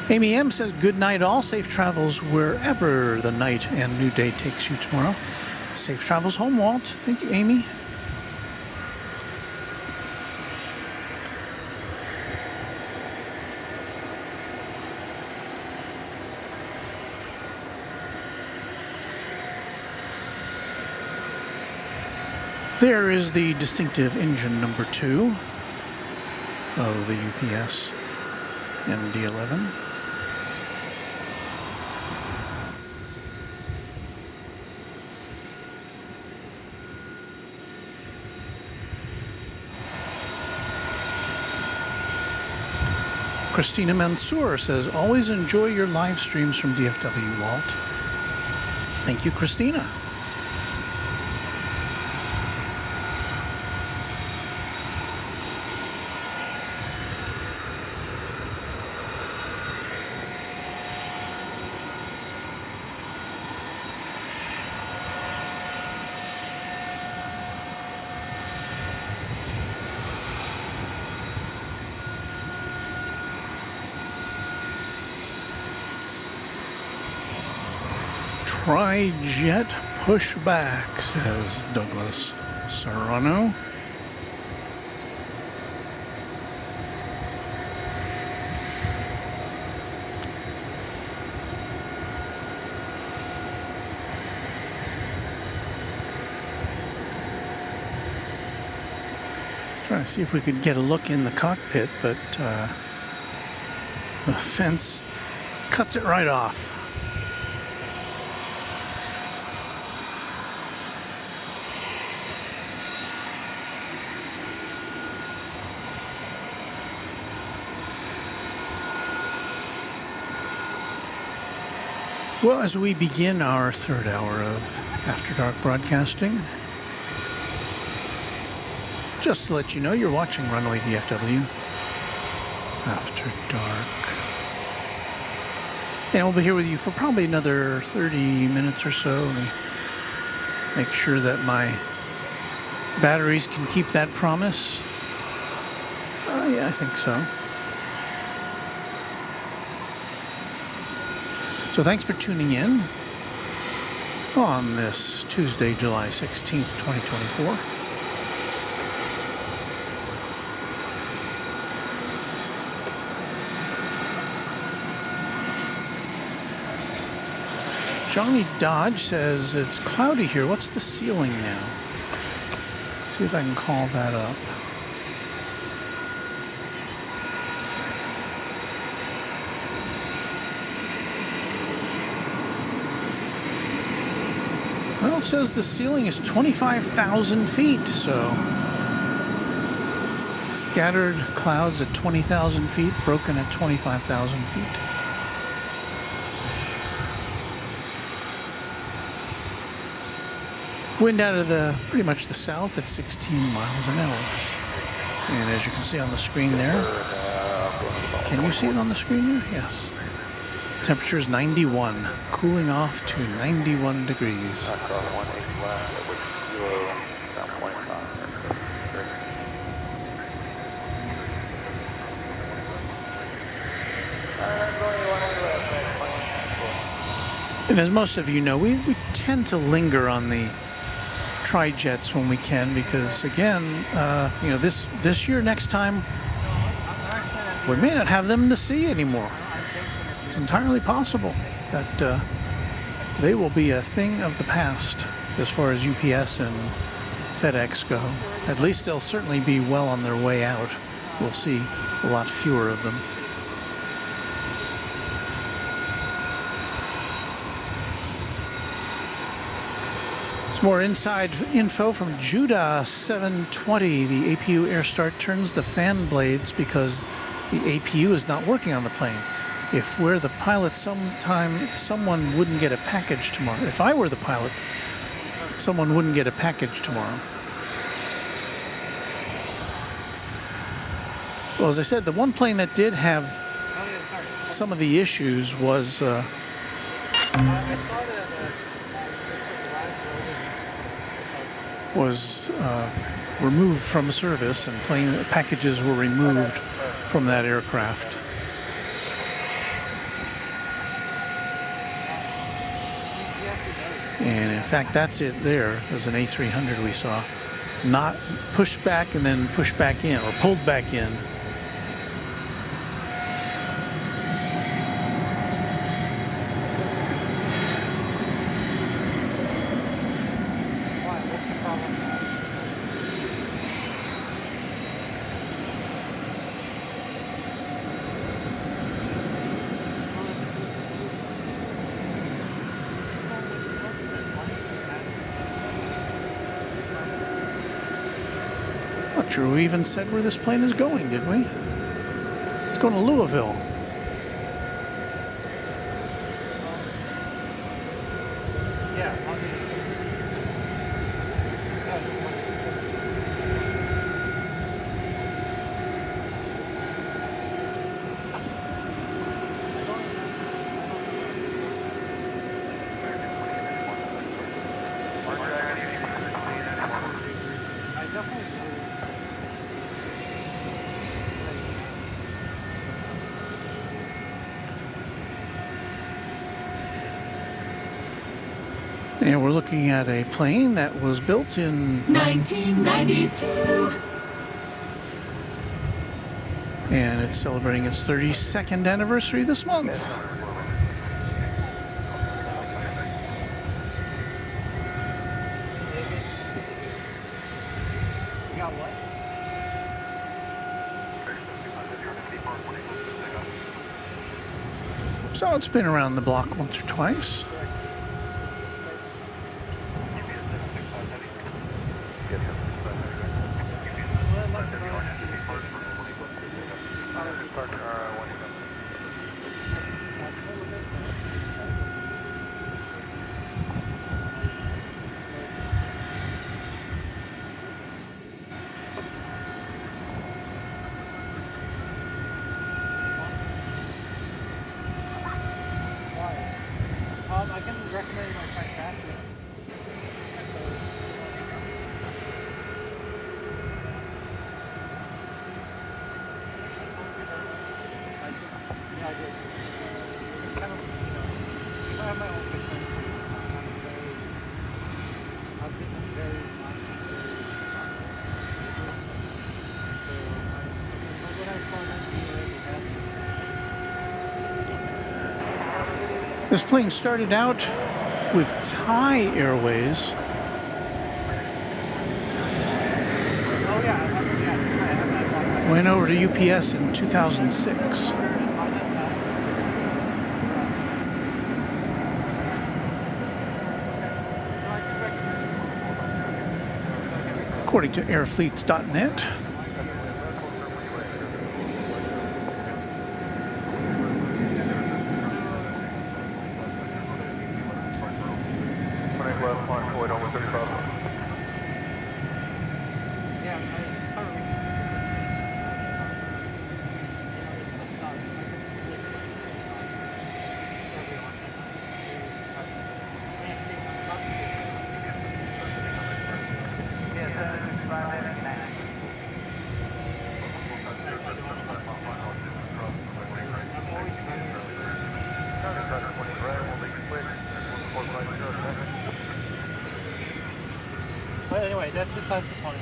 Amy M says, good night all. Safe travels wherever the night and new day takes you tomorrow. Safe travels home, Walt. Thank you, Amy. There is the distinctive engine number 2 of the UPS MD-11. Christina Mansour says, always enjoy your live streams from DFW, Walt. Thank you, Christina. Tri-jet pushback, says Douglas Serrano. Trying to see if we could get a look in the cockpit, but the fence cuts it right off. Well, as we begin our third hour of After Dark broadcasting, just to let you know, you're watching Runway DFW After Dark. And we'll be here with you for probably another 30 minutes or so. Let me make sure that my batteries can keep that promise. Yeah, I think so. So thanks for tuning in on this Tuesday, July 16th, 2024. Johnny Dodge says it's cloudy here. What's the ceiling now? See if I can call that up. Well, it says the ceiling is 25,000 feet, so scattered clouds at 20,000 feet, broken at 25,000 feet. Wind out of pretty much the south at 16 miles an hour. And as you can see on the screen there, can you see it on the screen there? Yes. Temperature is 91, cooling off to 91 degrees. Across 180 left, which is 0, down 0.5. And as most of you know, we tend to linger on the tri-jets when we can because, again, you know, this year, next time, we may not have them to see anymore. It's entirely possible that they will be a thing of the past as far as UPS and FedEx go. At least they'll certainly be well on their way out. We'll see a lot fewer of them. Some more inside info from Judah 720. The APU air start turns the fan blades because the APU is not working on the plane. If we're the pilot, someone wouldn't get a package tomorrow. If I were the pilot, someone wouldn't get a package tomorrow. Well, as I said, the one plane that did have some of the issues was removed from service, and plane packages were removed from that aircraft. And in fact, that's it there. There's an A300 we saw. Not pushed back and then pushed back in, or pulled back in. What's the problem? Not sure we even said where this plane is going, did we? It's going to Louisville. Yeah, obviously. I definitely And we're looking at a plane that was built in 1992. and it's celebrating its 32nd anniversary this month. You got what? So it's been around the block once or twice. I can recommend my friend Cassie. Yeah, I did. It's kind of, I have my own concerns. I've been very when I saw that This plane started out with Thai Airways. oh yeah, I have that. Went over to UPS in 2006. According to airfleets.net. Yeah, it's hard to it's just not. It's everyone. But anyway, that's besides the point.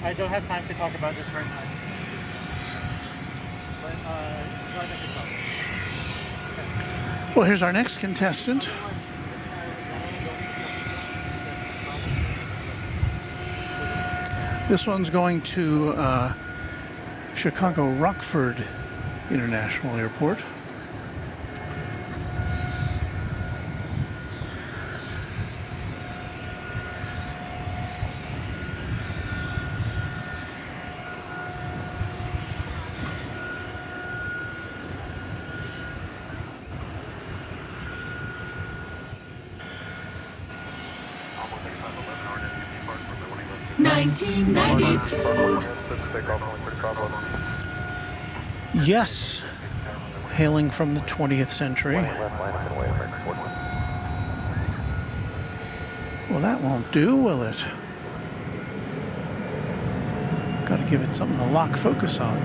I don't have time to talk about this right now. But glad I could talk. Well, here's our next contestant. This one's going to Chicago Rockford International Airport. Yes, hailing from the 20th century. Well, that won't do, will it? Got to give it something to lock focus on.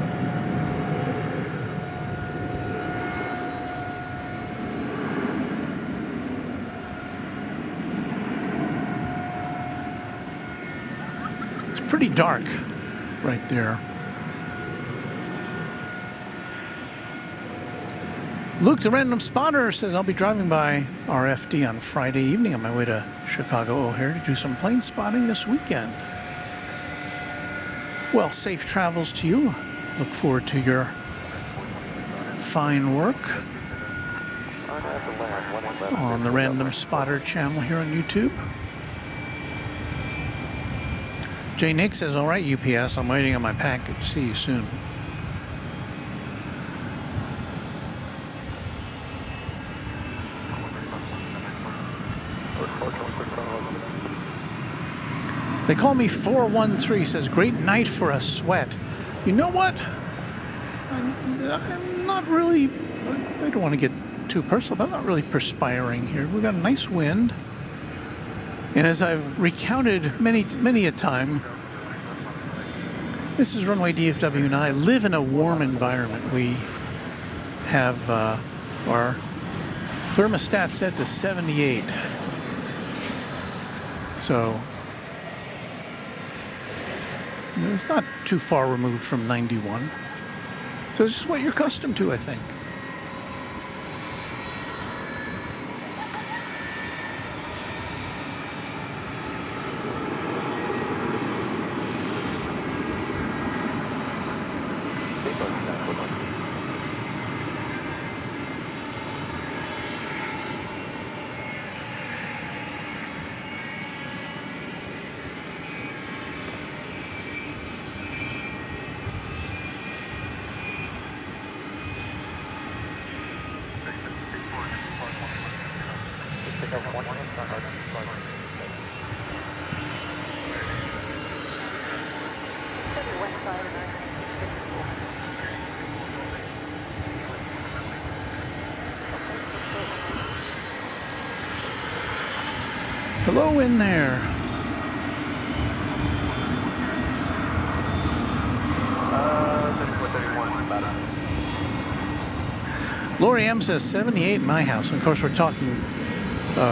It's pretty dark right there. Luke the Random Spotter says, I'll be driving by RFD on Friday evening on my way to Chicago O'Hare to do some plane spotting this weekend. Well, safe travels to you. Look forward to your fine work on the Random Spotter channel here on YouTube. J. Nick says, all right, UPS, I'm waiting on my package. See you soon. They call me 413, says, great night for a sweat. You know what? I'm not really, I don't want to get too personal, but I'm not really perspiring here. We've got a nice wind. And as I've recounted many a time, this is Runway DFW and I live in a warm environment. We have our thermostat set to 78. So it's not too far removed from 91. So it's just what you're accustomed to, I think. Hello in there. Lori M says 78 in my house. And of course, we're talking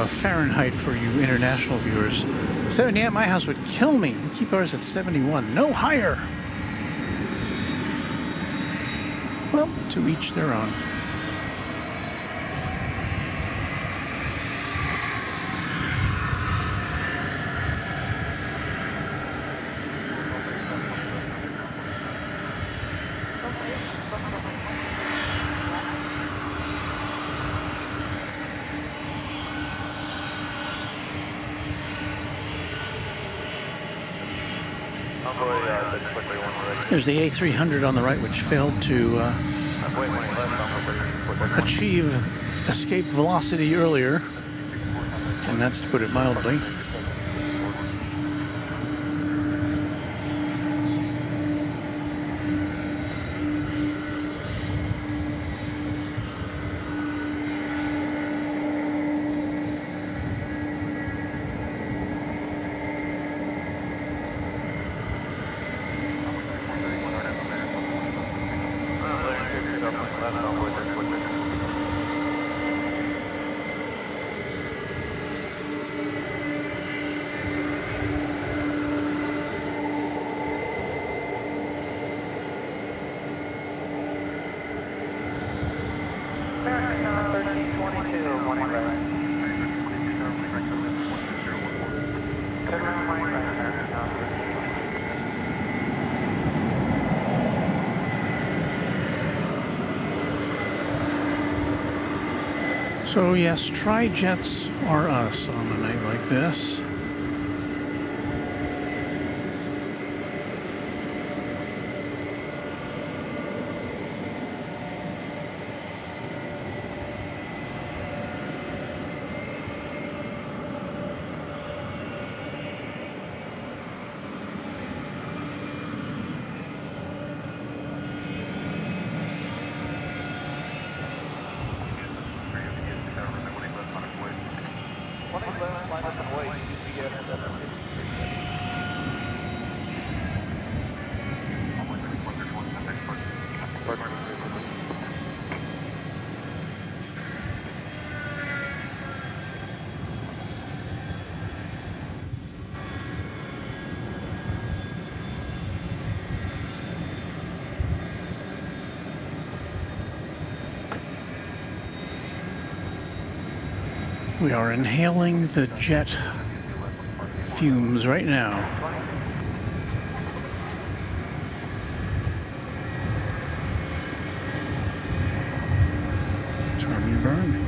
Fahrenheit for you international viewers. 78 at my house would kill me. Keep ours at 71. No higher. Well, to each their own. There's the A300 on the right, which failed to achieve escape velocity earlier, and that's to put it mildly. So yes, tri-jets are us on a night like this. We are inhaling the jet fumes right now. Turn and burn.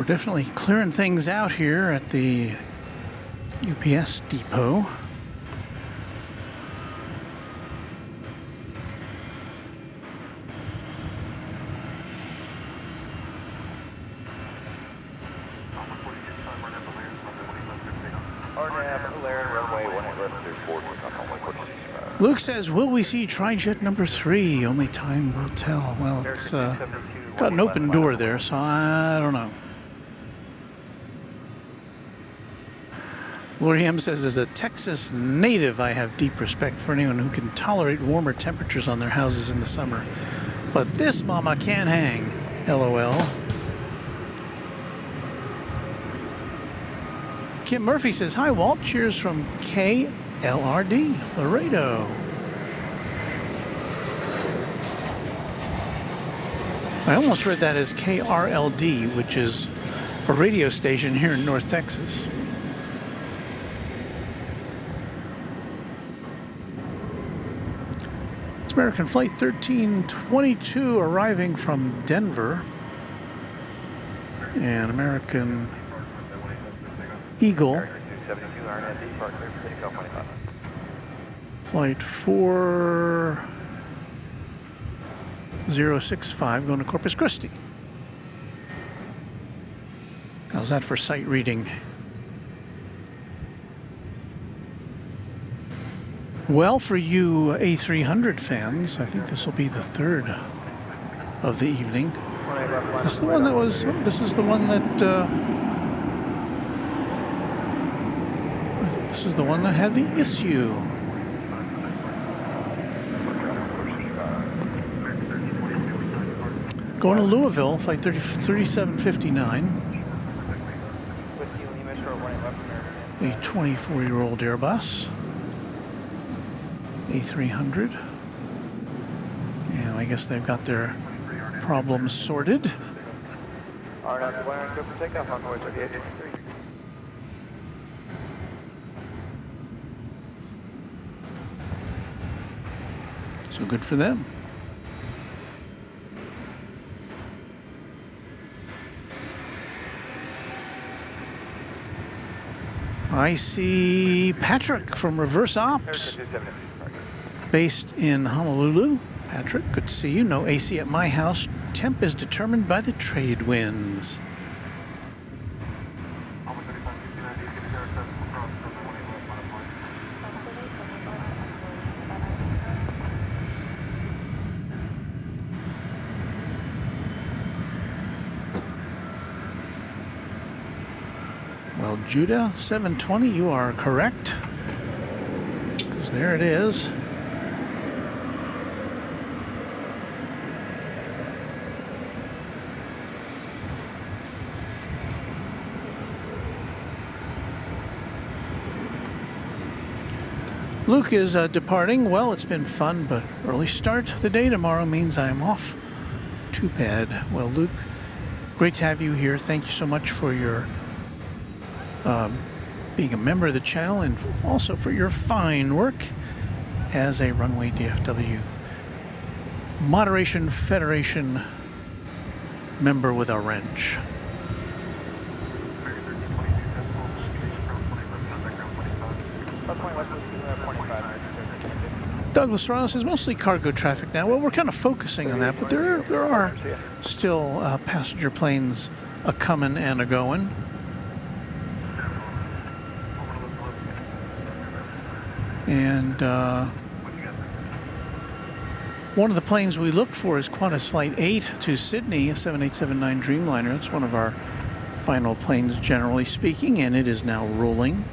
We're definitely clearing things out here at the UPS depot. Luke says, will we see Tri-Jet number 3? Only time will tell. Well, it's got an open door there, so I don't know. Lori M says, as a Texas native, I have deep respect for anyone who can tolerate warmer temperatures on their houses in the summer. But this mama can't hang. LOL. Kim Murphy says, hi, Walt. Cheers from KLRD, Laredo. I almost read that as KRLD, which is a radio station here in North Texas. It's American Flight 1322 arriving from Denver. And American Eagle. Flight 4065 going to Corpus Christi. How's that for sight reading? Well, for you A300 fans, I think this will be the third of the evening. This is the one that was. This is the one that. I think this is the one that had the issue. Going to Louisville, flight 3759. A 24-year-old Airbus. A300. And I guess they've got their problems sorted. So good for them. I see Patrick from Reverse Ops, based in Honolulu. Patrick, good to see you. No AC at my house. Temp is determined by the trade winds. Well, Judah 720, you are correct. Because there it is. Luke is departing. Well, it's been fun, but early start the day tomorrow means I'm off to bed. Well, Luke, great to have you here. Thank you so much for your being a member of the channel and also for your fine work as a Runway DFW Moderation Federation member with a wrench. Douglas Ross is mostly cargo traffic now. Well, we're kind of focusing on that, but there are still passenger planes a-coming and a-going. And one of the planes we look for is Qantas Flight 8 to Sydney, a 7879 Dreamliner. It's one of our final planes, generally speaking, and it is now rolling.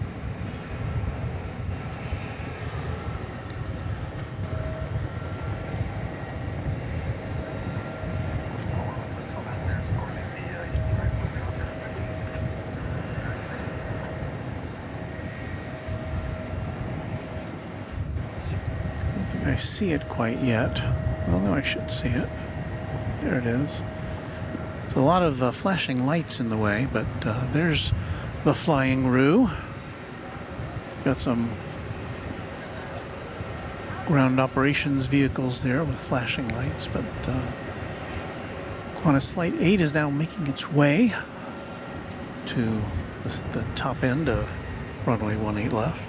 I see it quite yet. Well, no, I should see it. There it is. There's a lot of flashing lights in the way, but there's the Flying Roo. Got some ground operations vehicles there with flashing lights, but Qantas Flight 8 is now making its way to the top end of runway 18 left.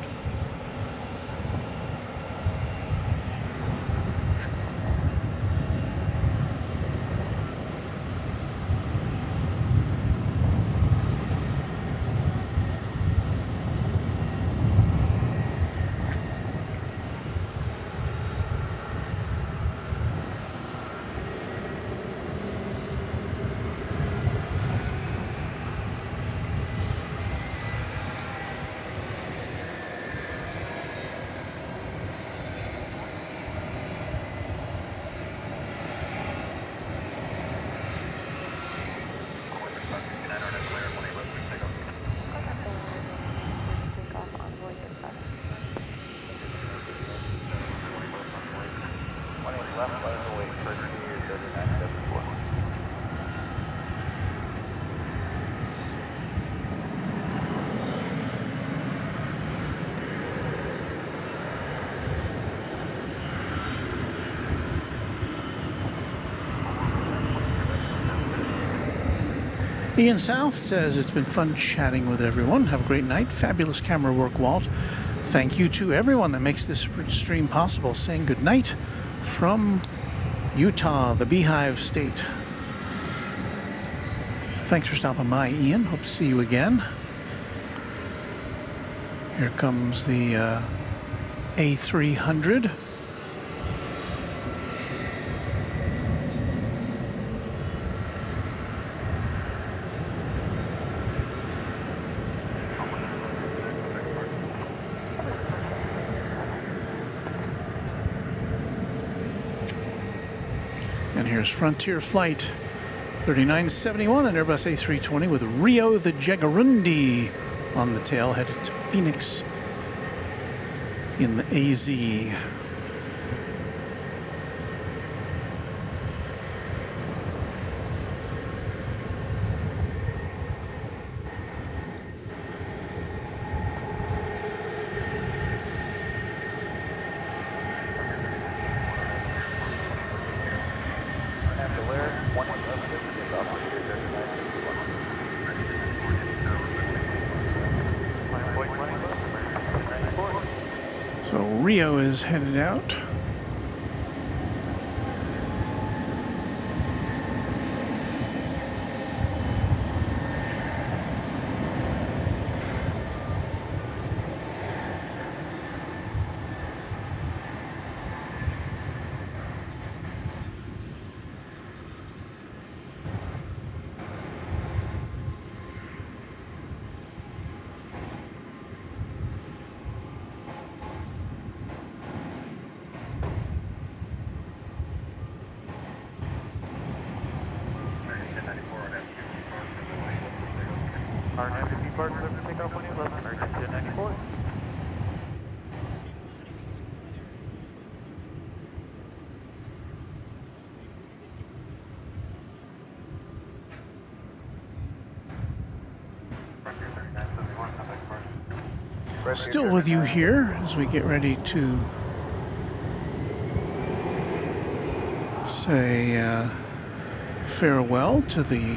Ian South says it's been fun chatting with everyone. Have a great night. Fabulous camera work, Walt. Thank you to everyone that makes this stream possible. Saying good night from Utah, the Beehive State. Thanks for stopping by, Ian. Hope to see you again. Here comes the A300. And here's Frontier Flight 3971, an Airbus A320 with Rio the Jackery on the tail, headed to Phoenix in the AZ. So Rio is headed out. Still with you here as we get ready to say farewell to the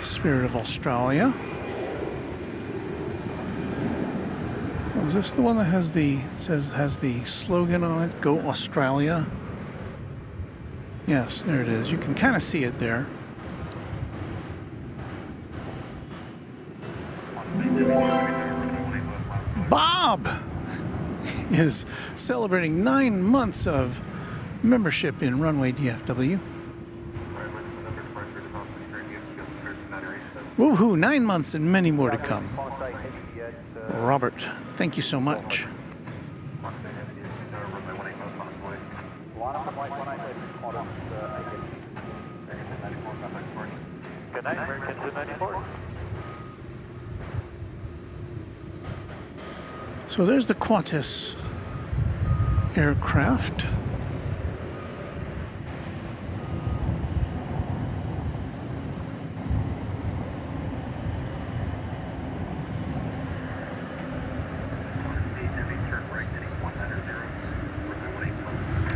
Spirit of Australia. Oh, is this the one that has the slogan on it? Go Australia. Yes, there it is. You can kind of see it there. Bob is celebrating 9 months of membership in Runway DFW. Woohoo, 9 months and many more to come. Robert, thank you so much. Good night, American 294. So there's the Qantas aircraft.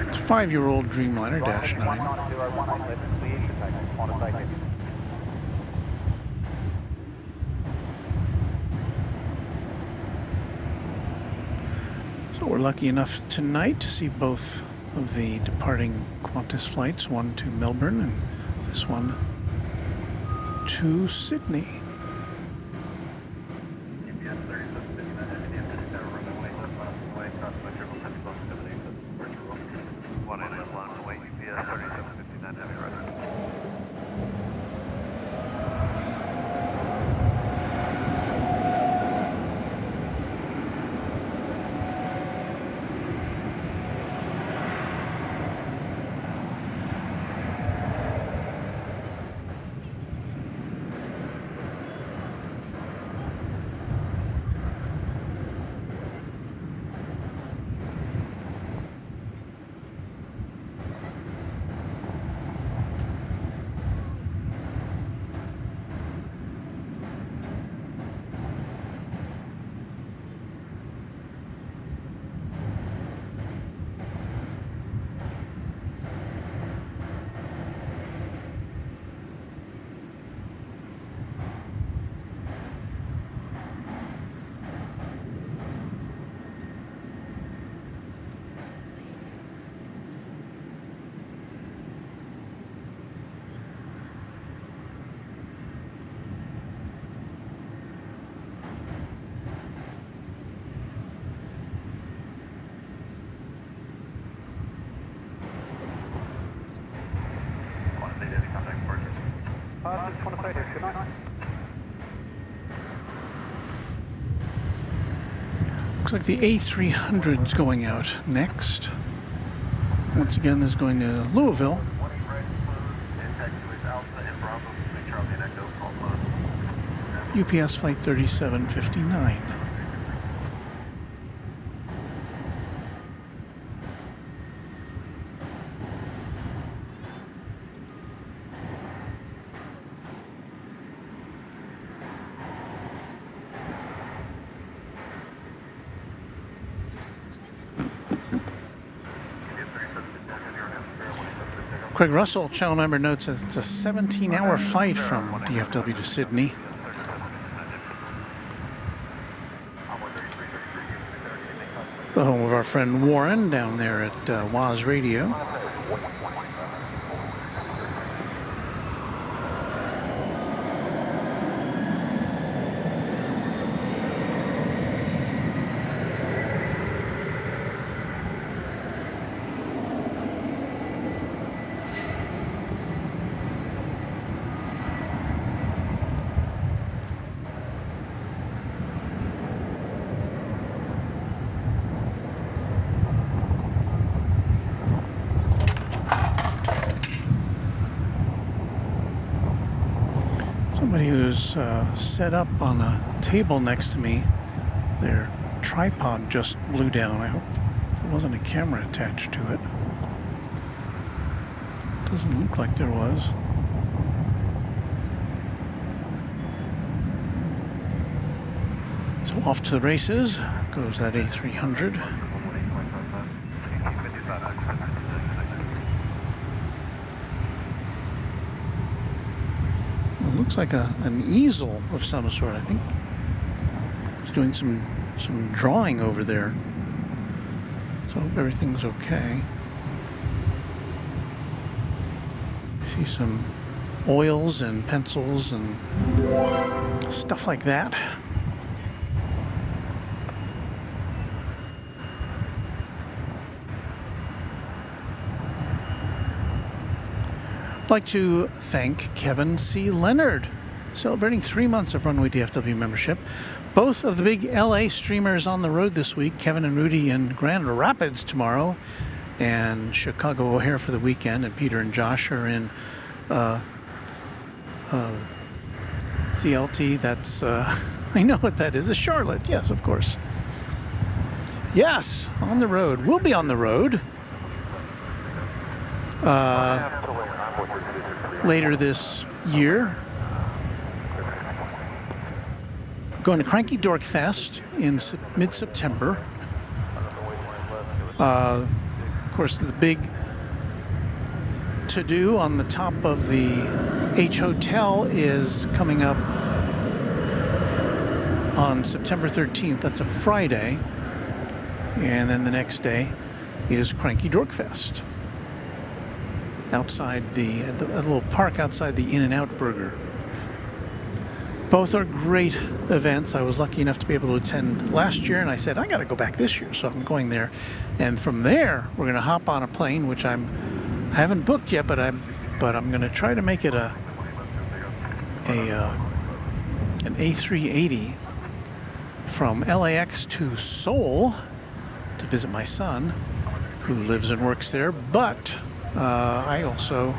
It's a 5-year-old Dreamliner Dash 9. But we're lucky enough tonight to see both of the departing Qantas flights, one to Melbourne and this one to Sydney. Looks like the A300's going out next. Once again, this is going to Louisville. UPS flight 3759. Craig Russell, channel member, notes that it's a 17-hour flight from DFW to Sydney. The home of our friend Warren down there at WAZ Radio. Somebody who's set up on a table next to me, their tripod just blew down. I hope there wasn't a camera attached to it. Doesn't look like there was. So off to the races goes that A300. Looks like an easel of some sort. I think he's doing some drawing over there. So I hope everything's okay. I see some oils and pencils and stuff like that. I'd like to thank Kevin C. Leonard, celebrating 3 months of Runway DFW membership. Both of the big LA streamers on the road this week, Kevin and Rudy in Grand Rapids tomorrow, and Chicago O'Hare for the weekend, and Peter and Josh are in CLT. That's, I know what that is, Charlotte. Yes, of course. Yes, on the road. We'll be on the road. Later this year. Going to Cranky Dork Fest in mid-September. Of course, the big to-do on the top of the H Hotel is coming up on September 13th. That's a Friday. And then the next day is Cranky Dorkfest outside at the little park outside the In-N-Out Burger. Both are great events. I was lucky enough to be able to attend last year, and I said, I got to go back this year, so I'm going there. And from there, we're going to hop on a plane, which I haven't booked yet, but I'm going to try to make it an A380 from LAX to Seoul to visit my son, who lives and works there. But I also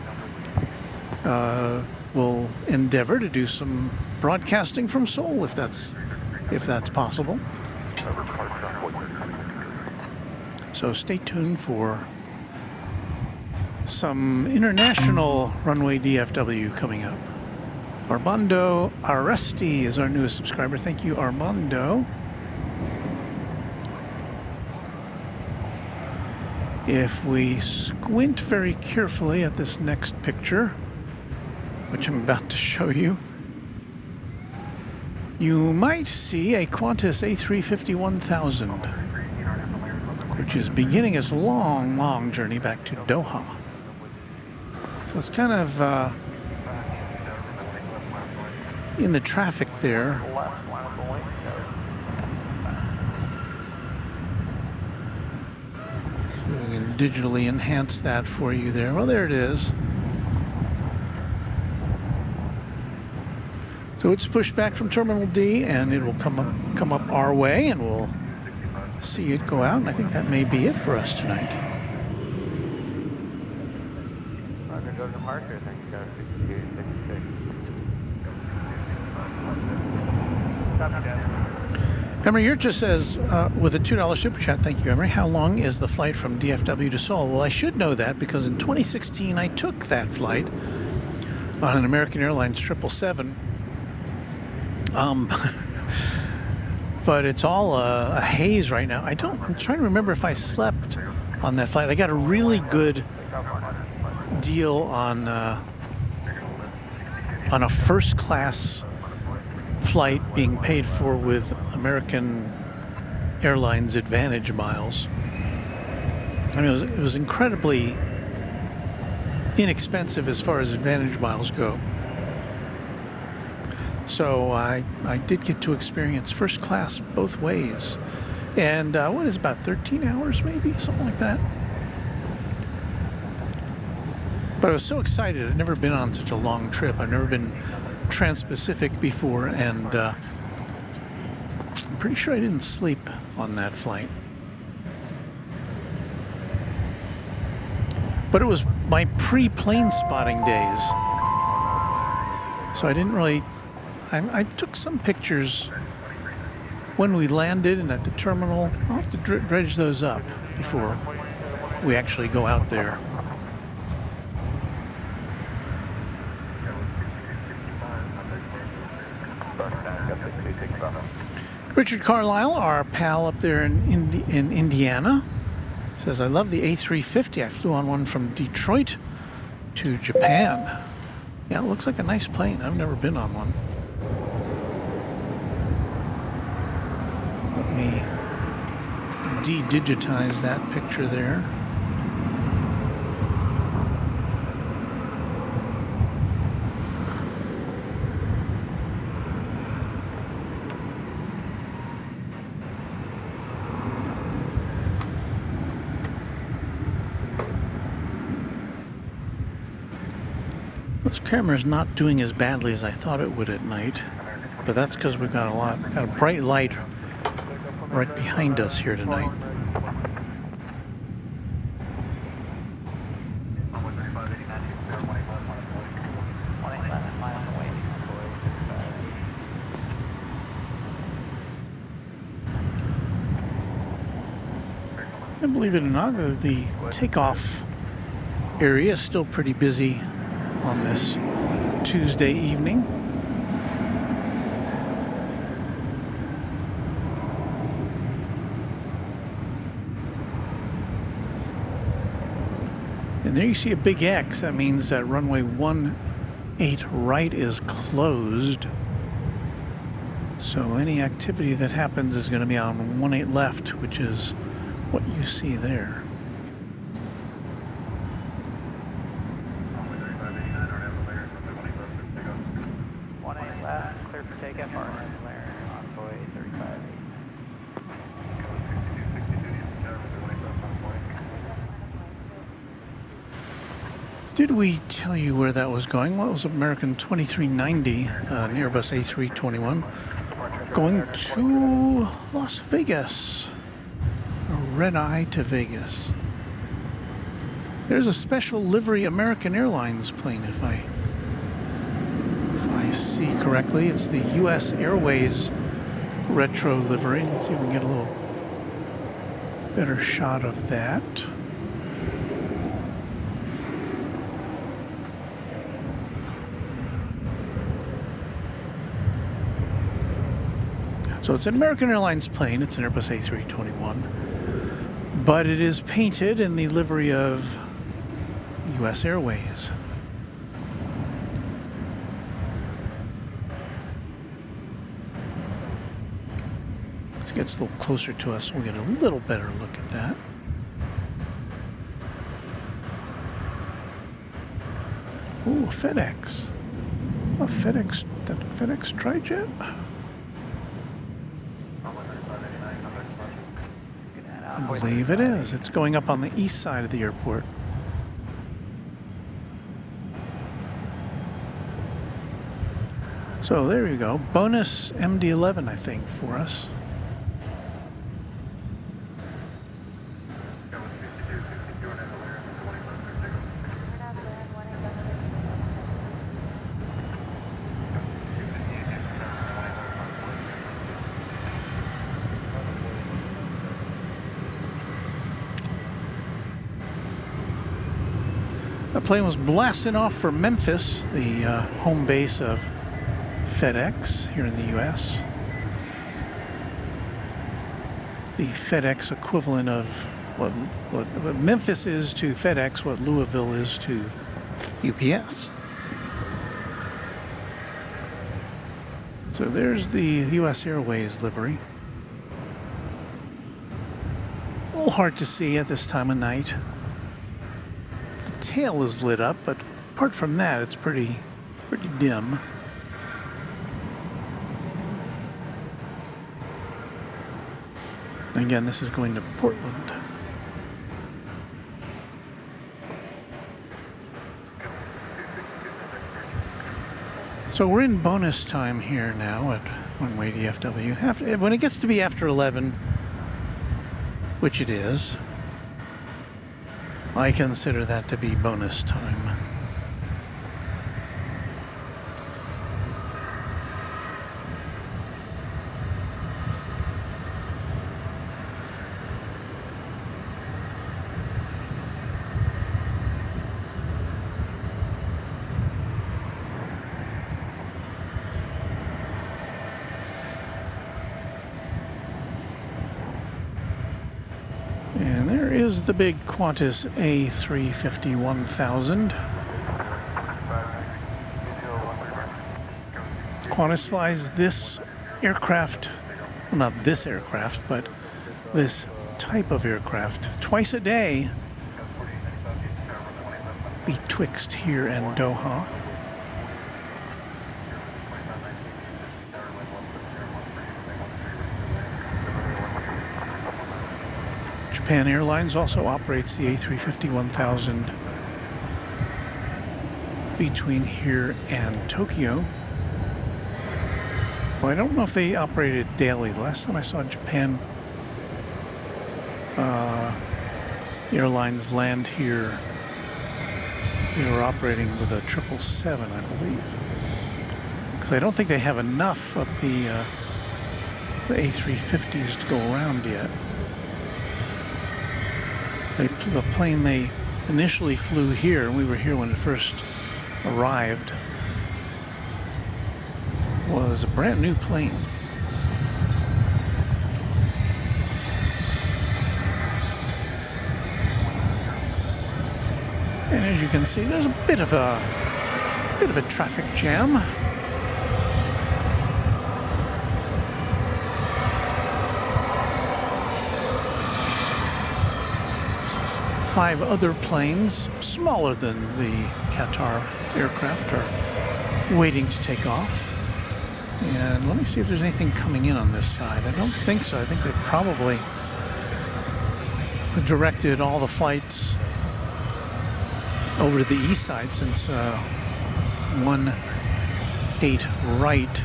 will endeavor to do some broadcasting from Seoul if that's possible. So stay tuned for some international Runway DFW coming up. Armando Aresti is our newest subscriber. Thank you, Armando. If we squint very carefully at this next picture, which I'm about to show you, you might see a Qantas A350-1000, which is beginning its long, long journey back to Doha. So it's kind of in the traffic there. So we can digitally enhance that for you there. Well, there it is. So it's pushed back from Terminal D, and it will come up our way, and we'll see it go out. And I think that may be it for us tonight. Roger, go to departure. Thank you, guys. 6266. Copy that. Emery Yurcha says, with a $2 super chat, thank you, Emery, how long is the flight from DFW to Seoul? Well, I should know that because in 2016 I took that flight on an American Airlines 777. But it's all a haze right now. I'm trying to remember if I slept on that flight. I got a really good deal on a first class flight being paid for with American Airlines Advantage miles. I mean, it was incredibly inexpensive as far as Advantage miles go. So I did get to experience first class both ways. And what is it, about 13 hours maybe? Something like that. But I was so excited. I'd never been on such a long trip. I've never been trans-Pacific before, and I'm pretty sure I didn't sleep on that flight. But it was my pre-plane spotting days. So I didn't really... I took some pictures when we landed and at the terminal. I'll have to dredge those up before we actually go out there. Richard Carlisle, our pal up there in Indiana, says, I love the A350. I flew on one from Detroit to Japan. Yeah, it looks like a nice plane. I've never been on one. Let me de-digitize that picture there. This camera's not doing as badly as I thought it would at night, but that's because we've got a bright light right behind us here tonight. And believe it or not, the takeoff area is still pretty busy on this Tuesday evening. And there you see a big X. That means that runway 18 right is closed. So any activity that happens is going to be on 18 left, which is what you see there. Last, clear for takeoff, Arlen, Blair, Envoy 35. Did we tell you where that was going? Well, it was American 2390, an Airbus A321, going to Las Vegas. A red eye to Vegas. There's a special livery American Airlines plane, if I see correctly. It's the U.S. Airways retro livery. Let's see if we can get a little better shot of that. So it's an American Airlines plane. It's an Airbus A321, but it is painted in the livery of U.S. Airways. This gets a little closer to us, we'll get a little better look at that. Ooh, a FedEx. A FedEx, that FedEx Trijet? I believe it is. It's going up on the east side of the airport. So there you go. Bonus MD-11, I think, for us. That plane was blasting off for Memphis, the home base of FedEx here in the U.S. The FedEx equivalent of what Memphis is to FedEx, what Louisville is to UPS. So there's the U.S. Airways livery. A little hard to see at this time of night. The tail is lit up, but apart from that, it's pretty dim. And again, this is going to Portland. So we're in bonus time here now at Runway DFW. When it gets to be after 11, which it is, I consider that to be bonus time. And there is the big Qantas A350-1000. Qantas flies this aircraft, well, not this aircraft, but this type of aircraft twice a day betwixt here and Doha. Japan Airlines also operates the A350-1000 between here and Tokyo. Well, I don't know if they operate it daily. The last time I saw Japan Airlines land here, they were operating with a 777, I believe. Because I don't think they have enough of the A350s to go around yet. The plane they initially flew here, and we were here when it first arrived, was a brand new plane. And as you can see, there's a bit of a traffic jam. 5 other planes, smaller than the Qatar aircraft, are waiting to take off. And let me see if there's anything coming in on this side. I don't think so. I think they've probably directed all the flights over to the east side, since 18 right,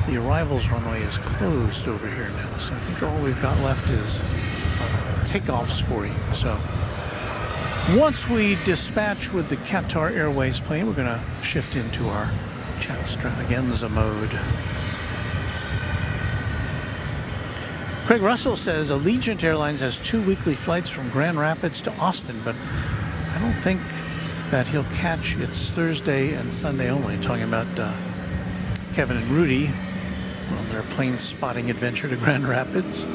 the arrivals runway is closed over here now. So I think all we've got left is takeoffs for you. So once we dispatch with the Qatar Airways plane, we're going to shift into our extravaganza mode. Craig Russell says Allegiant Airlines has 2 weekly flights from Grand Rapids to Austin, but I don't think that he'll catch. It's Thursday and Sunday only. Talking about Kevin and Rudy on their plane spotting adventure to Grand Rapids.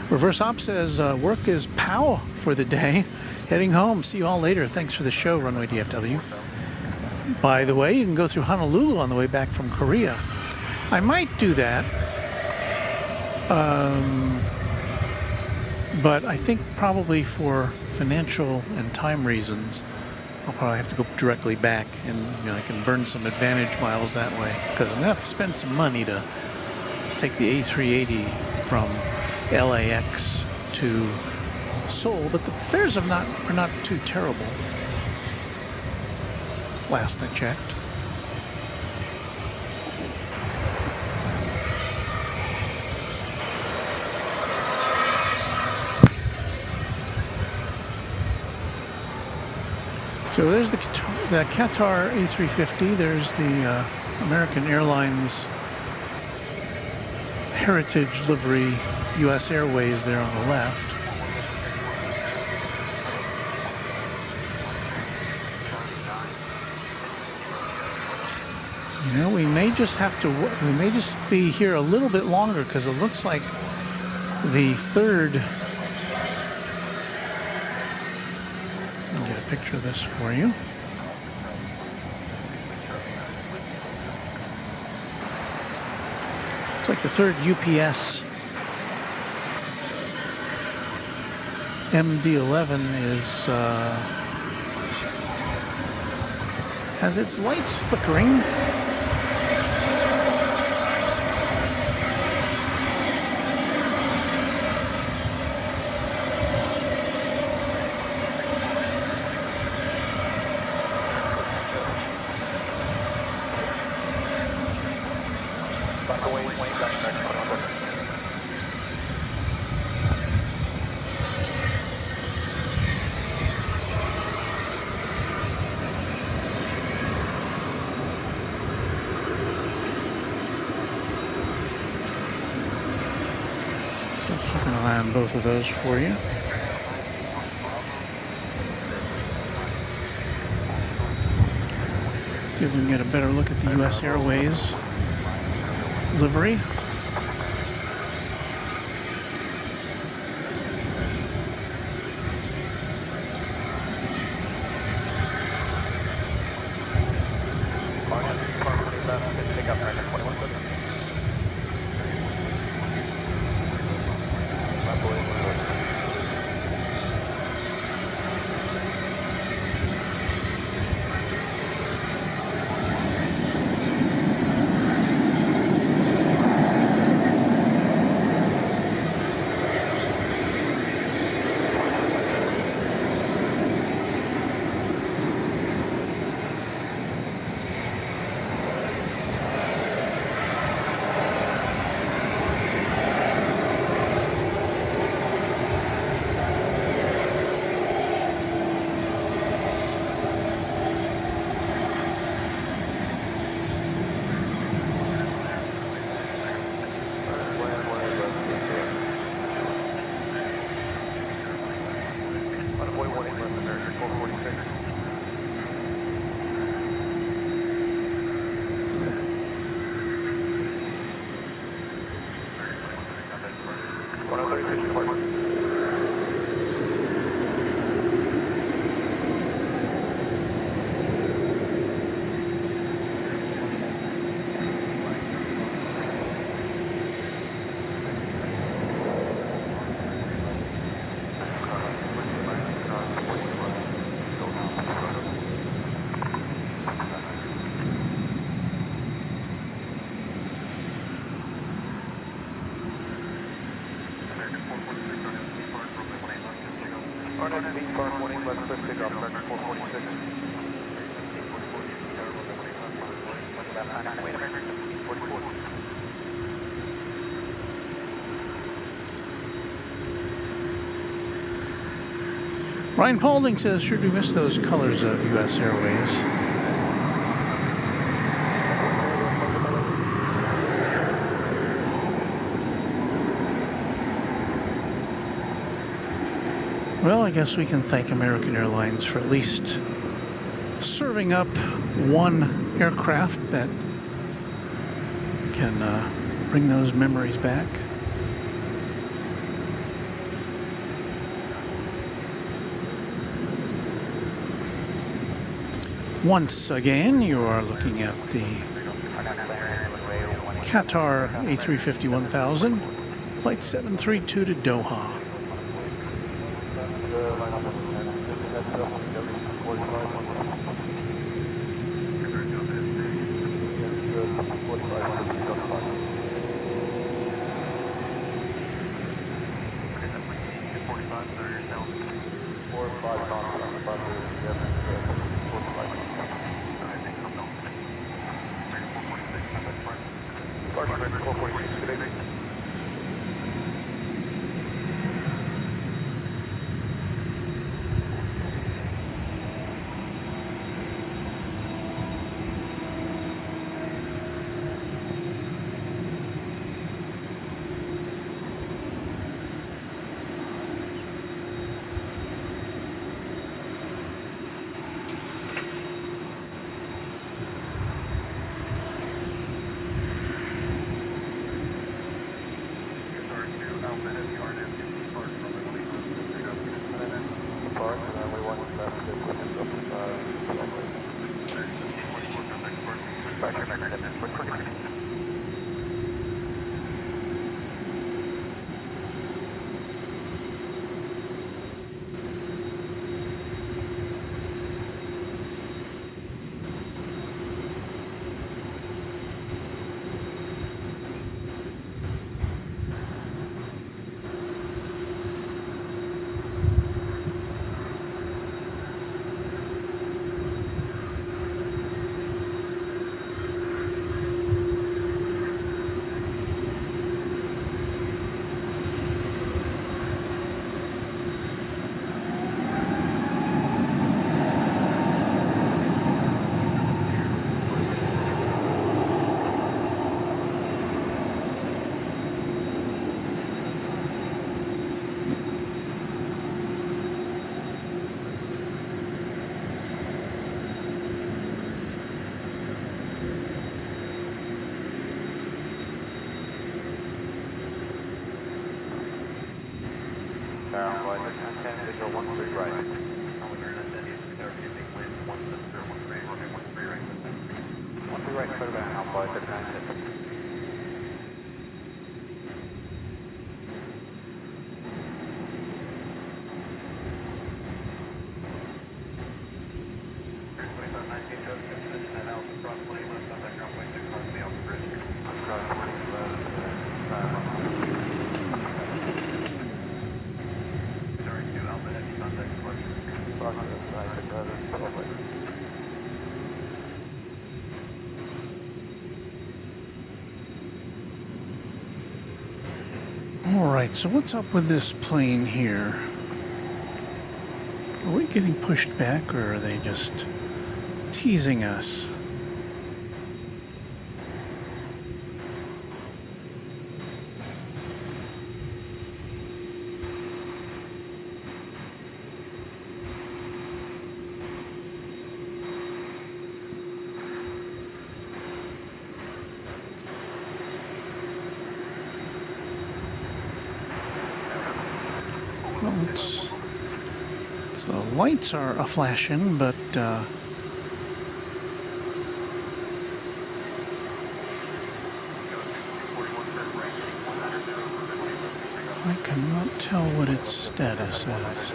Reverse Op says work is pow for the day. Heading home. See you all later. Thanks for the show, Runway DFW. By the way, you can go through Honolulu on the way back from Korea. I might do that. But I think probably for financial and time reasons, I'll probably have to go directly back, and I can burn some advantage miles that way, because I'm going to have to spend some money to take the A380 from LAX to Seoul, but the fares are not too terrible. Last I checked. So there's the Qatar A350. There's the American Airlines Heritage Livery U.S. Airways there on the left. We may just be here a little bit longer, because it looks like the third, I'll get a picture of this for you. It's like the third UPS MD-11 has its lights flickering. Keep an eye on both of those for you. See if we can get a better look at the U.S. Airways livery. Ryan Paulding says, sure do miss those colors of U.S. Airways. Well, I guess we can thank American Airlines for at least serving up one aircraft that can bring those memories back. Once again, you are looking at the Qatar A350-1000, Flight 732 to Doha. Alright, so what's up with this plane here? Are we getting pushed back, or are they just teasing us? Well, the lights are a-flashing, but I cannot tell what its status is.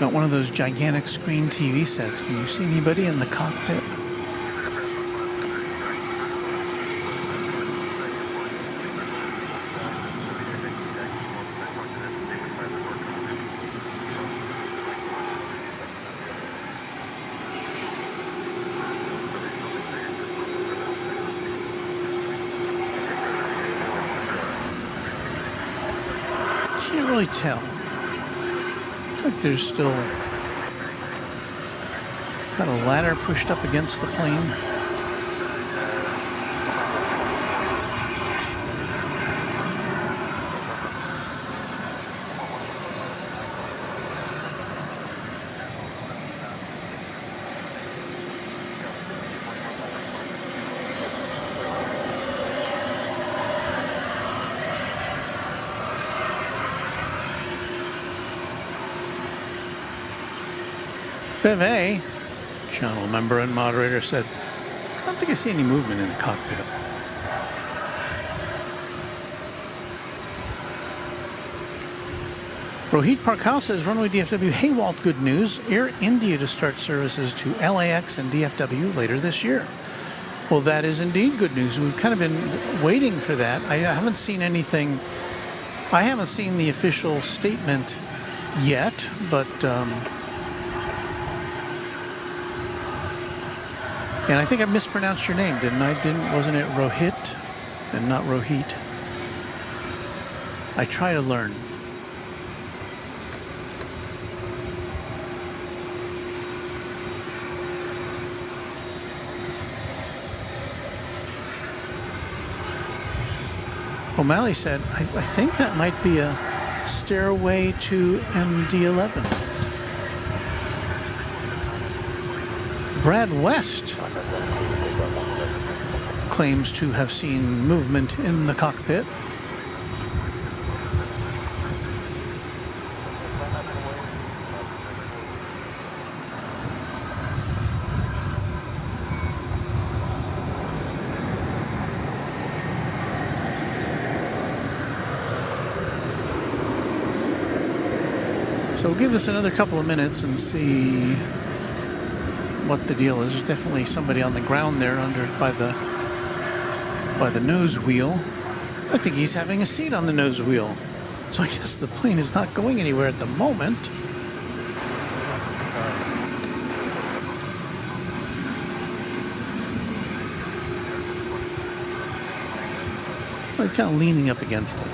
Got one of those gigantic screen TV sets. Can you see anybody in the cockpit? Can't really tell. Looks like there's still... Is that a ladder pushed up against the plane? Beve, channel member and moderator, said, I don't think I see any movement in the cockpit. Rohit Parkal says, Runway DFW, hey Walt, good news. Air India to start services to LAX and DFW later this year. Well, that is indeed good news. We've kind of been waiting for that. I haven't seen anything. I haven't seen the official statement yet, but... And I think I mispronounced your name, didn't I? Wasn't it Rohit and not Rohit? I try to learn. O'Malley said, I think that might be a stairway to MD-11. Brad West claims to have seen movement in the cockpit. So we'll give this another couple of minutes and see what the deal is. There's definitely somebody on the ground there under by the nose wheel. I think he's having a seat on the nose wheel. So I guess the plane is not going anywhere at the moment. Well, he's kind of leaning up against it.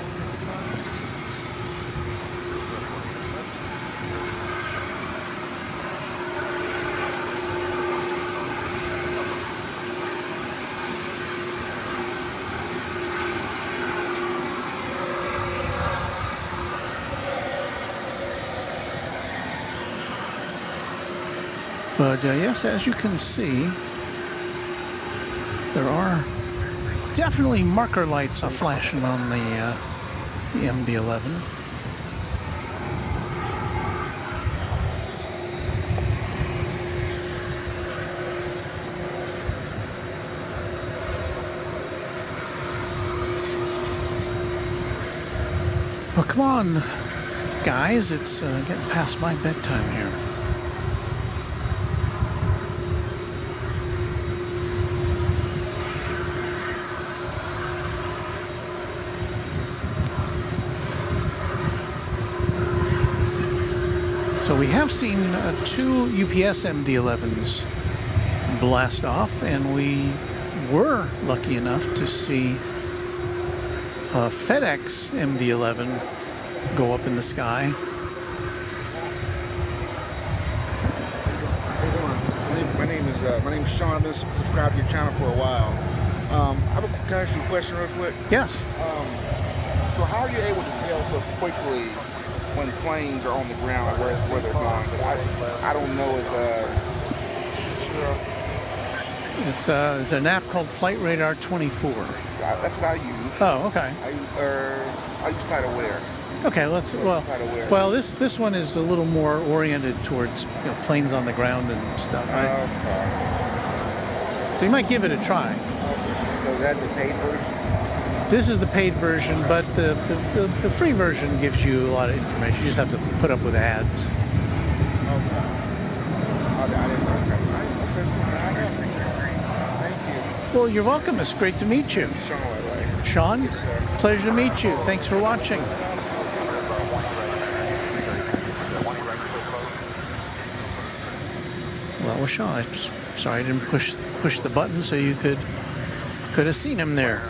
But yes, as you can see, there are definitely marker lights flashing on the MD-11. Well, come on, guys, it's getting past my bedtime here. So we have seen two UPS MD-11s blast off, and we were lucky enough to see a FedEx MD-11 go up in the sky. My name is Sean. I've been subscribed to your channel for a while. Can I ask you a question real quick? Yes. So how are you able to tell so quickly when planes are on the ground where they're going? But I don't know if it's an app called Flight Radar 24. That's what I use. Oh, okay. I use TidalWare. Okay, well, this one is a little more oriented towards planes on the ground and stuff. So you might give it a try. So is that the paid version? This is the paid version, but the free version gives you a lot of information. You just have to put up with ads. didn't know. Okay. Thank you. Well, you're welcome. It's great to meet you. Sean, right? Sean, pleasure to meet you. Thanks for watching. Well, that was Sean. I'm sorry I didn't push the button so you could have seen him there.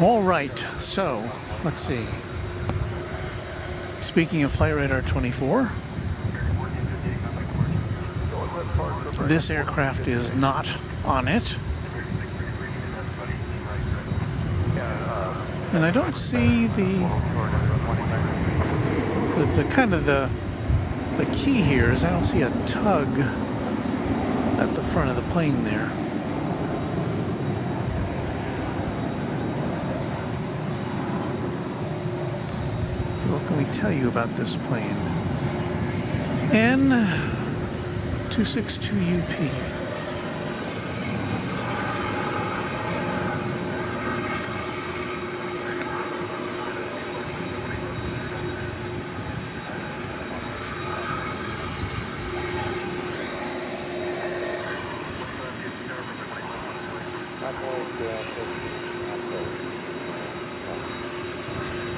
All right, so let's see. Speaking of Flight Radar 24, this aircraft is not on it. And I don't see the kind of the key here is I don't see a tug at the front of the plane there. So what can we tell you about this plane? N262UP.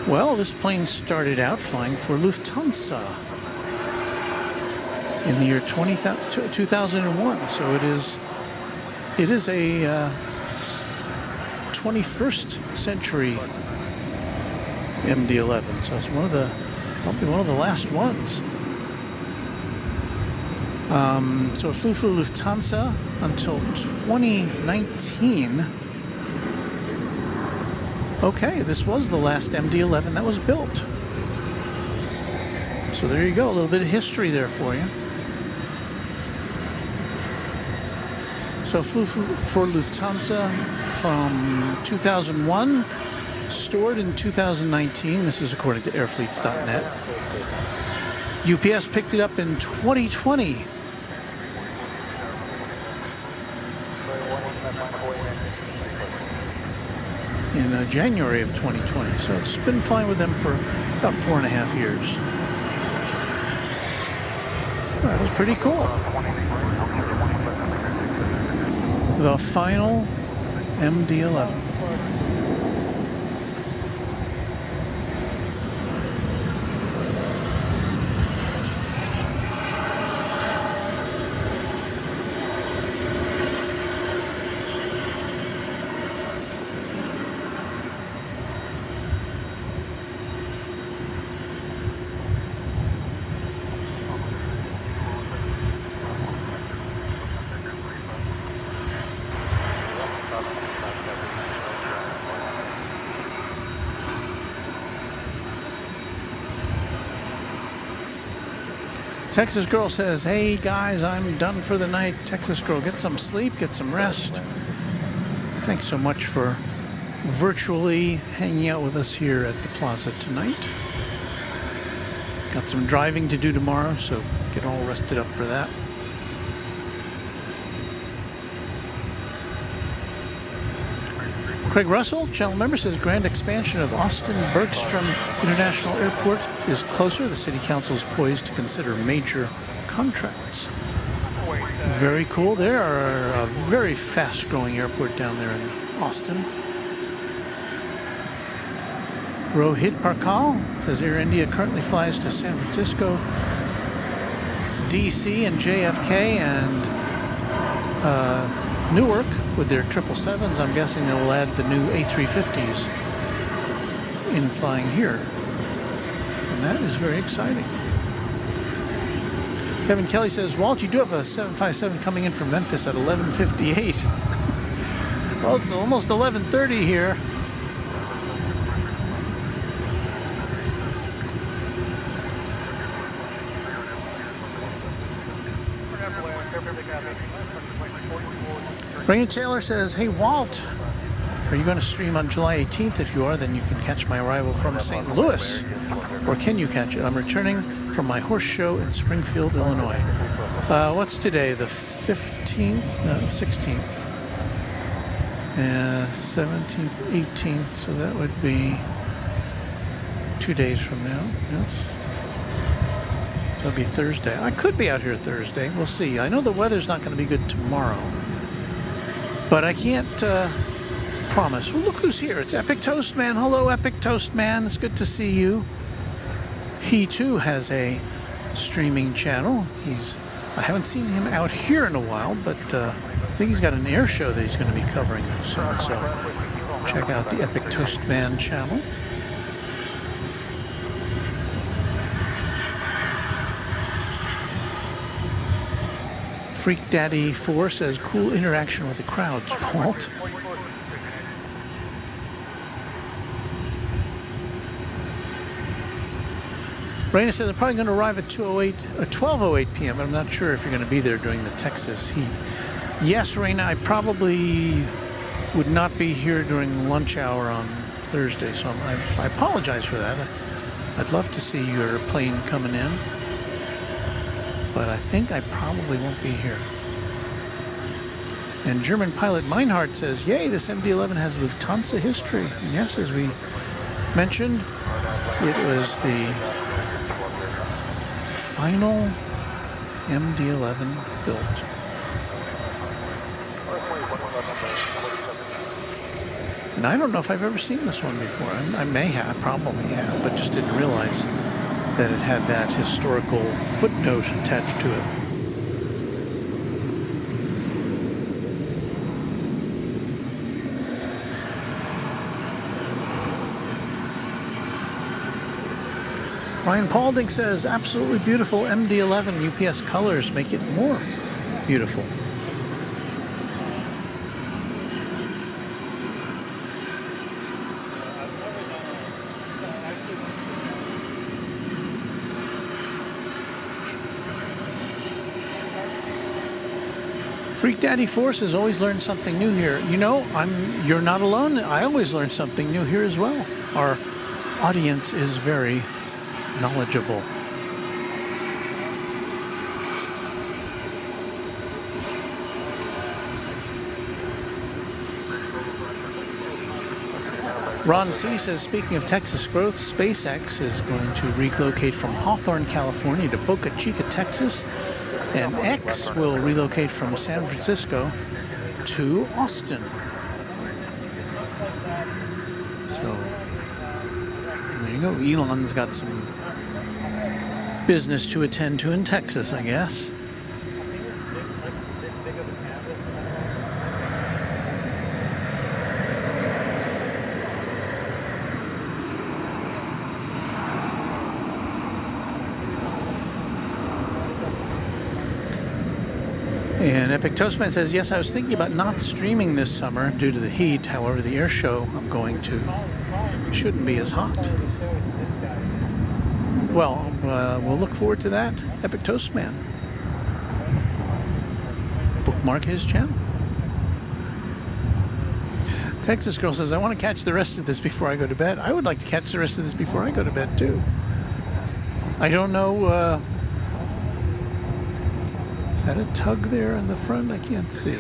Well, this plane started out flying for Lufthansa in the year 2001. So it is a 21st century MD-11. So it's probably one of the last ones. So it flew for Lufthansa until 2019. Okay, this was the last MD-11 that was built. So there you go, a little bit of history there for you. So it flew for Lufthansa from 2001, stored in 2019. This is according to airfleets.net. UPS picked it up in 2020. In January of 2020. So it's been flying with them for about 4.5 years. So that was pretty cool. The final MD-11. Texas Girl says, hey guys, I'm done for the night. Texas Girl, get some sleep, get some rest. Thanks so much for virtually hanging out with us here at the plaza tonight. Got some driving to do tomorrow, so get all rested up for that. Craig Russell, channel member, says grand expansion of Austin Bergstrom International Airport is closer. The city council is poised to consider major contracts. Very cool. They are a very fast-growing airport down there in Austin. Rohit Parkal says Air India currently flies to San Francisco, DC, and JFK, and Newark with their 777s. I'm guessing they will add the new A350s in flying here. And that is very exciting. Kevin Kelly says, Walt, you do have a 757 coming in from Memphis at 11:58. Well, it's almost 11:30 here. Rainy Taylor says, hey Walt, are you going to stream on July 18th? If you are, then you can catch my arrival from St. Louis. Or can you catch it? I'm returning from my horse show in Springfield, Illinois. What's today? The 15th? No, the 16th. 17th, 18th. So that would be 2 days from now. Yes. So it'll be Thursday. I could be out here Thursday. We'll see. I know the weather's not going to be good tomorrow, but I can't promise. Well, look who's here. It's Epic Toast Man. Hello, Epic Toast Man. It's good to see you. He too has a streaming channel. I haven't seen him out here in a while, but I think he's got an air show that he's going to be covering soon. So check out the Epic Toast Man channel. Freak Daddy 4 says, cool interaction with the crowds, Walt. Raina says, I'm probably going to arrive at 12:08 p.m. I'm not sure if you're going to be there during the Texas heat. Yes, Raina, I probably would not be here during lunch hour on Thursday, so I apologize for that. I'd love to see your plane coming in, but I think I probably won't be here. And German pilot Meinhardt says, yay, this MD-11 has Lufthansa history. And yes, as we mentioned, it was the final MD-11 built. And I don't know if I've ever seen this one before. I may have, probably have, but just didn't realize that it had that historical footnote attached to it. Ryan Paulding says, absolutely beautiful MD-11 UPS colors make it more beautiful. Freak Daddy Forces always learn something new here. You know, you're not alone. I always learn something new here as well. Our audience is very knowledgeable. Ron C. says, speaking of Texas growth, SpaceX is going to relocate from Hawthorne, California to Boca Chica, Texas. And X will relocate from San Francisco to Austin. So, there you go. Elon's got some business to attend to in Texas, I guess. And Epic Toastman says, yes, I was thinking about not streaming this summer due to the heat. However, the air show I'm going to shouldn't be as hot. Well, we'll look forward to that. Epic Toastman. Bookmark his channel. Texas Girl says, I want to catch the rest of this before I go to bed. I would like to catch the rest of this before I go to bed, too. I don't know... is that a tug there in the front? I can't see.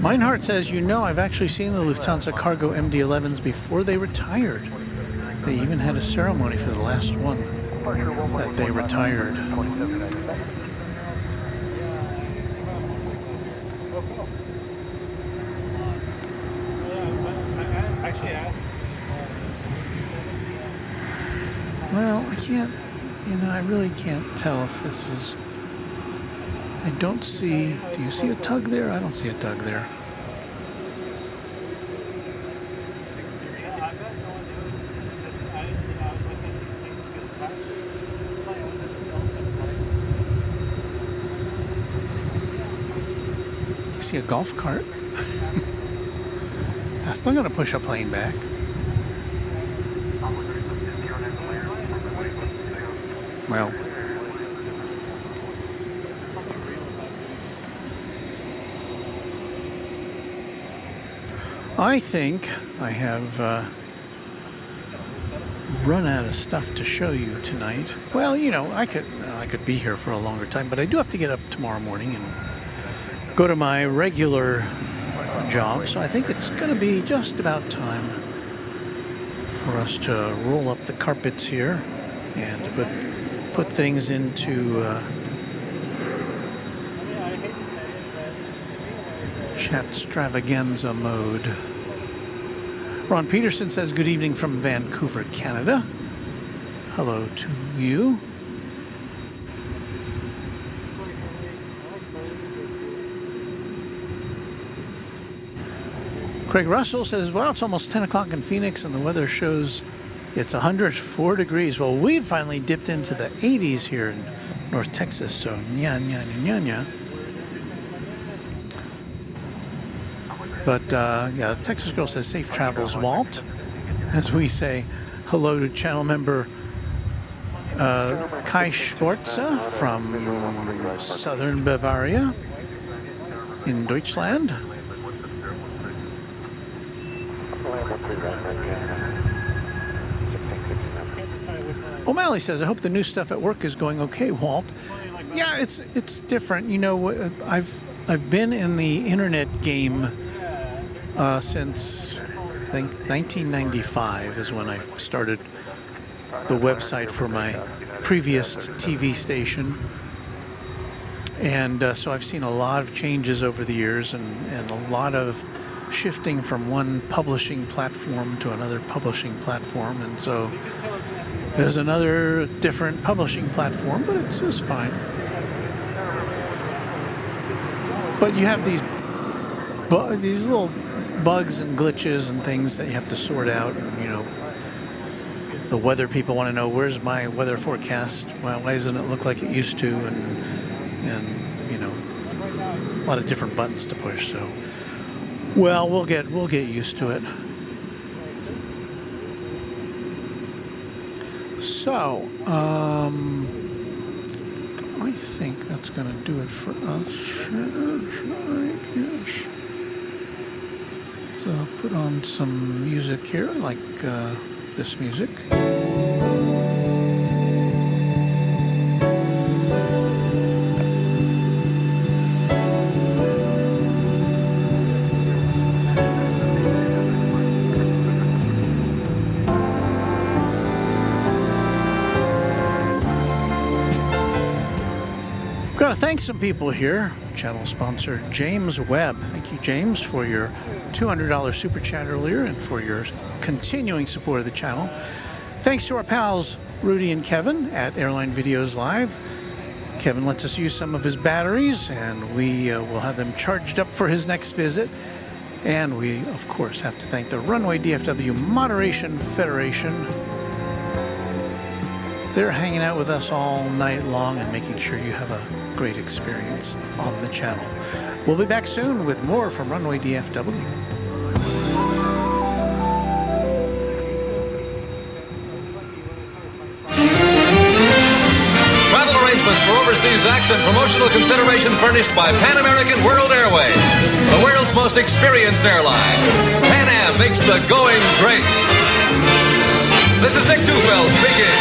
Meinhardt says, you know, I've actually seen the Lufthansa cargo MD-11s before they retired. They even had a ceremony for the last one that they retired. Well, I can't, I really can't tell if this was, I don't see, do you see a tug there? I don't see a tug there. I see a golf cart. That's not going to push a plane back. Well, I think I have run out of stuff to show you tonight. Well, I could be here for a longer time, but I do have to get up tomorrow morning and go to my regular job, so I think it's going to be just about time for us to roll up the carpets here and put things into chat extravaganza mode. Ron Peterson says, good evening from Vancouver, Canada. Hello to you. Craig Russell says, well, it's almost 10 o'clock in Phoenix and the weather shows it's 104 degrees. Well, we've finally dipped into the 80s here in North Texas, so nya, nya, nya, nya. But, yeah, the Texas girl says, safe travels, Walt. As we say hello to channel member Kai Schwarze from southern Bavaria in Deutschland. O'Malley says, I hope the new stuff at work is going okay, Walt. Yeah, it's different. You know, I've been in the internet game since, I think, 1995 is when I started the website for my previous TV station. And so I've seen a lot of changes over the years and a lot of shifting from one publishing platform to another publishing platform. And so there's another different publishing platform, but it's just fine. But you have these little bugs and glitches and things that you have to sort out. And, you know, the weather people want to know, where's my weather forecast? Well, why doesn't it look like it used to? And you know, a lot of different buttons to push. So, well, we'll get used to it. So, I think that's going to do it for us. Yes. Let's put on some music here, like this music. Got to thank some people here. Channel sponsor James Webb. Thank you, James, for your $200 super chat earlier and for your continuing support of the channel. Thanks to our pals Rudy and Kevin at Airline Videos Live. Kevin lets us use some of his batteries, and we will have them charged up for his next visit. And we, of course, have to thank the Runway DFW Moderation Federation. They're hanging out with us all night long and making sure you have a great experience on the channel. We'll be back soon with more from Runway DFW. Travel arrangements for overseas acts and promotional consideration furnished by Pan American World Airways, the world's most experienced airline. Pan Am makes the going great. This is Dick Tufeld speaking.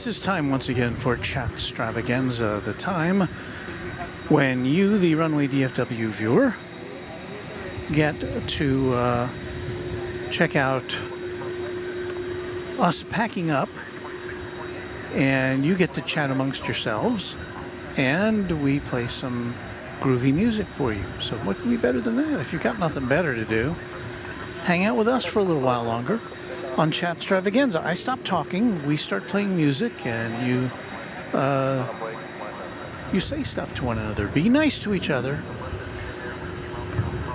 This is time once again for Chat Extravaganza, the time when you, the Runway DFW viewer, get to check out us packing up, and you get to chat amongst yourselves, and we play some groovy music for you. So what can be better than that? If you've got nothing better to do, hang out with us for a little while longer on Chat Extravaganza. I stop talking, we start playing music, and you say stuff to one another. Be nice to each other.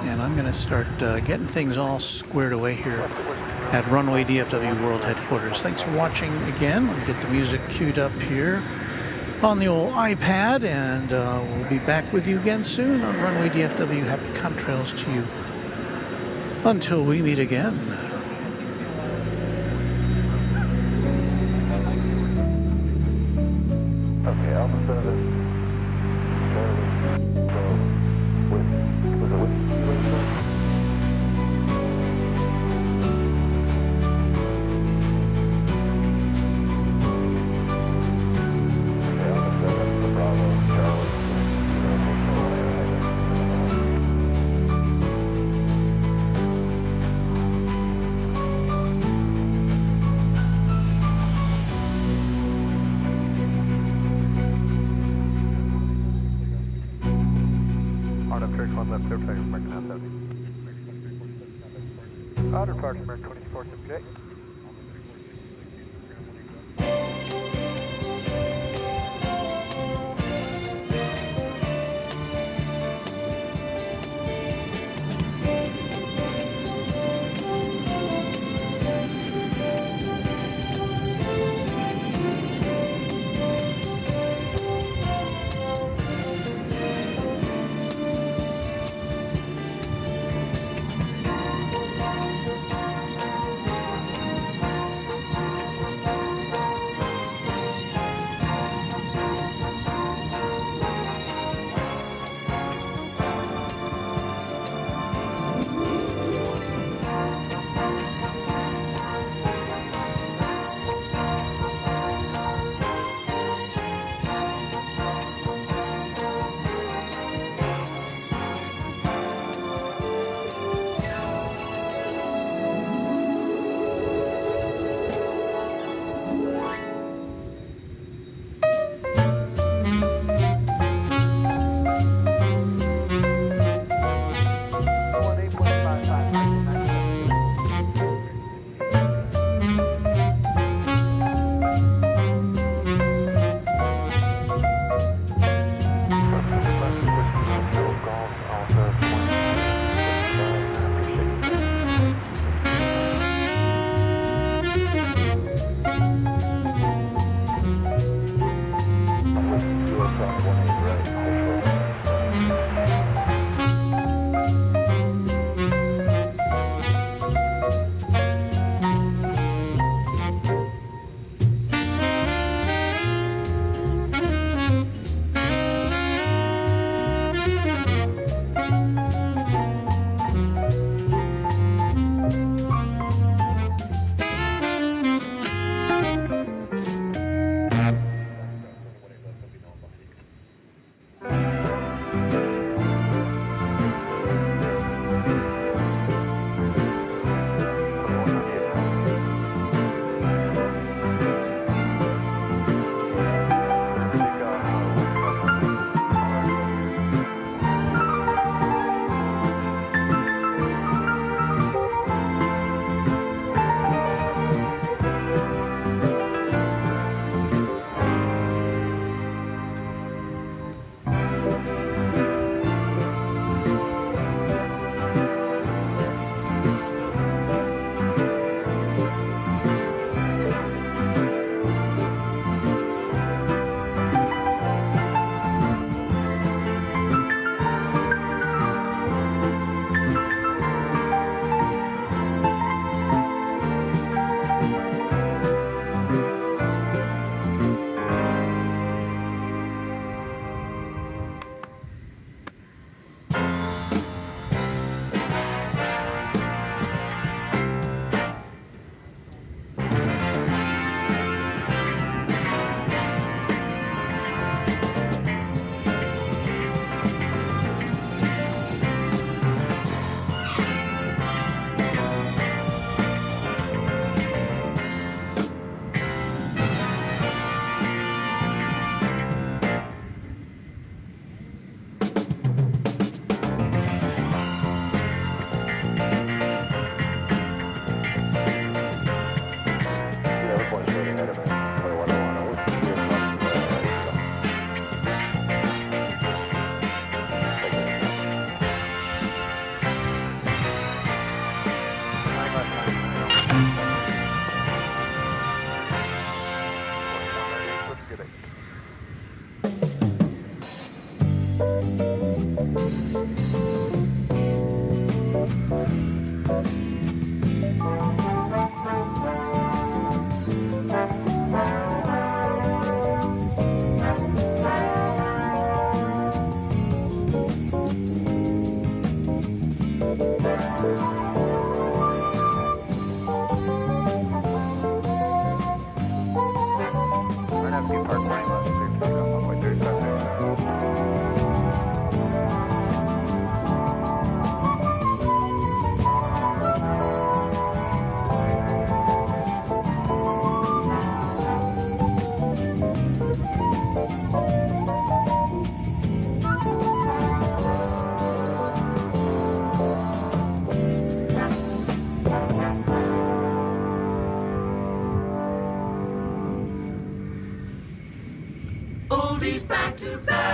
And I'm going to start getting things all squared away here at Runway DFW World Headquarters. Thanks for watching again. Let me get the music queued up here on the old iPad, and we'll be back with you again soon on Runway DFW. Happy contrails to you until we meet again. Okay, Alpha 7. Outer Park, American 24 subject. to back.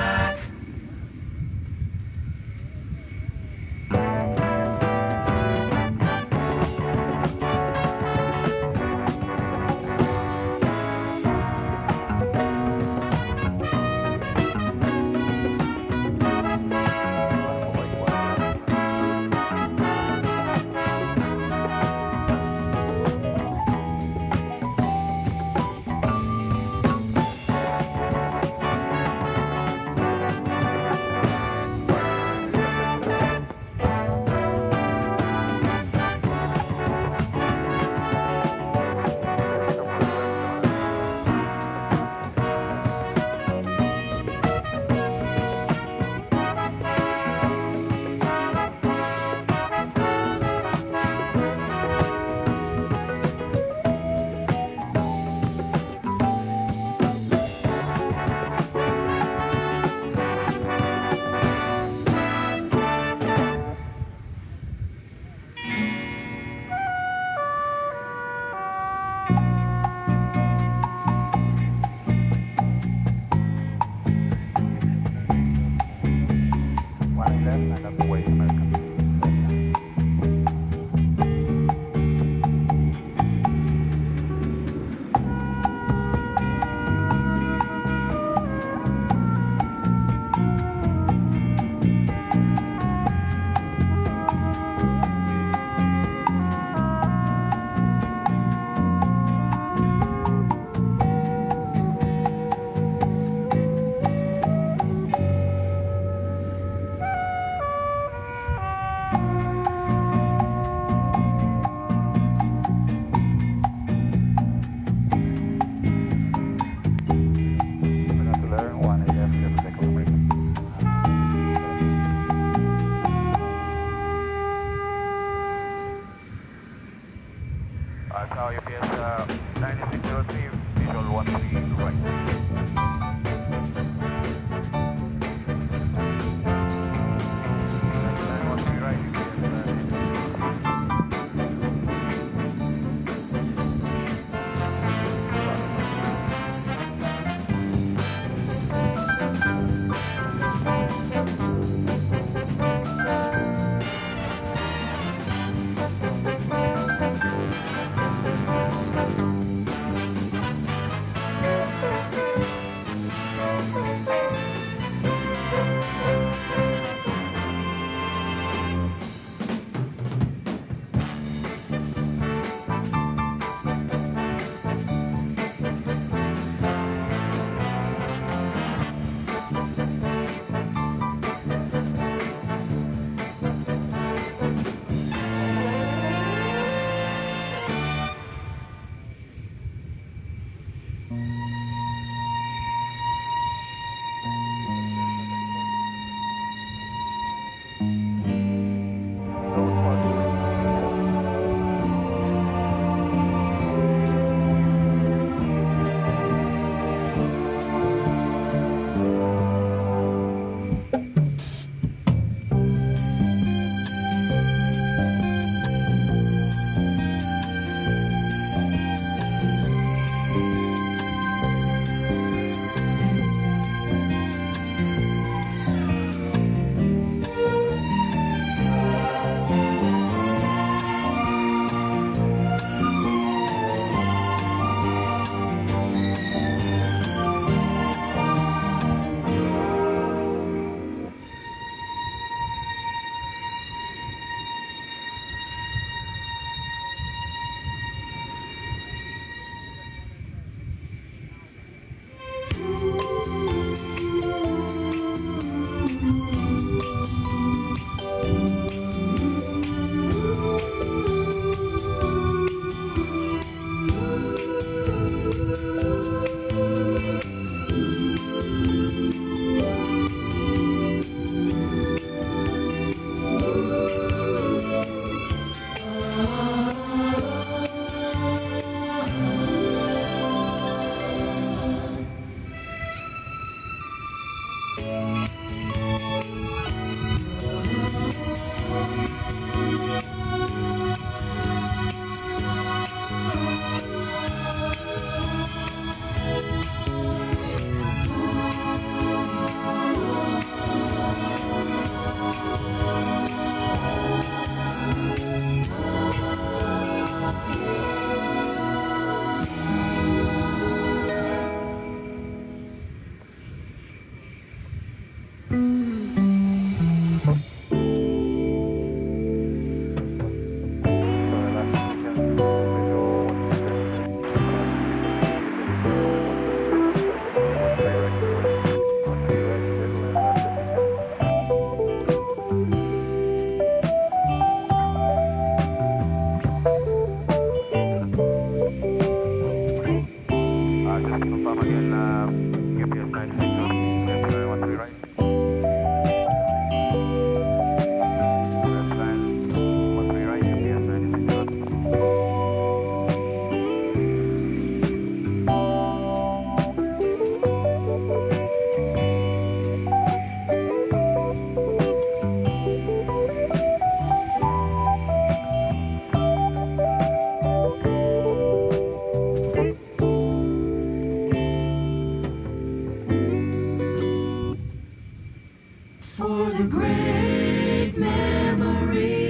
for the great memories.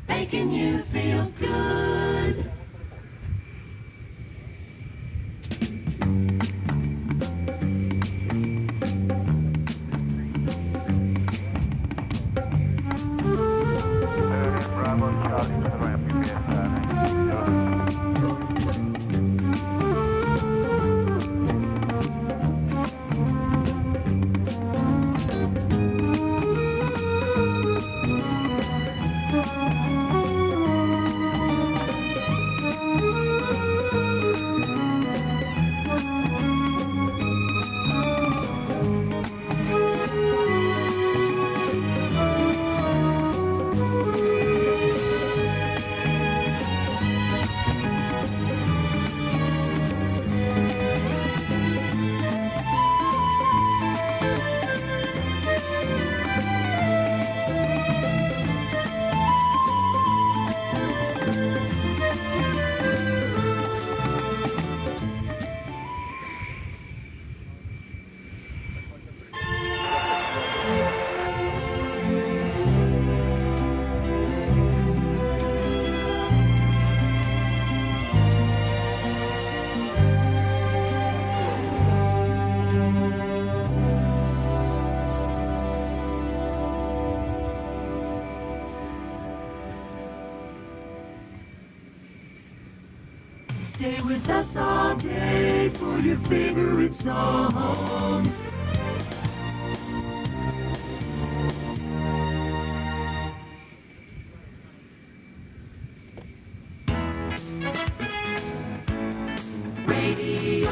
Making you feel good. Bravo, Charlie to the ramp, UPS 2. Stay with us all day for your favorite songs. Radio.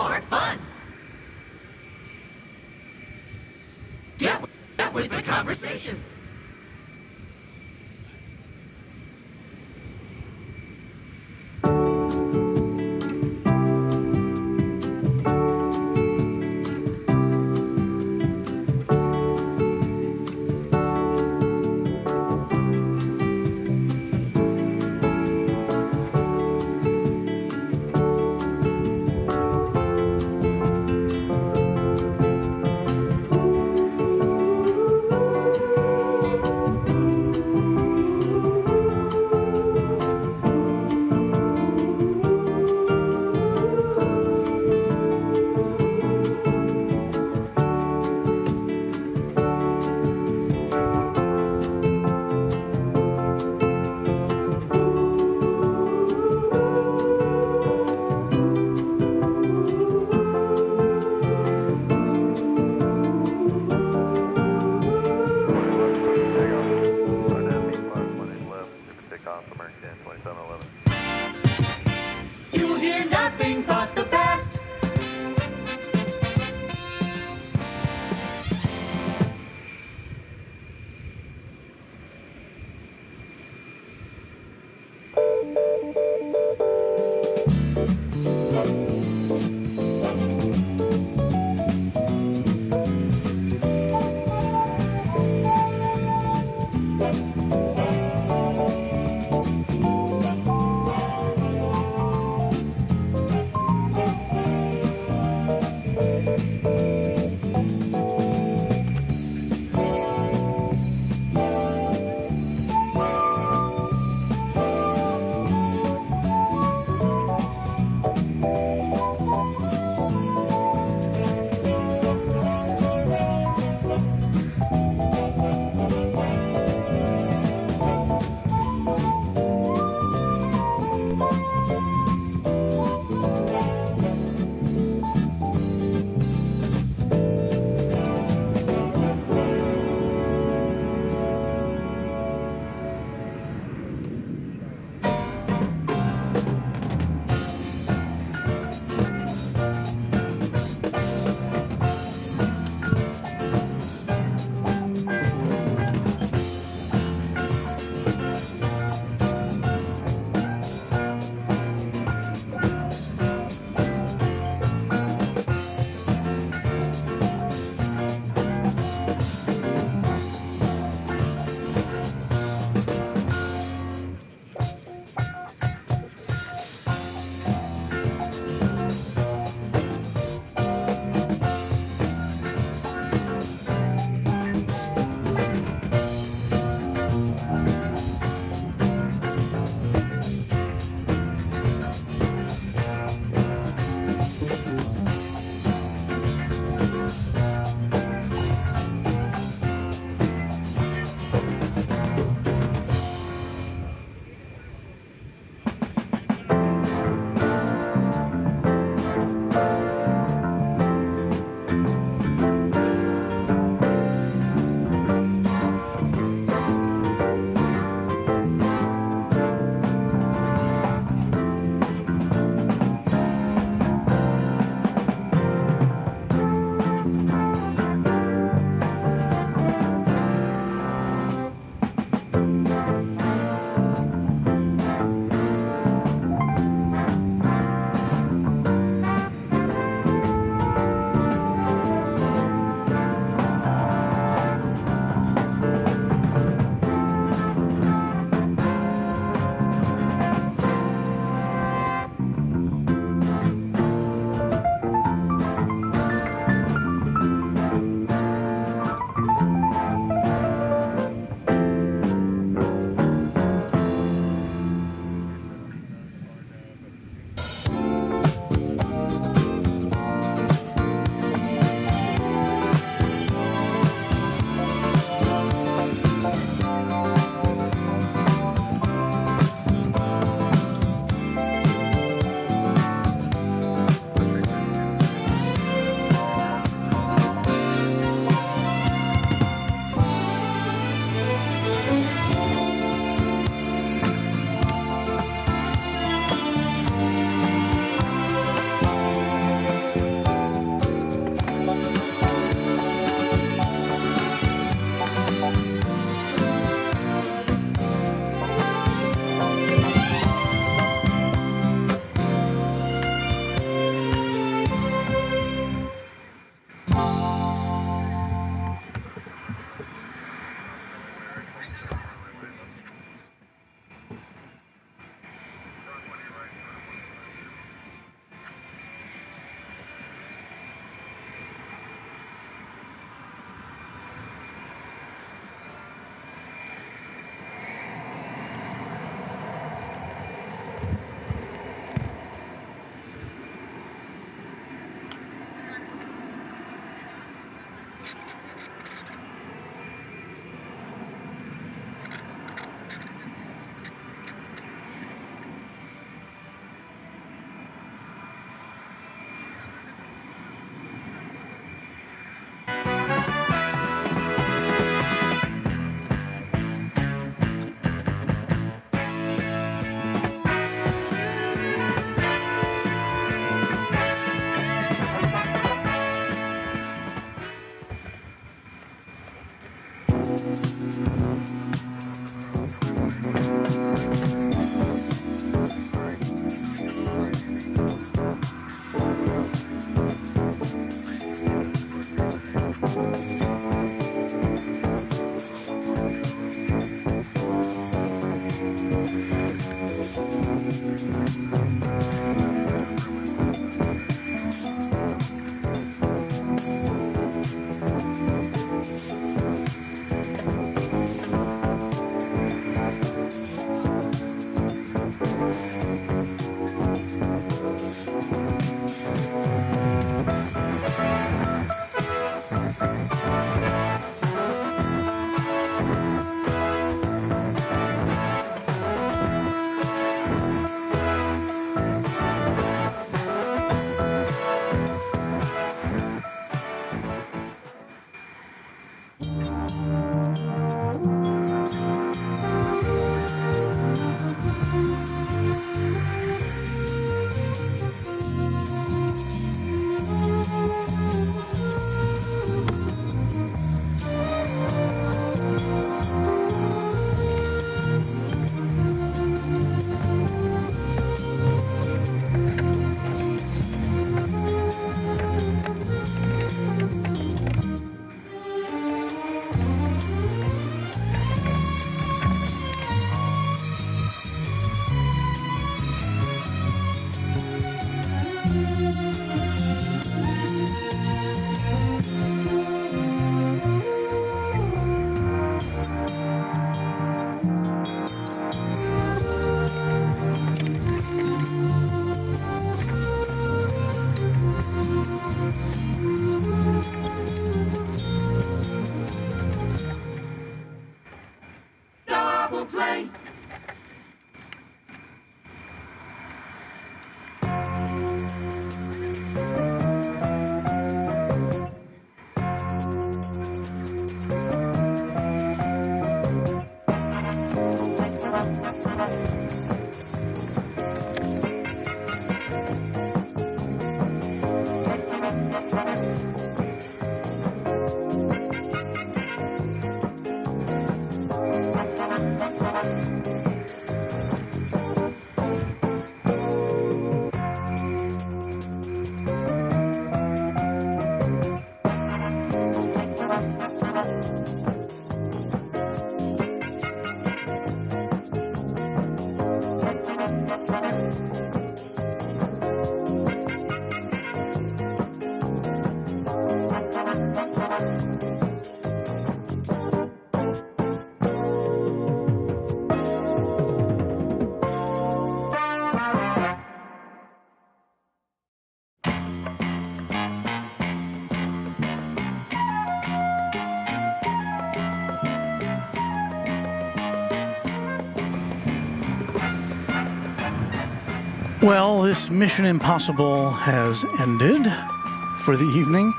more fun. Get with the conversation. Well, this Mission Impossible has ended for the evening.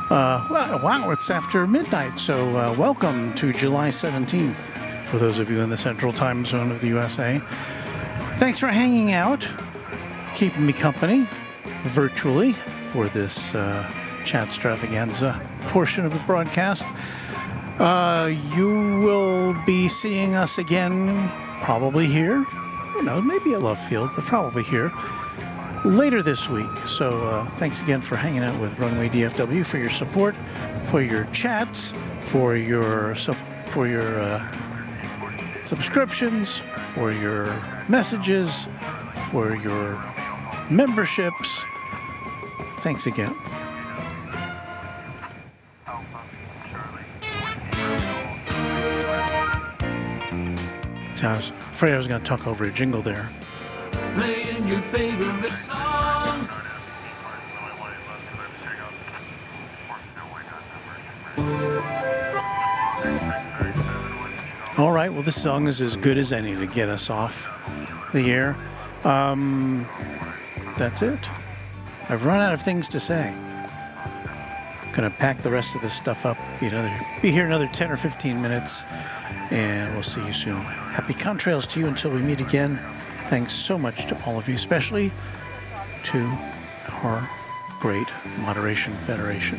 Wow, it's after midnight, so welcome to July 17th for those of you in the central time zone of the USA. Thanks for hanging out, keeping me company virtually for this chat extravaganza portion of the broadcast. You will be seeing us again probably here. Maybe at Love Field, but probably here later this week. So thanks again for hanging out with Runway DFW, for your support, for your chats, for your subscriptions, for your messages, for your memberships. Thanks again. I was afraid I was going to talk over a jingle there. Playing your favorite songs. All right, well, this song is as good as any to get us off the air. That's it. I've run out of things to say. Gonna pack the rest of this stuff up. Be here another 10 or 15 minutes, and we'll see you soon. Happy contrails to you until we meet again. Thanks so much to all of you, especially to our great Moderation Federation.